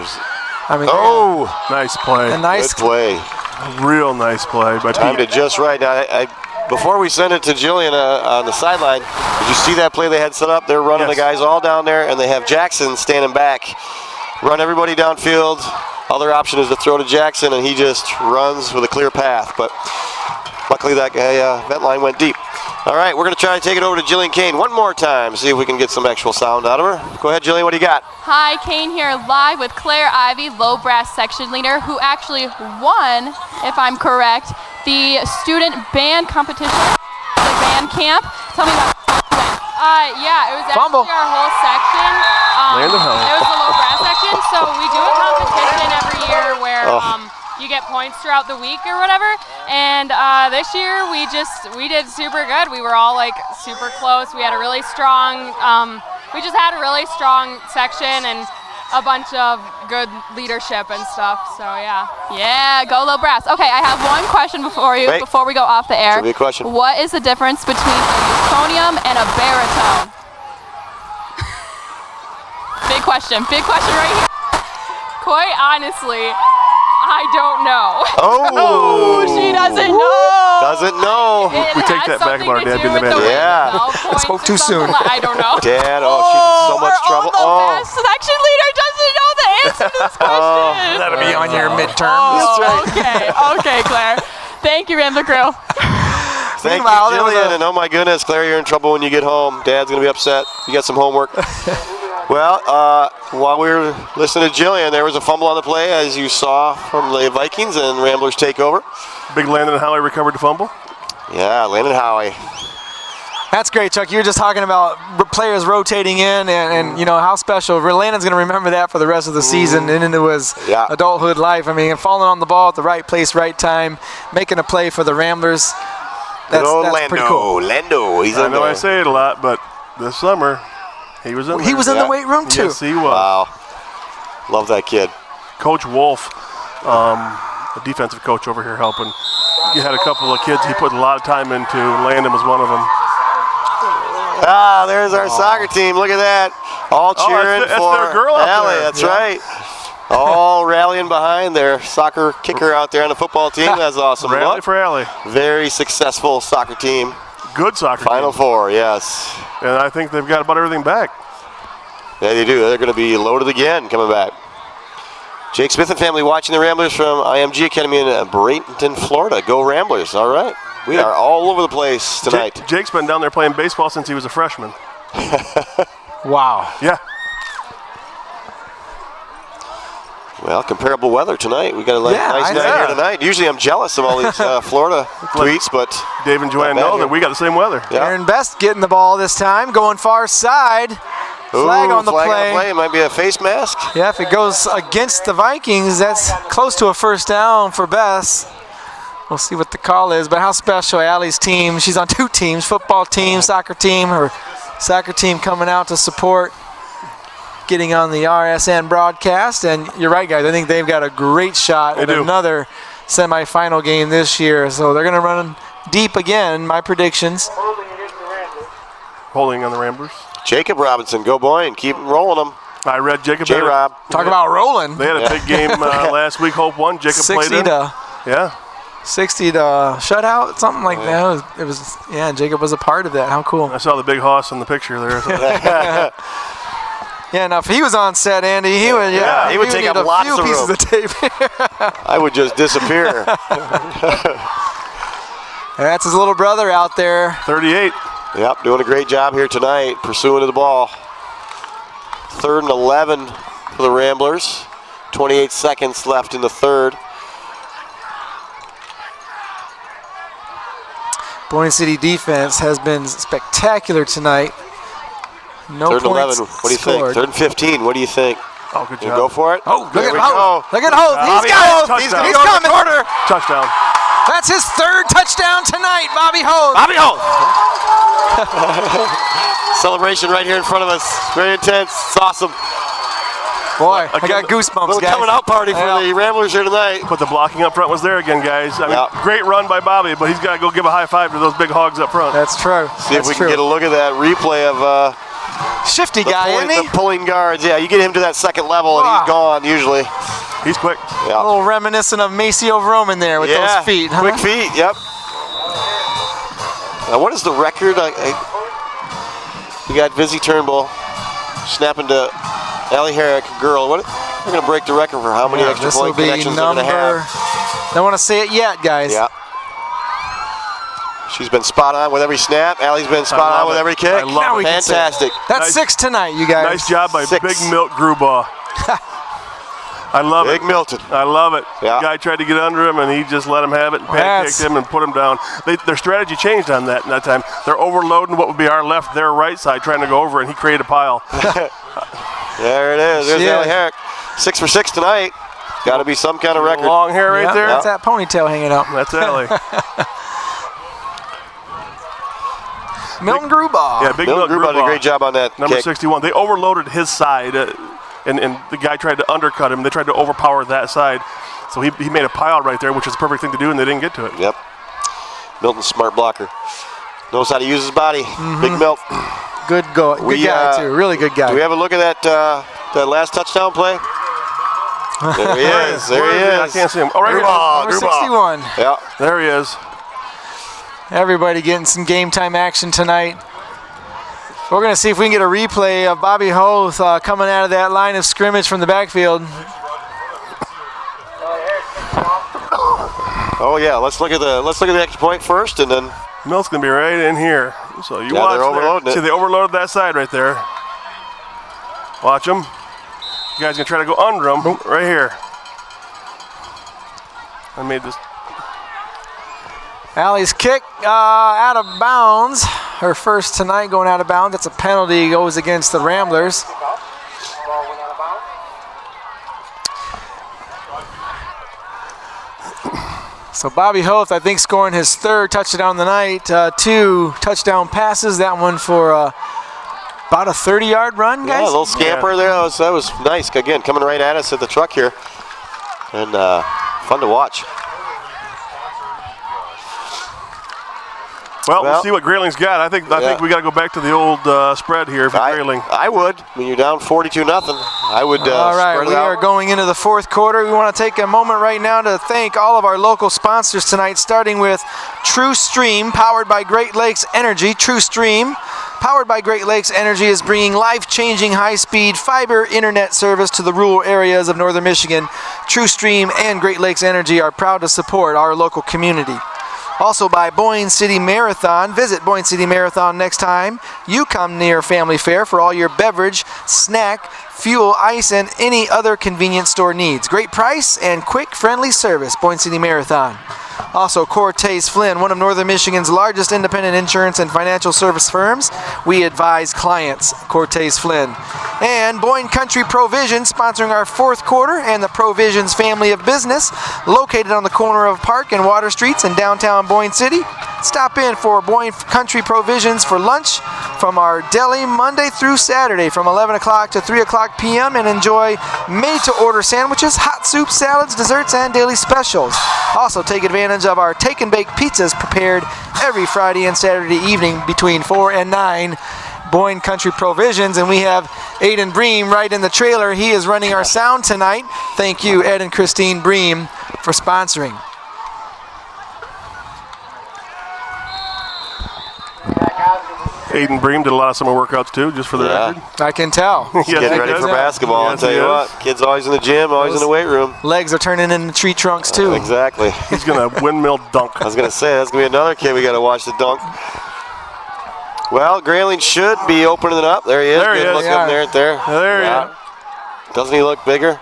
Nice play. A nice good play. Real nice play. But timed it just right. Now, before we send it to Jillian on the sideline, did you see that play they had set up? They're running the guys all down there, and they have Jackson standing back. Run everybody downfield. Other option is to throw to Jackson, and he just runs with a clear path. But luckily that guy, that line went deep. All right, we're going to try to take it over to Jillian Kane one more time, see if we can get some actual sound out of her. Go ahead, Jillian, what do you got? Hi, Kane here, live with Claire Ivy, low brass section leader, who actually won, if I'm correct, the student band competition, the band camp. Tell me about it. Yeah, it was actually our whole section. It was the low brass section, so we do a competition every year where you get points throughout the week or whatever. And this year we did super good. We were all like super close. We had a really strong, we just had a really strong section and a bunch of good leadership and stuff. So yeah. Yeah, go low brass. Okay, I have one question before we go off the air. Should be a question. What is the difference between a euphonium and a baritone? Big question right here. Quite honestly, I don't know. Oh, she doesn't know. Doesn't know. We take that back about our dad being the band. Yeah. I spoke too soon. I don't know. Dad, she's in so much trouble. The section leader doesn't know the answer to this question. That'll be on your midterm. Okay, Claire. Thank you, Rambler Crew. Thank you, Jillian. And oh my goodness, Claire, you're in trouble when you get home. Dad's going to be upset. You got some homework. Well, while we were listening to Jillian, there was a fumble on the play, as you saw from the Vikings, and Ramblers take over. Big Landon Howie recovered the fumble. Yeah, Landon Howie. That's great, Chuck. You were just talking about players rotating in, and you know how special. Landon's going to remember that for the rest of the season and into his adulthood life. I mean, falling on the ball at the right place, right time, making a play for the Ramblers. That's pretty cool. Lando, he's I know I say it a lot, but this summer, he was in there. He was in the weight room, too. Yes, he was. Wow. Love that kid. Coach Wolf, the defensive coach over here helping. You had a couple of kids he put a lot of time into. Landon was one of them. There's our soccer team. Look at that. All cheering that's for their girl out Allie. there. That's right. All rallying behind their soccer kicker out there on the football team. That's awesome. Rally for Allie. Very successful soccer team. Good soccer Final team. Four, yes. And I think they've got about everything back. Yeah, they do. They're going to be loaded again coming back. Jake Smith and family watching the Ramblers from IMG Academy in Bradenton, Florida. Go Ramblers. All right. We are all over the place tonight. Jake's been down there playing baseball since he was a freshman. Wow. Yeah. Well, comparable weather tonight. We got a nice night here tonight. Usually I'm jealous of all these Florida tweets, but Dave and Joanne know that we got the same weather. Yeah. Aaron Best getting the ball this time, going far side. Flag on the play. It might be a face mask. Yeah, if it goes against the Vikings, that's close to a first down for Best. We'll see what the call is, but how special Allie's team. She's on two teams, football team, soccer team. Her soccer team coming out to support, getting on the RSN broadcast. And you're right, guys. I think they've got a great shot at another semifinal game this year. So they're going to run deep again, my predictions. Holding on the Ramblers. Jacob Robinson, go Boyne. Keep rolling them. I read Jacob. J-Rob. Talk about rolling. They had a big game last week. Hope won. Jacob played in. Yeah. 60 to shutout, something like that. It was, yeah, Jacob was a part of that. How cool. I saw the big hoss in the picture there. Yeah, now if he was on set, Andy, he would, he would take up lots of pieces room. of tape. I would just disappear. That's his little brother out there. 38. Yep, doing a great job here tonight, pursuing the ball. 3rd and 11 for the Ramblers. 28 seconds left in the third. Boyne City defense has been spectacular tonight. No 3rd and 11. points What do you scored. think? 3rd and 15. What do you think? Oh, good You job. go for it? Oh, look There at we Holt. go. Look at Holt. Bobby He's got Holt. it. He's He's gonna coming. Corner. Touchdown. That's his 3rd touchdown tonight, Bobby Holt. Bobby Holt. Celebration right here in front of us. Very intense. It's awesome. Boy, I got goosebumps, Little guys. coming out party for the Ramblers here tonight. But the blocking up front was there again, guys. I mean, great run by Bobby, but he's got to go give a high five to those big hogs up front. That's true. See if we can get a look at that replay of shifty guy, isn't he? The pulling guards. Yeah, you get him to that second level and he's gone usually. He's quick. Yeah. A little reminiscent of Maceo Roman there with those feet. Huh? Quick feet, yep. Now what is the record? We got Vizzy Turnbull snapping to Allie Herrick, girl. We're going to break the record for how many extra point connections they're going to have. Don't want to say it yet, guys. Yeah. She's been spot on with every snap. Allie's been spot on with every kick. I love it. Fantastic. That's 6 tonight, you guys. Nice job by 6. Big Milt Grubaugh. I love Big it. Milton. I love it. Yeah. The guy tried to get under him, and he just let him have it and pancaked him and put him down. Their strategy changed on that time. They're overloading what would be our left, their right side, trying to go over, and he created a pile. There it is. There's Allie Herrick. 6 for 6 tonight. Got to be some kind of record. Long hair right there. That's that ponytail hanging out. That's Allie. Milton Grubaugh. Yeah, Big Milton Grubaugh did a great job on that Number kick. 61. They overloaded his side, and the guy tried to undercut him. They tried to overpower that side. So he made a pile right there, which is the perfect thing to do, and they didn't get to it. Yep. Milton's smart blocker. Knows how to use his body. Big Milt. Good guy, too. Really good guy. Do we have a look at that last touchdown play? There he is. There he is. I can't see him. Oh, right Number 61. Yeah. There he is. Everybody getting some game time action tonight. We're going to see if we can get a replay of Bobby Hoth coming out of that line of scrimmage from the backfield. Oh yeah, let's look at the extra point first, and then Milt's gonna be right in here. So you Yeah, watch. they're overloading it. See, they overloaded that side right there. Watch them. You guys gonna try to go under them right here. I made this. Allie's kick out of bounds. Her first tonight going out of bounds. That's a penalty, goes against the Ramblers. So Bobby Hoth, I think, scoring his 3rd touchdown of the night. 2 touchdown passes. That one for about a 30-yard run, guys. yeah, a little scamper there. That was nice. Again, coming right at us at the truck here, and fun to watch. Well, we'll see what Grayling's got. I think we got to go back to the old spread here for Grayling. I would. When you're down 42-0, I would all right, spread it we out. are going into the 4th quarter. We want to take a moment right now to thank all of our local sponsors tonight, starting with True Stream, powered by Great Lakes Energy. True Stream, powered by Great Lakes Energy, is bringing life-changing high-speed fiber internet service to the rural areas of northern Michigan. True Stream and Great Lakes Energy are proud to support our local community. Also by Boyne City Marathon. Visit Boyne City Marathon next time you come near Family Fair for all your beverage, snack, fuel, ice, and any other convenience store needs. Great price and quick, friendly service. Boyne City Marathon. Also, Cortez Flynn, one of Northern Michigan's largest independent insurance and financial service firms. We advise clients. Cortez Flynn. And Boyne Country Provisions, sponsoring our 4th quarter, and the Provisions family of business, located on the corner of Park and Water Streets in downtown Boyne City. Stop in for Boyne Country Provisions for lunch from our deli Monday through Saturday from 11 o'clock to 3 o'clock p.m. and enjoy made-to-order sandwiches, hot soup, salads, desserts, and daily specials. Also, take advantage of our take-and-bake pizzas prepared every Friday and Saturday evening between 4 and 9. Boyne Country Provisions, and we have Aiden Bream right in the trailer. He is running our sound tonight. Thank you, Ed and Christine Bream, for sponsoring. Aiden Bream did a lot of summer workouts too, just for the record. I can tell. He's getting ready for basketball. I'll tell you what, kid's always in the gym, always in the weight room. Legs are turning into tree trunks too. Exactly. He's going to windmill dunk. I was going to say, that's going to be another kid we got to watch the dunk. Well, Grayling should be opening it up. There he is. There he Good is. look up there. There he is. Doesn't he look bigger?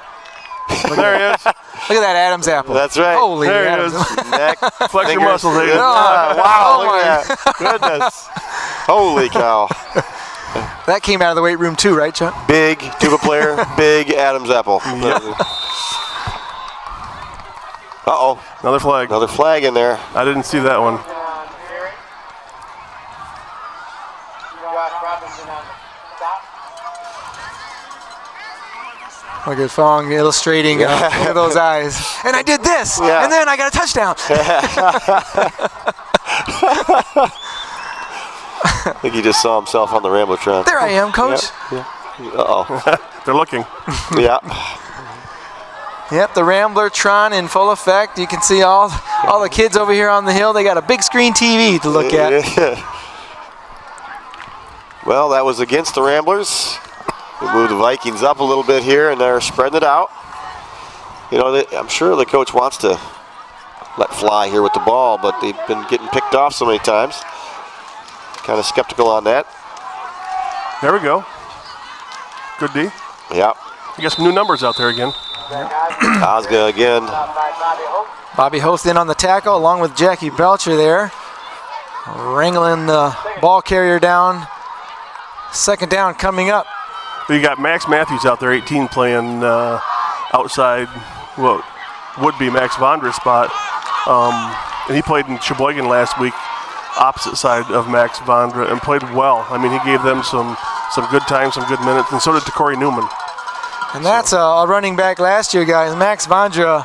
There he is. Look at that Adam's apple. That's right. Holy there Adam's. it is. Neck, Flex your fingers. muscles, Aiden. Wow, look at that. Goodness. Holy cow. That came out of the weight room too, right, Chuck? Big tuba player, big Adam's apple. Yep. Uh-oh. Another flag. Another flag in there. I didn't see that one. Look at Fong illustrating. Look at those eyes. And I did this, and then I got a touchdown. I think he just saw himself on the Rambler-tron. There I am, Coach. Yeah. Uh-oh. They're looking. Yeah. Yep, the Rambler-tron in full effect. You can see all the kids over here on the hill. They got a big screen TV to look at. Well, that was against the Ramblers. We moved the Vikings up a little bit here, and they're spreading it out. You know, I'm sure the coach wants to let fly here with the ball, but they've been getting picked off so many times. Kind of skeptical on that. There we go. Good D. Yeah. You got some new numbers out there again. Osga again. Bobby Host in on the tackle, along with Jackie Belcher there. Wrangling the ball carrier down. Second down coming up. You got Max Matthews out there, 18, playing outside what would be Max Vondra's spot. And he played in Sheboygan last week, opposite side of Max Vondra, and played well. I mean, he gave them some good time, some good minutes, and so did Corey Newman. And that's a running back last year, guys. Max Vondra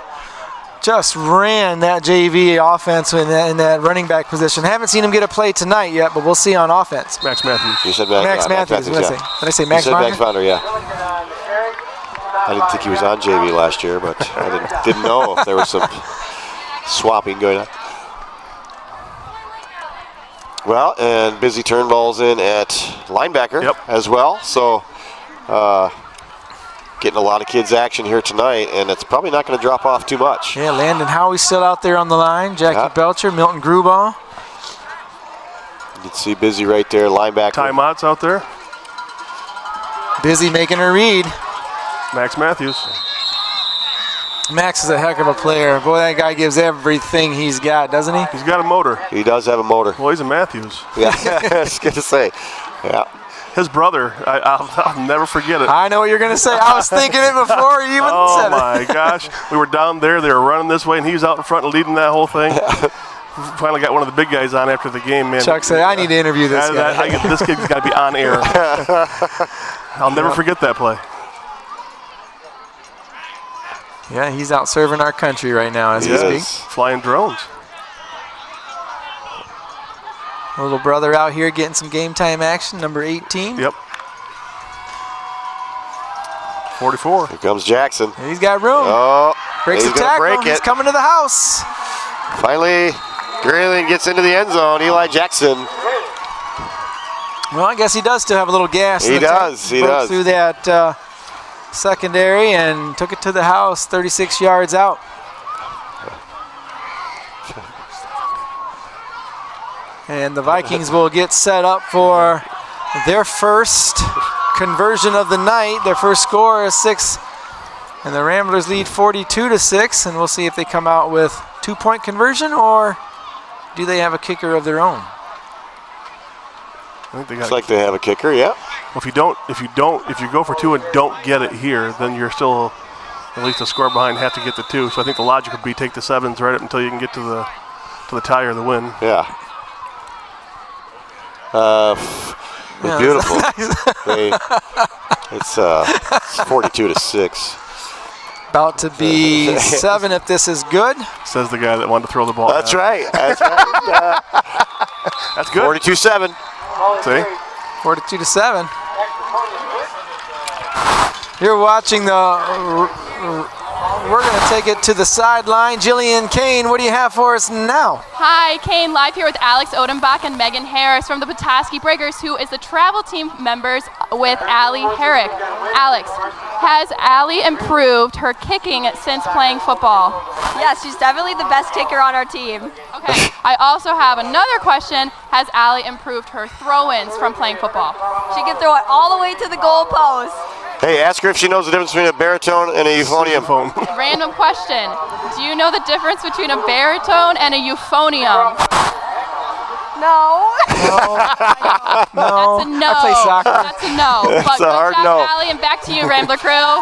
just ran that JV offense in that running back position. Haven't seen him get a play tonight yet, but we'll see on offense. Max Matthews. You said Max Matthews. What did I say? Did I say Max Vondra? Vondra? Max Vondra, yeah. I didn't think he was on JV last year, but I didn't know if there was some swapping going on. Well, and Busy Turnbull's in at linebacker as well. So getting a lot of kids action here tonight, and it's probably not going to drop off too much. Yeah, Landon Howie's still out there on the line. Jackie Belcher, Milton Grubaugh. You can see Busy right there, linebacker. Timeouts out there. Busy making her read. Max Matthews. Max is a heck of a player. Boy, that guy gives everything he's got, doesn't he? He's got a motor. He does have a motor. Well, he's a Matthews. Yeah, I was going to say. Yeah. His brother, I'll never forget it. I know what you're going to say. I was thinking it before you even said it. Oh, my gosh. We were down there. They were running this way, and he was out in front and leading that whole thing. Finally got one of the big guys on after the game, man. Chuck said, I need to interview this guy. This kid's got to be on air. I'll never forget that play. Yeah, he's out serving our country right now as we speak. Flying drones. Little brother out here getting some game time action, number 18. Yep. 44. Here comes Jackson. He's got room. Oh, breaks the tackle. He's coming to the house. Finally, Grayling gets into the end zone. Eli Jackson. Well, I guess he does still have a little gas. He does. He broke does. through that secondary and took it to the house, 36 yards out. And the Vikings will get set up for their first conversion of the night. Their first score is 6, and the Ramblers lead 42-6. And we'll see if they come out with 2-point conversion, or do they have a kicker of their own? I think they got Looks like they have a kicker. Yeah. Well, if you go for 2 and don't get it here, then you're still at least a score behind. Have to get the 2. So I think the logic would be take the 7s right up until you can get to the tie or the win. Yeah. Beautiful. It's 42-6. About to be 7 if this is good. Says the guy that wanted to throw the ball. That's right. That's right. That's good. 42-7. See? 42-7. You're watching the we're going to take it to the sideline. Jillian Kane, what do you have for us now? Hi, Kane, live here with Alex Odenbach and Megan Harris from the Petoskey Breakers, who is the travel team members with Allie Herrick. Alex, has Allie improved her kicking since playing football? Yes, she's definitely the best kicker on our team. Okay, I also have another question. Has Allie improved her throw-ins from playing football? She can throw it all the way to the goal post. Hey, ask her if she knows the difference between a baritone and a euphonium. Random question. Do you know the difference between a baritone and a euphonium? No. No. That's a no. I play soccer. That's a no. It's But a hard good job, no. Allie, and back to you, Rambler crew.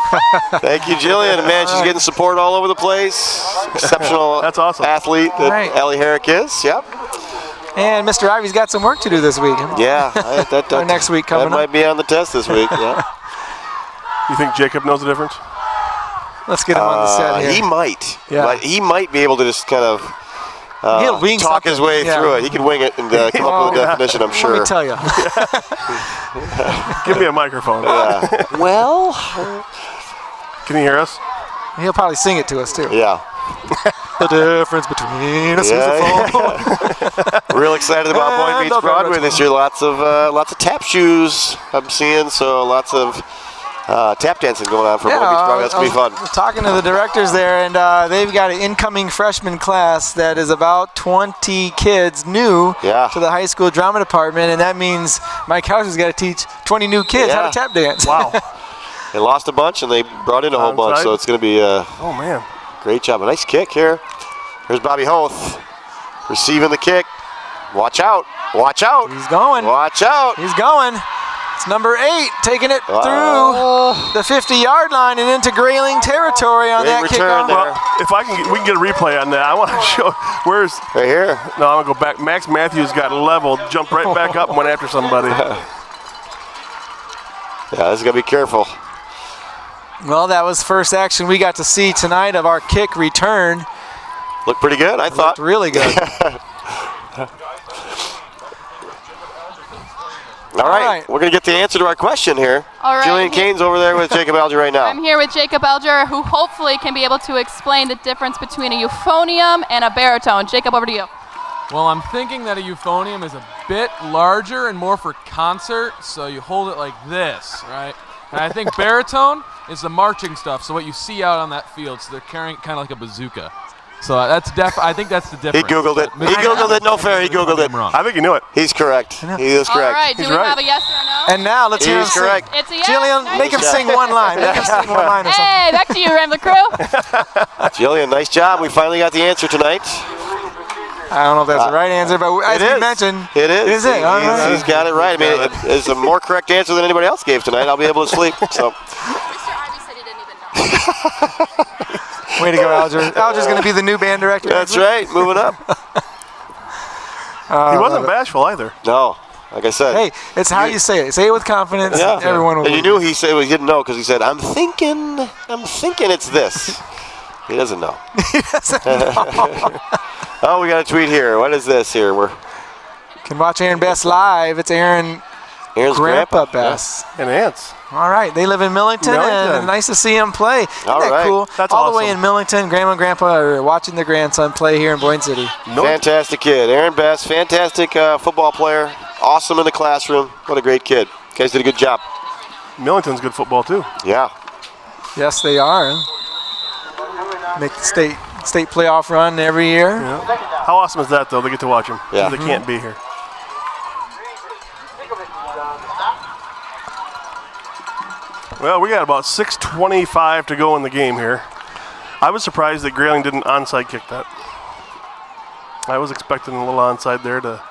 Thank you, Jillian. Man, she's getting support all over the place. Exceptional That's awesome. athlete that Right. Allie Herrick is. Yep. And Mr. Ivy's got some work to do this week. Yeah. Or next week coming that up. might be on the test this week. Yeah. You think Jacob knows the difference? Let's get him on the set here. He might. Yeah. But he might be able to just kind of He'll wing talk his way something. through it. He can wing it and come up with a definition, I'm sure. Let me tell you. Give me a microphone. Yeah. Well. Can you hear us? He'll probably sing it to us, too. Yeah. The difference between us is a phone. Real excited about Boyne Meets Broadway this year. Lots of tap shoes I'm seeing, so lots of tap dancing going on for Boyne Meets Broadway. That's going to be fun. I was talking to the directors there, and they've got an incoming freshman class that is about 20 kids new to the high school drama department, and that means Mike House has got to teach 20 new kids how to tap dance. Wow. They lost a bunch, and they brought in a whole bunch, so it's going to be oh, man. Great job. A nice kick here. Here's Bobby Hoth receiving the kick. Watch out. Watch out. He's going. Watch out. He's going. It's number 8 taking it through the 50-yard line and into Grayling territory on that kickoff. Well, if we can get a replay on that. I want to show. Where's right here? No, I'm gonna go back. Max Matthews got leveled, jumped right back up, and went after somebody. Yeah, this is gonna be careful. Well, that was first action we got to see tonight of our kick return. Looked pretty good, I thought. Looked really good. All right, we're going to get the answer to our question here. All right. Jillian Kane's over there with Jacob Alger right now. I'm here with Jacob Alger, who hopefully can be able to explain the difference between a euphonium and a baritone. Jacob, over to you. Well, I'm thinking that a euphonium is a bit larger and more for concert, so you hold it like this, right? And I think baritone is the marching stuff, so what you see out on that field, so they're carrying kind of like a bazooka. So that's I think that's the difference. He Googled it. He Googled it. No fair. He Googled it. I think he knew it. He's correct. He is correct. All right, do we have a yes or a no? And now let's hear him sing. correct. It's a yes. Jillian, make him sing one line. Make him sing one line or something. Hey, back to you, Rambler crew. Jillian, nice job. We finally got the answer tonight. I don't know if that's the right answer, but as you mentioned, it is. Is it? All right. He's got it right. I mean, it's a more correct answer than anybody else gave tonight. I'll be able to sleep. So. Way to go, Alger. Alger's going to be the new band director. That's right. Moving up. He wasn't bashful either. No. Like I said. Hey, it's how you say it. Say it with confidence. Yeah. Everyone will. And you knew he said he didn't know because he said, I'm thinking it's this. He doesn't know. He doesn't know. Oh, we got a tweet here. What is this here? You can watch Aaron Best live. It's Aaron's Grandpa Best. Yeah. And aunts. All right, they live in Millington, and nice to see him play. Isn't that cool? That's all awesome. the way in Millington, Grandma and Grandpa are watching their grandson play here in Boyne City. Fantastic kid. Aaron Best, fantastic football player. Awesome in the classroom. What a great kid. You guys did a good job. Millington's good football, too. Yeah. Yes, they are. Make the state playoff run every year. Yeah. How awesome is that, though? They get to watch him. Yeah. They can't be here. Well, we got about 6:25 to go in the game here. I was surprised that Grayling didn't onside kick that. I was expecting a little onside there to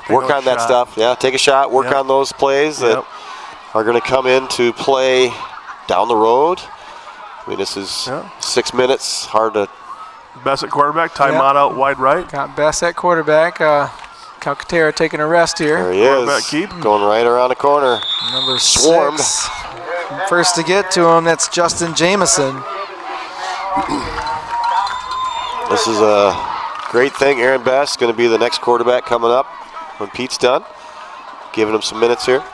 work on that stuff. Yeah, take a shot, work on those plays that are going to come into play down the road. I mean, this is 6 minutes. Hard to. Best at quarterback, timeout out wide right. Got Best at quarterback. Calcaterra taking a rest here. There he is. Going right around the corner. Number Swarmed. 6. First to get to him, that's Justin Jameson. This is a great thing. Aaron Best going to be the next quarterback coming up when Pete's done. Giving him some minutes here.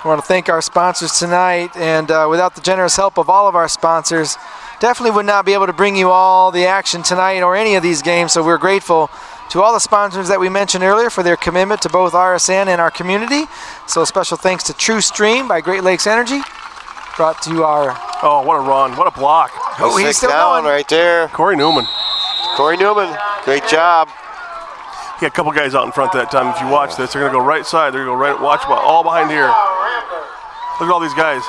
I want to thank our sponsors tonight, and without the generous help of all of our sponsors, definitely would not be able to bring you all the action tonight or any of these games. So we're grateful to all the sponsors that we mentioned earlier for their commitment to both RSN and our community. So special thanks to True Stream by Great Lakes Energy. Brought to you our... Oh, what a run. What a block. Oh, he's still down going. Right there. Corey Newman. Corey Newman, great job. He had a couple guys out in front that time. If you watch this, they're going to go right side. They're going to go right, watch all behind here. Look at all these guys.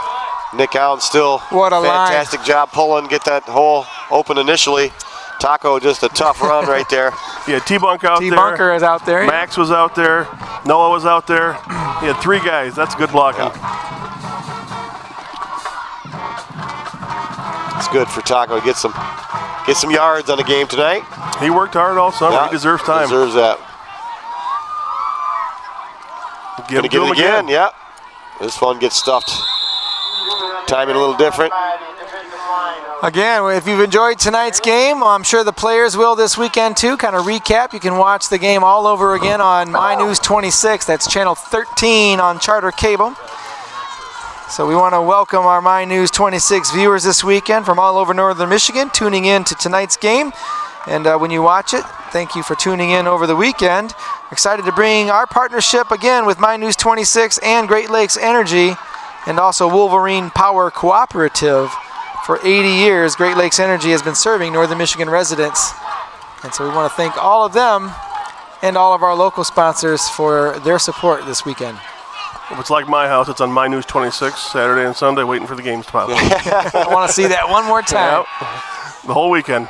Nick Allen still fantastic job pulling, get that hole open initially. Taco just a tough run right there. Yeah, T-Bunk out there. T-Bunker is out there. Max was out there. Noah was out there. He had 3 guys. That's good blocking. It's good for Taco to get some yards on the game tonight. He worked hard all summer. Yeah, he deserves time. Deserves that. Gonna get it again. Yeah. This one gets stuffed. Timing a little different. Again, if you've enjoyed tonight's game, I'm sure the players will this weekend too. Kind of recap, you can watch the game all over again on My News 26. That's channel 13 on Charter Cable. So we want to welcome our My News 26 viewers this weekend from all over northern Michigan tuning in to tonight's game. And when you watch it, thank you for tuning in over the weekend. Excited to bring our partnership again with My News 26 and Great Lakes Energy and also Wolverine Power Cooperative. For 80 years, Great Lakes Energy has been serving northern Michigan residents. And so we want to thank all of them and all of our local sponsors for their support this weekend. If it's like my house, it's on My News 26, Saturday and Sunday, waiting for the games to pop. I want to see that one more time. Yep. The whole weekend.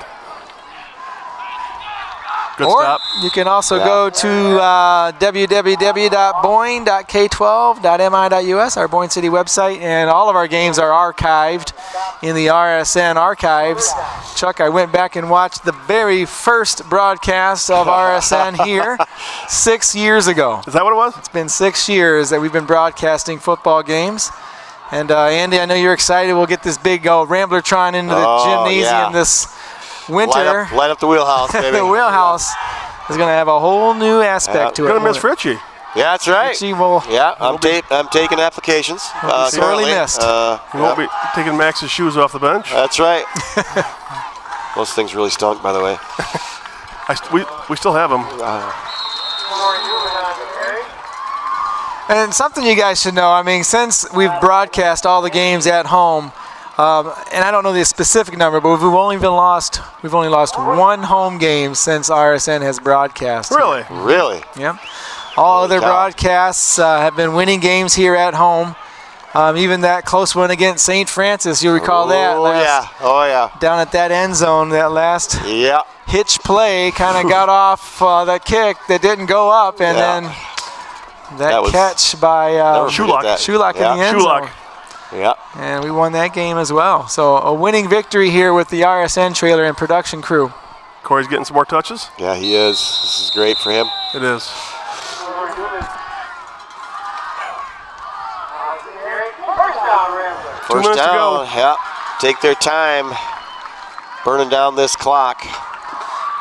Good or stop. You can also go to www.boyne.k12.mi.us, our Boyne City website, and all of our games are archived in the RSN archives. Chuck, I went back and watched the very first broadcast of RSN here 6 years ago. Is that what it was? It's been 6 years that we've been broadcasting football games. And Andy, I know you're excited. We'll get this big Rambler-tron into the gymnasium this winter. Light up the wheelhouse, baby. The wheelhouse is going to have a whole new aspect to it. Going to miss Fritchie. Yeah, that's right. Fritchie will. Yeah, I'm taking applications. Sorely missed. We won't be taking Max's shoes off the bench. That's right. Those things really stunk, by the way. We still have them. And something you guys should know, I mean, since we've broadcast all the games at home, and I don't know the specific number, but we've only lost one home game since RSN has broadcast. Really? Really? Yep. All other broadcasts have been winning games here at home. Even that close one against St. Francis, you'll recall that. Oh, yeah. Down at that end zone, that last hitch play kind of got off that kick that didn't go up, and then that catch by Shulock in the end zone. Yeah. And we won that game as well. So a winning victory here with the RSN trailer and production crew. Corey's getting some more touches. Yeah, he is. This is great for him. It is. First down. To go. Yeah. Take their time burning down this clock.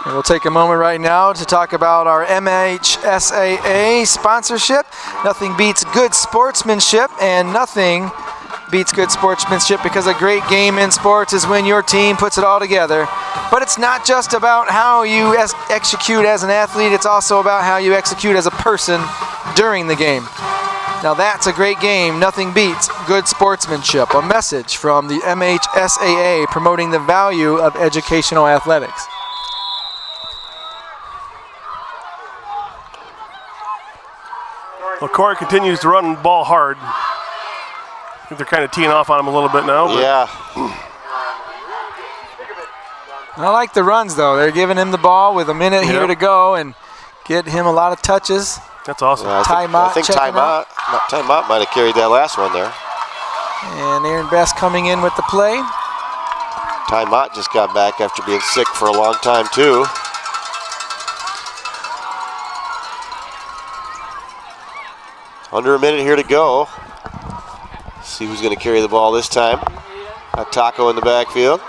And we'll take a moment right now to talk about our MHSAA sponsorship. Nothing beats good sportsmanship, and nothing beats good sportsmanship because a great game in sports is when your team puts it all together. But it's not just about how you execute as an athlete, it's also about how you execute as a person during the game. Now that's a great game. Nothing beats good sportsmanship. A message from the MHSAA promoting the value of educational athletics. Well, Corey continues to run the ball hard. I think they're kind of teeing off on him a little bit now. Yeah. I like the runs, though. They're giving him the ball with a minute here to go and get him a lot of touches. That's awesome. Yeah, I think Ty Mott might have carried that last one there. And Aaron Best coming in with the play. Ty Mott just got back after being sick for a long time, too. Under a minute here to go. See who's going to carry the ball this time. Got Taco in the backfield.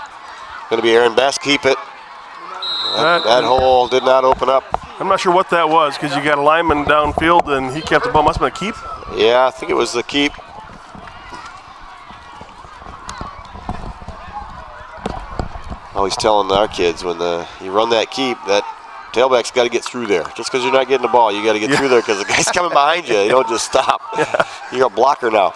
Going to be Aaron Best. Keep it. That hole did not open up. I'm not sure what that was because you got a lineman downfield and he kept the ball. Must have been a keep. Yeah, I think it was the keep. always telling our kids when you run that keep, that tailback's got to get through there. Just because you're not getting the ball, you got to get through there because the guy's coming behind you. You don't just stop. You got a blocker now.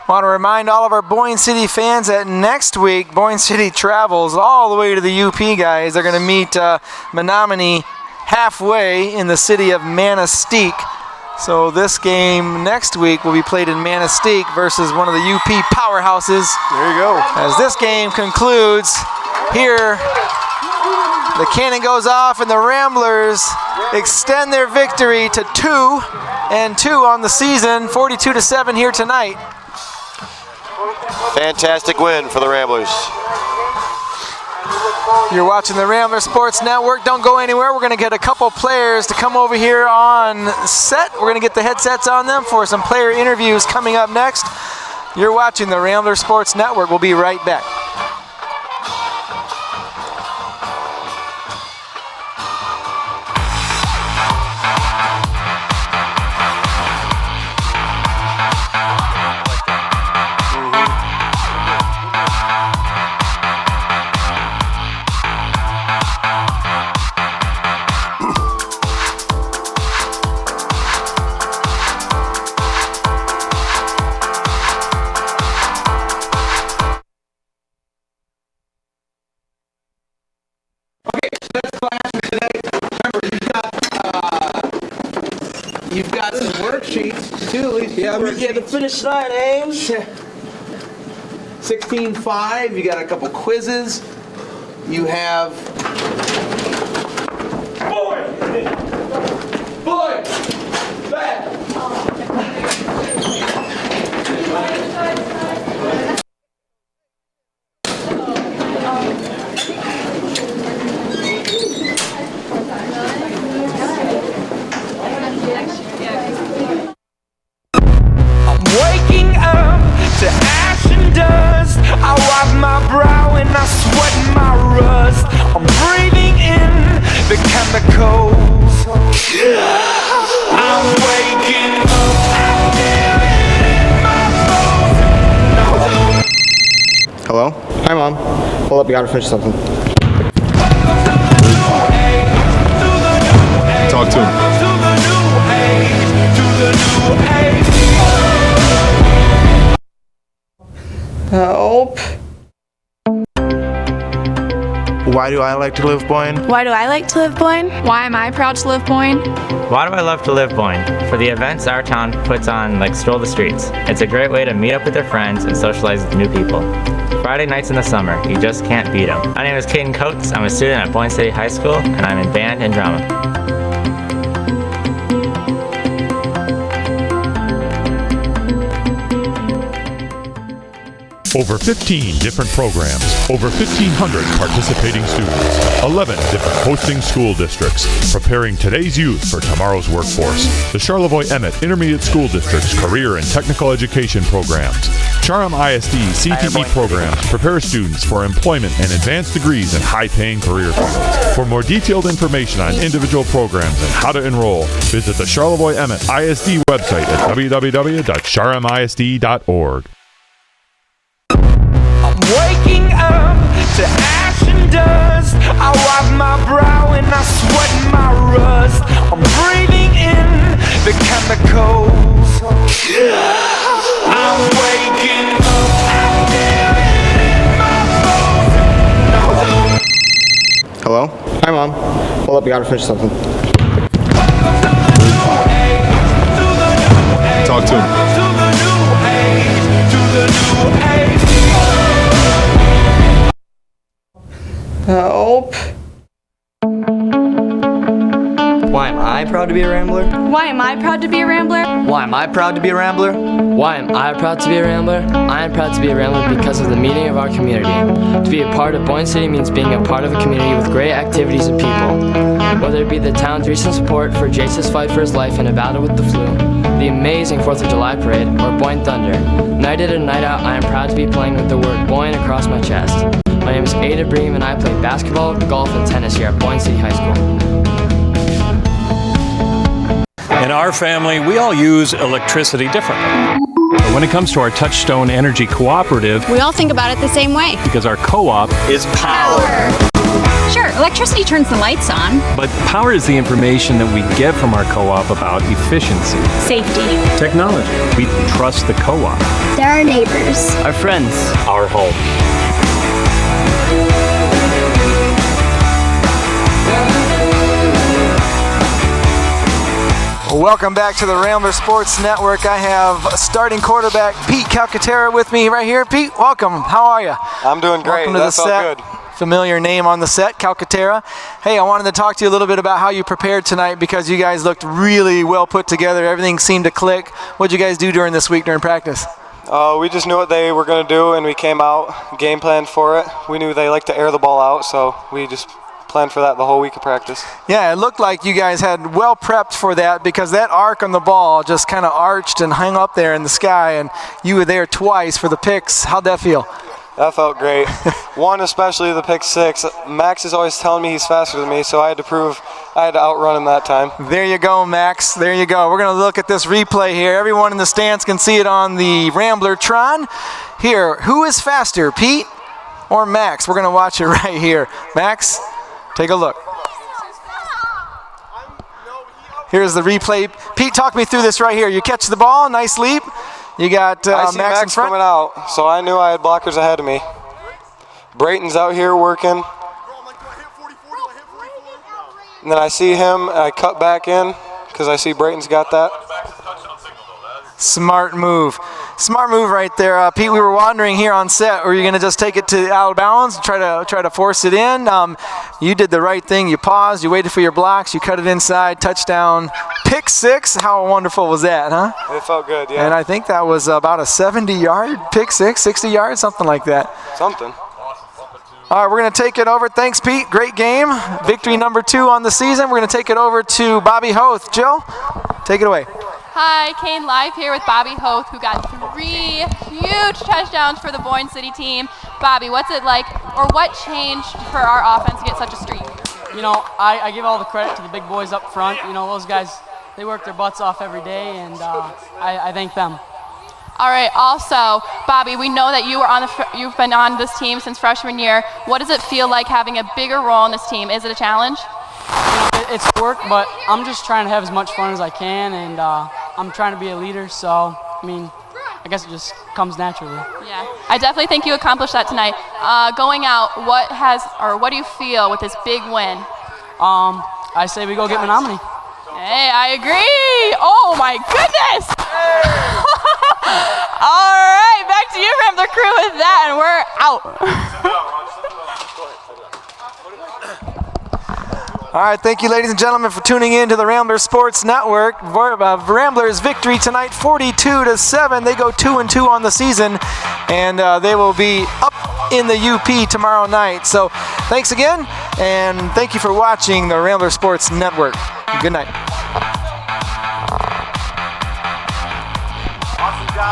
Want to remind all of our Boyne City fans that next week, Boyne City travels all the way to the UP, guys. They're going to meet Menominee halfway in the city of Manistee. So this game next week will be played in Manistee versus one of the UP powerhouses. There you go. As this game concludes, here the cannon goes off and the Ramblers extend their victory to 2-2 on the season, 42-7 here tonight. Fantastic win for the Ramblers. You're watching the Rambler Sports Network. Don't go anywhere. We're going to get a couple players to come over here on set. We're going to get the headsets on them for some player interviews coming up next. You're watching the Rambler Sports Network. We'll be right back. You've got some worksheets too. Yeah, we get the finish line, Ames. 16.5. You got a couple quizzes. You have. Boy, back. Hello? Hi, Mom. Hold up, we gotta finish something. Talk to him. Help. Why do I like to live Boyne? Why do I like to live Boyne? Why am I proud to live Boyne? Why do I love to live Boyne? For the events our town puts on, like Stroll the Streets. It's a great way to meet up with your friends and socialize with new people. Friday nights in the summer, you just can't beat them. My name is Caden Coates. I'm a student at Boyne City High School, and I'm in band and drama. Over 15 different programs, over 1,500 participating students, 11 different hosting school districts, preparing today's youth for tomorrow's workforce. The Charlevoix-Emmett Intermediate School District's career and technical education programs. Charham ISD CTE programs prepare students for employment and advanced degrees in high-paying career fields. For more detailed information on individual programs and how to enroll, visit the Charlevoix-Emmett ISD website at www.charhamisd.org. Waking up to ash and dust. I wipe my brow and I sweat my rust. I'm breathing in the chemicals. I'm waking up. I feel it in my bones. Hello? Hi, Mom. Hold up, we gotta finish something. Talk to him. Help. Why am I proud to be a Rambler? Why am I proud to be a Rambler? Why am I proud to be a Rambler? Why am I proud to be a Rambler? I am proud to be a Rambler because of the meaning of our community. To be a part of Boyne City means being a part of a community with great activities and people. Whether it be the town's recent support for Jace's fight for his life in a battle with the flu, the amazing 4th of July parade, or Boyne Thunder. Night in and night out, I am proud to be playing with the word Boyne across my chest. My name is Ada Bream and I play basketball, golf, and tennis here at Boyne City High School. In our family, we all use electricity differently. But when it comes to our Touchstone Energy Cooperative, we all think about it the same way. Because our co-op is power. Sure, electricity turns the lights on. But power is the information that we get from our co-op about efficiency, safety, technology. We trust the co-op. They're our neighbors, our friends, our home. Welcome back to the Rambler Sports Network. I have starting quarterback Pete Calcaterra with me right here. Pete, welcome. How are you? I'm doing great. Welcome to the set. Good. Familiar name on the set, Calcaterra. Hey, I wanted to talk to you a little bit about how you prepared tonight because you guys looked really well put together. Everything seemed to click. What did you guys do during this week during practice? We just knew what they were going to do, and we came out, game planned for it. We knew they like to air the ball out, so we just planned for that the whole week of practice. Yeah, it looked like you guys had well prepped for that because that arc on the ball just kind of arched and hung up there in the sky, and you were there twice for the picks. How'd that feel? That felt great. One, especially the pick six. Max is always telling me he's faster than me, so I had to outrun him that time. There you go, Max. There you go. We're going to look at this replay here. Everyone in the stands can see it on the Rambler-tron. Here, who is faster, Pete or Max? We're going to watch it right here. Max, take a look. Here's the replay. Pete, talk me through this right here. You catch the ball, nice leap. You got I see Max in front. coming out, so I knew I had blockers ahead of me. Brayton's out here working. And then I see him, I cut back in because I see Brayton's got that. Smart move. Smart move right there. Pete, we were wondering here on set, were you going to just take it to out of bounds, try to force it in? You did the right thing. You paused, you waited for your blocks, you cut it inside, touchdown, pick six. How wonderful was that, huh? It felt good, yeah. And I think that was about a 70-yard pick six, 60 yards, something like that. Something. All right, we're going to take it over. Thanks, Pete. Great game. Victory number 2 on the season. We're going to take it over to Bobby Hoth. Jill, take it away. Hi, Kane live here with Bobby Hoth, who got 3 huge touchdowns for the Boyne City team. Bobby, what's it like, or what changed for our offense to get such a streak? You know, I give all the credit to the big boys up front. You know, those guys, they work their butts off every day, and I thank them. All right. Also, Bobby, we know that you've been on this team since freshman year. What does it feel like having a bigger role in this team? Is it a challenge? You know, it's work, but I'm just trying to have as much fun as I can, and I'm trying to be a leader. So, I mean, I guess it just comes naturally. Yeah, I definitely think you accomplished that tonight. Going out, what do you feel with this big win? I say we go get Menominee. Hey, I agree. Oh my goodness. All right, back to you, Rambler crew, with that, and we're out. All right, thank you, ladies and gentlemen, for tuning in to the Rambler Sports Network. Ramblers' victory tonight, 42-7. They go 2-2 on the season, and they will be up in the UP tomorrow night. So thanks again, and thank you for watching the Rambler Sports Network. Good night.